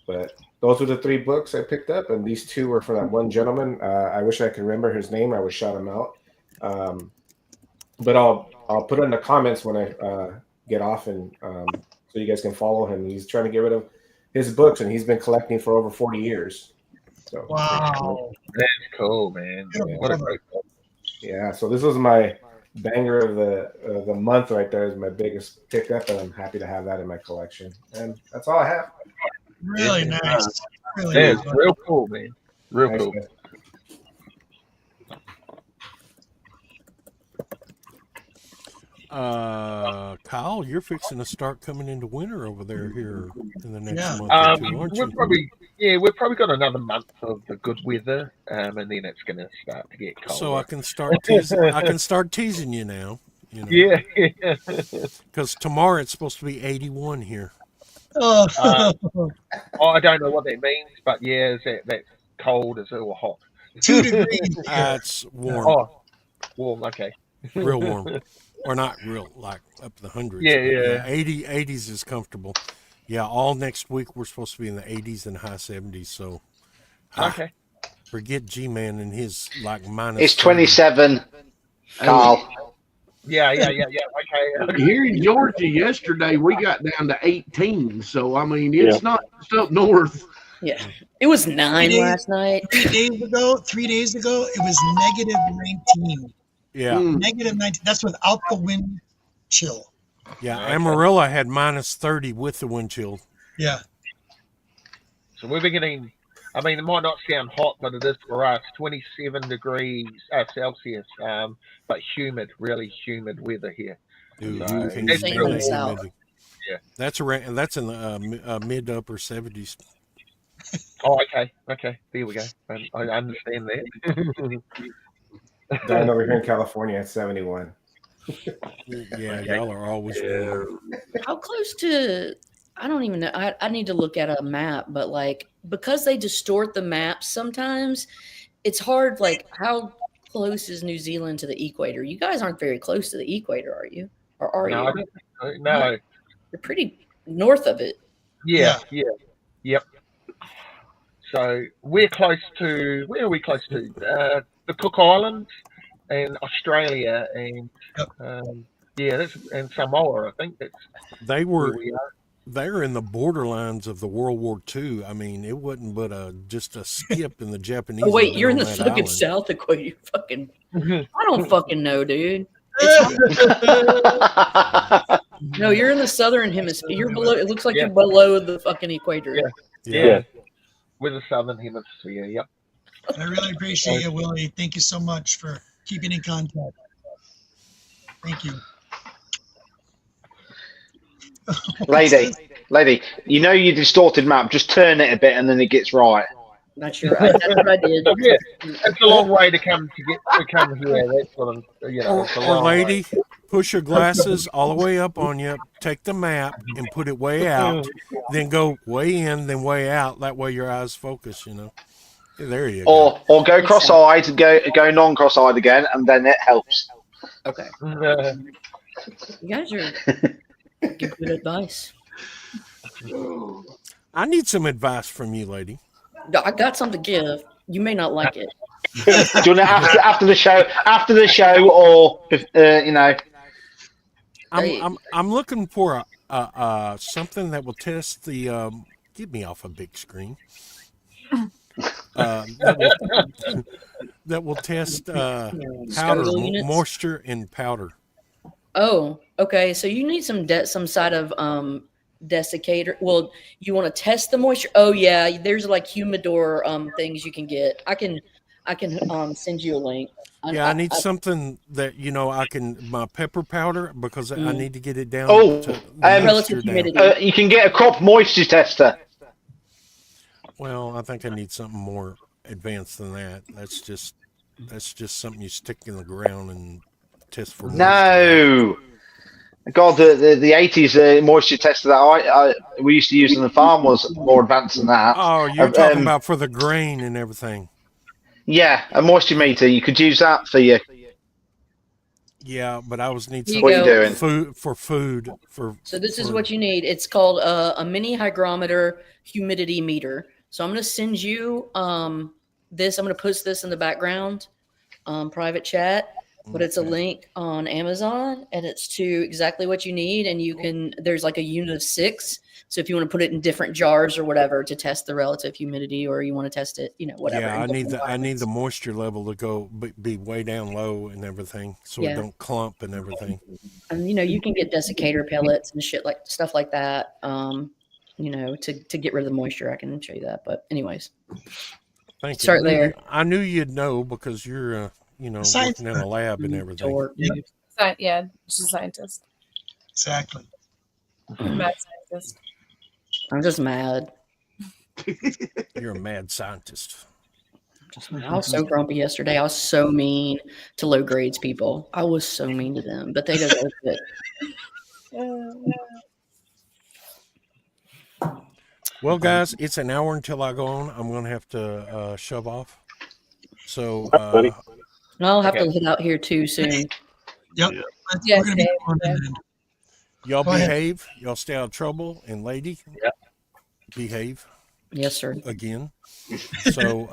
But those were the 3 books I picked up, and these 2 were from that one gentleman. I wish I could remember his name. I would shout him out. But I'll put it in the comments when I get off, and so you guys can follow him. He's trying to get rid of his books, and he's been collecting for over 40 years. So Wow, that's cool, man. What a great book. Yeah, so this was my banger of the month right there. Is my biggest pickup, and I'm happy to have that in my collection. And that's all I have. really nice. Really Yeah, nice. it's real cool, man. Real Nice, cool. man. Kyle, you're fixing to start coming into winter over there here in the next Yeah. month or 2, aren't you? We've probably got another month of the good weather, and then it's going to start to get colder. So I can start teasing. I can start teasing you now. You know, Yeah. because tomorrow it's supposed to be 81 here. Oh, I don't know what that means, but yeah, that's cold as or hot? 2 degrees. It's warm, Oh, warm. Okay. real warm, or not real, like up to the hundreds. Yeah, but yeah. 80s is comfortable. Yeah, all next week we're supposed to be in the 80s and high 70s. So, Okay. forget G-Man and his like minus. It's 30. 27, Carl. Yeah. Okay. here in Georgia yesterday, we got down to 18. So, I mean, it's not just up north. Yeah. It was 9 last night. 3 days ago, it was negative 19. Yeah, Negative 19. That's without the wind chill. yeah. Amarillo had minus 30 with the wind chill. Yeah. So we're getting. I mean, it might not sound hot, but it is for us. 27 degrees Celsius, but humid, really humid weather here. Dude, So, you can it's Same feel in the the south. humidity. Yeah. That's around. That's in the mid to upper 70s. Oh, okay. There we go. I understand that. Down over here in California, it's 71. Yeah, y'all are always warm. How close to? I don't even know. I need to look at a map, but like because they distort the maps sometimes, it's hard. Like how close is New Zealand to the equator? You guys aren't very close to the equator, are you? Or are No, I you? don't think so. No. You're pretty north of it. Yeah. Yep. So we're close to. Where are we close to? The Cook Islands and Australia and that's and Samoa. I think that's They where were we are. they're in the borderlines of the World War II. I mean, it wasn't but just a skip in the Japanese. Oh wait, you're in the that fucking island. South equator. You fucking. I don't fucking know, dude. No, you're in the southern hemisphere. You're below. It looks like you're below the fucking equator. Yeah. We're the southern hemisphere. Yep. I really appreciate you, Willie. Thank you so much for keeping in contact. Thank you. Lady, you know your distorted map. Just turn it a bit, and then it gets right. That's your. That's what I did. Yeah, it's a long way to come here. That's what I'm. It's a Or long lady, way. push your glasses all the way up on you. Take the map and put it way out. Then go way in, then way out. That way your eyes focus. You know. Yeah, there you go. Or go cross-eyed, go non-cross-eyed again, and then it helps. Okay. You guys are give good advice. I need some advice from you, lady. I got something to give. You may not like it. Do you want to after the show? After the show, or I'm looking for something that will test the. Get me off a big screen. That will test powder, moisture, and powder. Oh, okay. So you need some side of desiccator. Well, you want to test the moisture. Oh yeah, there's like humidor things you can get. I can send you a link. I need something that I can my pepper powder because I need to get it down. Relative humidity. You can get a crop moisture tester. Well, I think I need something more advanced than that. That's just something you stick in the ground and test for moisture. No. God, the 80s moisture tester that we used to use on the farm was more advanced than that. Oh, you're talking about for the grain and everything. Yeah, a moisture meter. You could use that for you. Yeah, but I need something. What are you doing? Food. So this is what you need. It's called a mini hygrometer humidity meter. So I'm going to send you this. I'm going to post this in the background, private chat. But it's a link on Amazon, and it's to exactly what you need. And there's like a unit of 6. So if you want to put it in different jars or whatever to test the relative humidity, or you want to test it, whatever. Yeah, I need the moisture level to be way down low and everything, so it don't clump and everything. And you can get desiccator pellets and stuff like that. To get rid of the moisture. I can show you that. But anyways, thank you. Start there. I knew you'd know because you're working in a lab and everything. Yeah, just a scientist. Exactly. Mad scientist. I'm just mad. You're a mad scientist. I was so grumpy yesterday. I was so mean to low grades people. I was so mean to them, but they deserve it. Well, guys, it's an hour until I go on. I'm going to have to shove off. So I'll have to head out here too soon. Yep. Yeah, We're gonna be on y'all Go ahead. behave. Y'all stay out of trouble. And lady, behave. Yes, sir. Again. So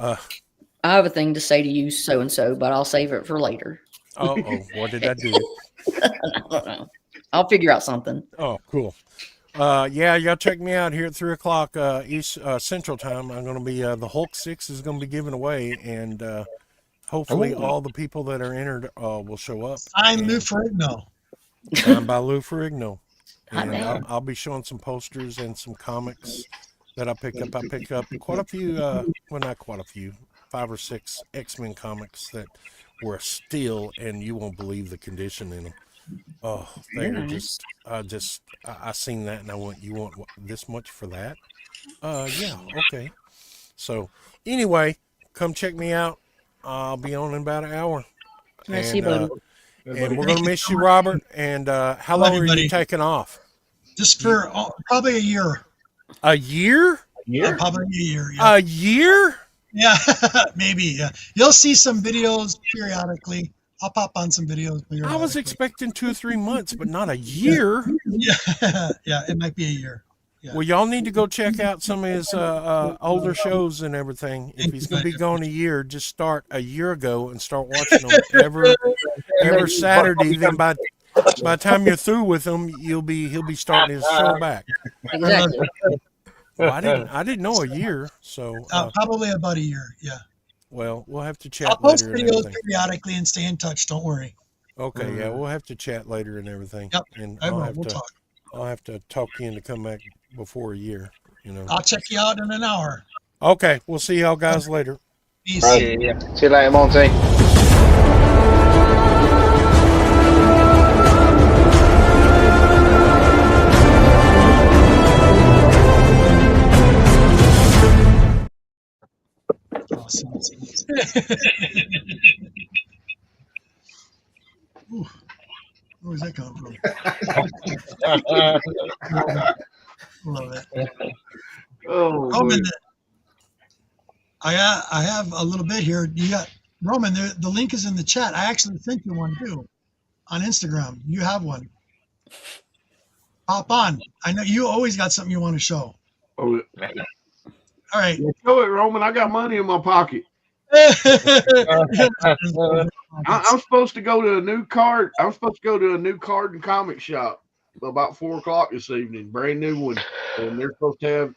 I have a thing to say to you, so and so, but I'll save it for later. Oh, what did I do? I don't know. I'll figure out something. Oh, cool. Y'all check me out here at 3:00 East Central Time. I'm going to be the Hulk 6 is going to be given away, and hopefully all the people that are entered will show up. I'm Lou Ferrigno. Signed by Lou Ferrigno. And I'll be showing some posters and some comics that I picked up. I picked up quite a few, not quite a few, 5 or 6 X-Men comics that were a steal, and you won't believe the condition in them. Oh, they're I seen that and I went, you want this much for that? Yeah, okay. So anyway, come check me out. I'll be on in about an hour. I see, buddy. And we're gonna miss you, Robert. And how long are you taking off? Just for probably a year. A year? Probably a year. Yeah. A year? Yeah, maybe. Yeah, you'll see some videos periodically. I'll pop on some videos. I was expecting 2 or 3 months, but not a year. Yeah, yeah, it might be a year. Yeah. Well, y'all need to go check out some of his older shows and everything. If he's going to be gone a year, just start a year ago and start watching them every Saturday. Then by the time you're through with him, he'll be starting his show back. Exactly. Well, I didn't know a year, so probably about a year. Yeah. Well, we'll have to chat I'll post later. videos periodically and stay in touch. Don't worry. Okay, yeah, we'll have to chat later and everything. Yep, and we'll talk. I'll have to talk you into come back before a year. I'll check you out in an hour. Okay, we'll see y'all guys later. Peace. Right. See you later, Monty. Awesome. Ooh, where was that coming from? Love it. Oh, Roman, I have a little bit here. You got Roman. The link is in the chat. I actually sent you one too on Instagram. You have one. Hop on. I know you always got something you want to show. Oh, all right. Yeah, show it, Roman. I got money in my pocket. I'm supposed to go to a new card. I'm supposed to go to a new card and comic shop about 4:00 this evening. Brand new one, and they're supposed to have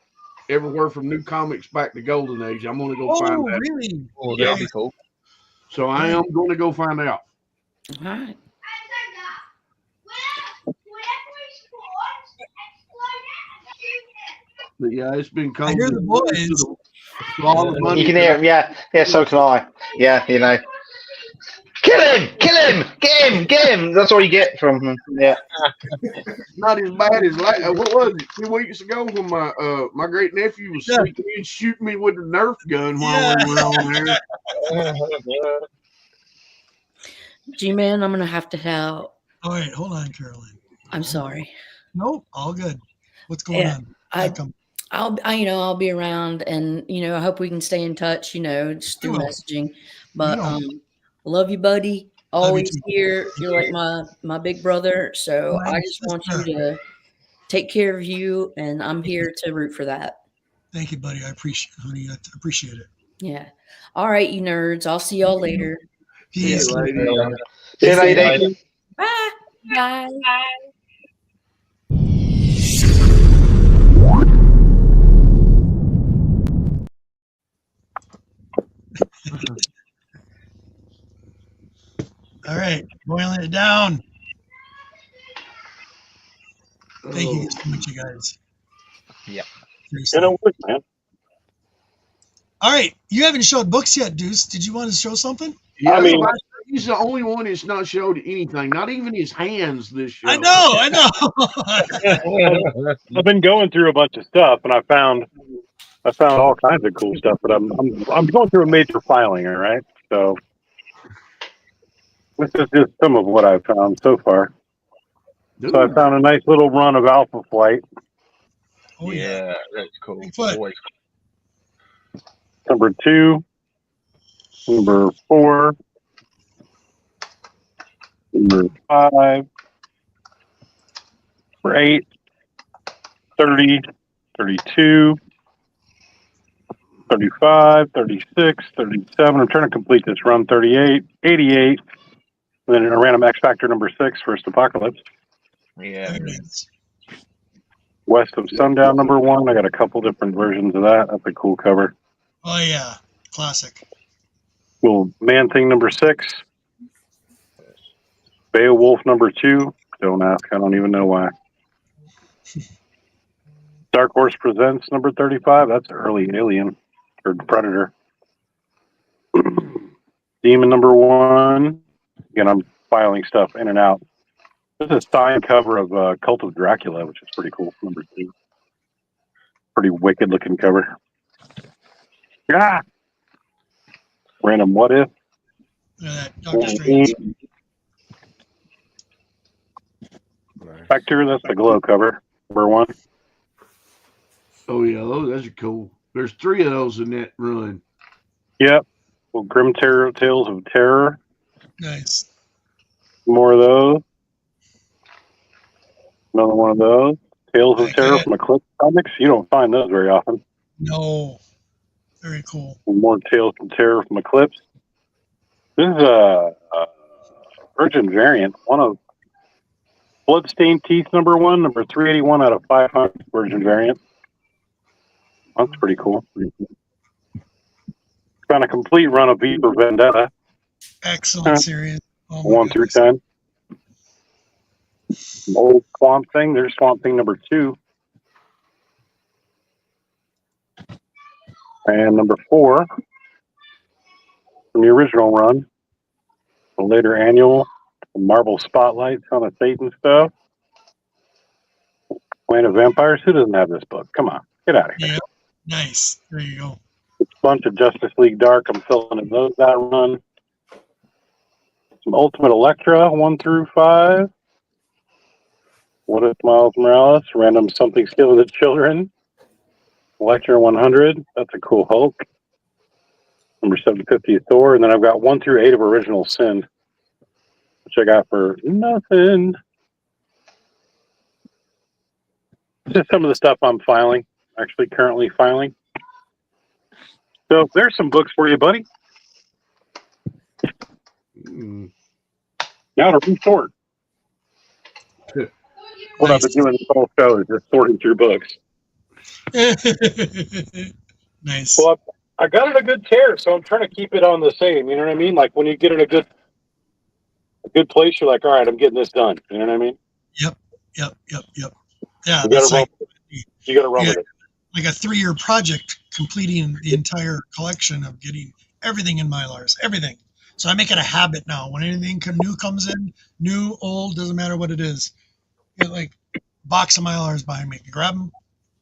everywhere from new comics back to Golden Age. I'm gonna go find that. Really? Oh, that'd be cool. So I am going to go find out. All right. But yeah, it's been cold. I hear the boys. You can hear him, yeah. Yeah, so can I. Yeah, Kill him! Get him! That's all you get from him. Yeah. Not as bad as what was it? 2 weeks ago when my great nephew was sneaking in, shooting me with a Nerf gun while we were on there. G-Man, I'm gonna have to help. All right, hold on, Caroline. I'm sorry. Nope, all good. What's going on? I'll be around, and I hope we can stay in touch. Just through messaging. But love you, buddy. Always here. You're like my big brother. So I just want you to take care of you, and I'm here to root for that. Thank you, buddy. I appreciate it, honey. I appreciate it. Yeah. All right, you nerds. I'll see y'all later. Peace. See you later. Bye. Bye. All right, boiling it down. Thank you so much, you guys. Yeah. Man. All right, you haven't showed books yet, Deuce. Did you want to show something? Yeah, he's the only one that's not showed anything, not even his hands this show. I know. I've been going through a bunch of stuff, and I found all kinds of cool stuff. But I'm going through a major filing. All right, so this is just some of what I've found so far. So I found a nice little run of Alpha Flight. Oh, yeah, that's cool. Always Number 2, number 4, number 5, number 8, 30, 32, 35, 36, 37. I'm trying to complete this run. 38, 88. And then a random X Factor number 6, First Apocalypse. Yeah. West of Sundown number 1. I got a couple different versions of that. That's a cool cover. Oh yeah, classic. Little Man Thing number 6. Beowulf number 2. Don't ask. I don't even know why. Dark Horse Presents number 35. That's early Alien or Predator. Demon number 1. Again, I'm filing stuff in and out. This is a signed cover of Cult of Dracula, which is pretty cool. Number 2. Pretty wicked looking cover. Ah! Random What If. Doctor Strange. Spectre, that's the glow cover. Number 1. Oh yeah, those are cool. There's 3 of those in that run. Yep. Well, Grim Terror Tales of Terror. Nice. More of those. Another one of those. Tales of Terror from Eclipse Comics. You don't find those very often. No. Very cool. More Tales from Terror from Eclipse. This is a Virgin variant. One of Bloodstained Teeth number 1, number 381 out of 500 Virgin variant. That's pretty cool. Found a complete run of V for Vendetta. Excellent series. Oh, 1 through 10. Some old Swamp Thing. There's Swamp Thing number 2. And number 4 from the original run. The later annual. The Marvel Spotlight, Son of Satan stuff. Land of Vampires. Who doesn't have this book? Come on. Get out of here. Yeah. Nice. There you go. A bunch of Justice League Dark. I'm filling in those that run. Some Ultimate Elektra 1 through 5. What if Miles Morales? Random Something Stealing the Children. Elektra 100. That's a cool Hulk. Number 750 Thor. And then I've got 1 through 8 of Original Sin, which I got for nothing. Just some of the stuff I'm filing. Actually, currently filing. So there's some books for you, buddy. Now to resort. What I've been doing this whole show is just sorting through books. Nice. Well, I got it a good tear, so I'm trying to keep it on the same. You know what I mean? Like when you get in a good place, you're like, all right, I'm getting this done. You know what I mean? Yep. Yeah, You got to run with it. Like a 3-year project completing the entire collection of getting everything in Mylars, everything. So I make it a habit now. When anything new comes in, new, old, doesn't matter what it is. You know, like box of Mylars behind me. Grab them,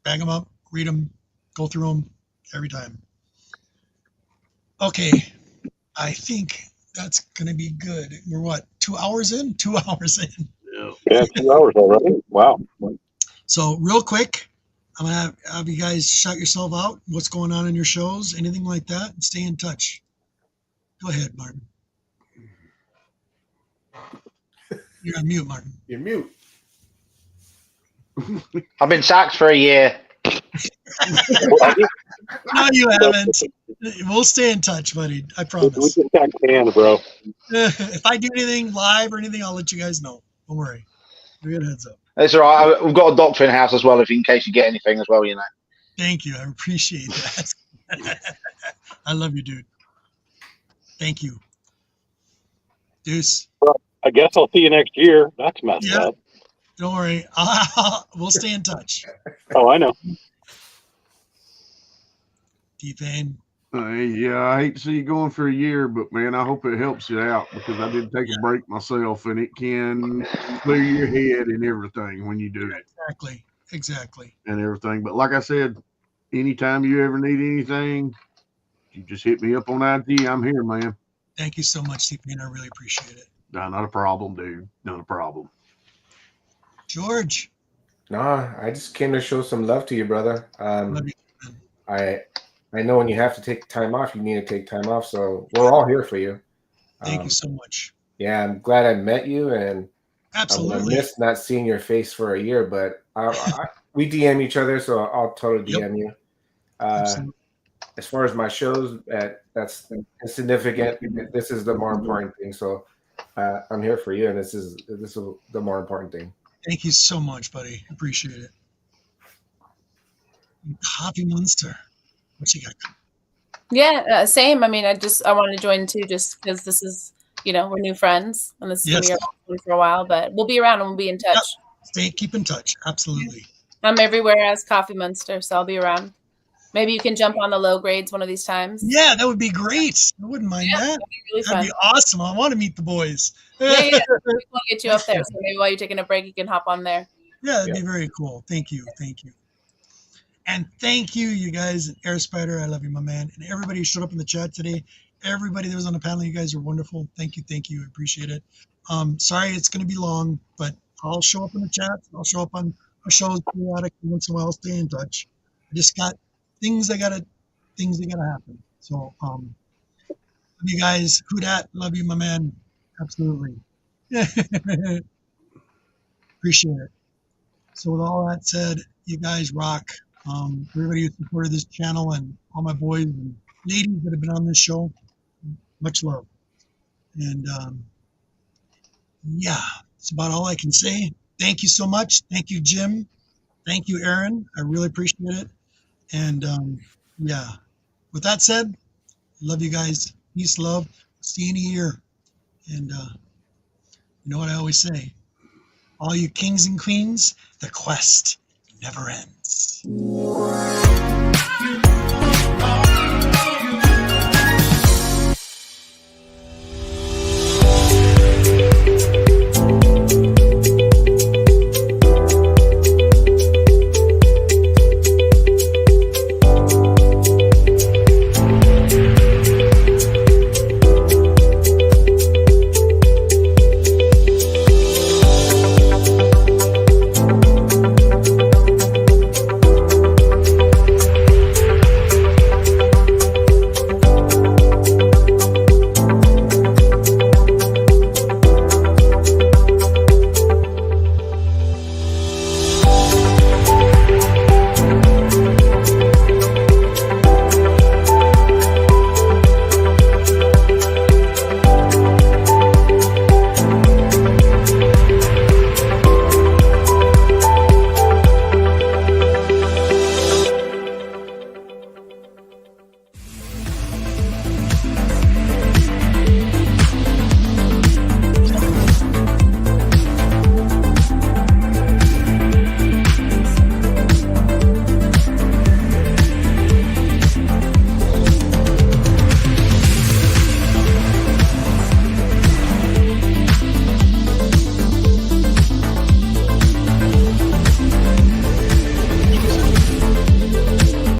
bag them up, read them, go through them every time. Okay, I think that's going to be good. We're what, 2 hours in? 2 hours in. Yeah, 2 hours already. Wow. So real quick, I'm going to have you guys shout yourself out. What's going on in your shows, anything like that, and stay in touch. Go ahead, Martin. You're on mute, Martin. You're mute. I've been sacked for a year. No, you haven't. We'll stay in touch, buddy. I promise. We just got canned, bro. If I do anything live or anything, I'll let you guys know. Don't worry. Give it a heads up. It's all right. We've got a doctor in the house as well, in case you get anything as well, you know. Thank you. I appreciate that. I love you, dude. Thank you. Deuce. Well, I guess I'll see you next year. That's messed up. Don't worry. We'll stay in touch. Oh, I know. T-Pain. Yeah, I hate to see you going for a year, but man, I hope it helps you out because I did take a break myself, and it can clear your head and everything when you do it. Exactly. And everything. But like I said, anytime you ever need anything, you just hit me up on IG. I'm here, man. Thank you so much, T-Pain. I really appreciate it. No, not a problem, dude. Not a problem. George. Nah, I just came to show some love to you, brother. Love you, I know when you have to take time off, you need to take time off. So we're all here for you. Thank you so much. Yeah, I'm glad I met you, and absolutely I missed not seeing your face for a year. But we DM each other, so I'll totally DM you. As far as my shows, that's insignificant. This is the more important thing. So I'm here for you, and this is the more important thing. Thank you so much, buddy. Appreciate it. Coffee Monster. What you got? Yeah, same. I mean, I want to join too, just because this is, we're new friends, and this is going to be for a while. But we'll be around and we'll be in touch. Keep in touch. Absolutely. I'm everywhere as Coffee Monster, so I'll be around. Maybe you can jump on the low grades one of these times. Yeah, that would be great. I wouldn't mind that. That'd be really fun. That'd be awesome. I want to meet the boys. Yeah. We'll get you up there. So maybe while you're taking a break, you can hop on there. Yeah, that'd be very cool. Thank you. And thank you, you guys, and Air Spider. I love you, my man. And everybody who showed up in the chat today. Everybody that was on the panel, you guys are wonderful. Thank you. I appreciate it. Sorry it's going to be long, but I'll show up in the chat. I'll show up on our shows periodically once in a while. Stay in touch. I just got things that gotta happen. So love you guys. Who dat? Love you, my man. Absolutely. Appreciate it. So with all that said, you guys rock. Everybody who supported this channel and all my boys and ladies that have been on this show, much love. And yeah, that's about all I can say. Thank you so much. Thank you, Jim. Thank you, Aaron. I really appreciate it. And yeah, with that said, love you guys. Peace, love. See you in a year. And you know what I always say? All you kings and queens, the quest never ends.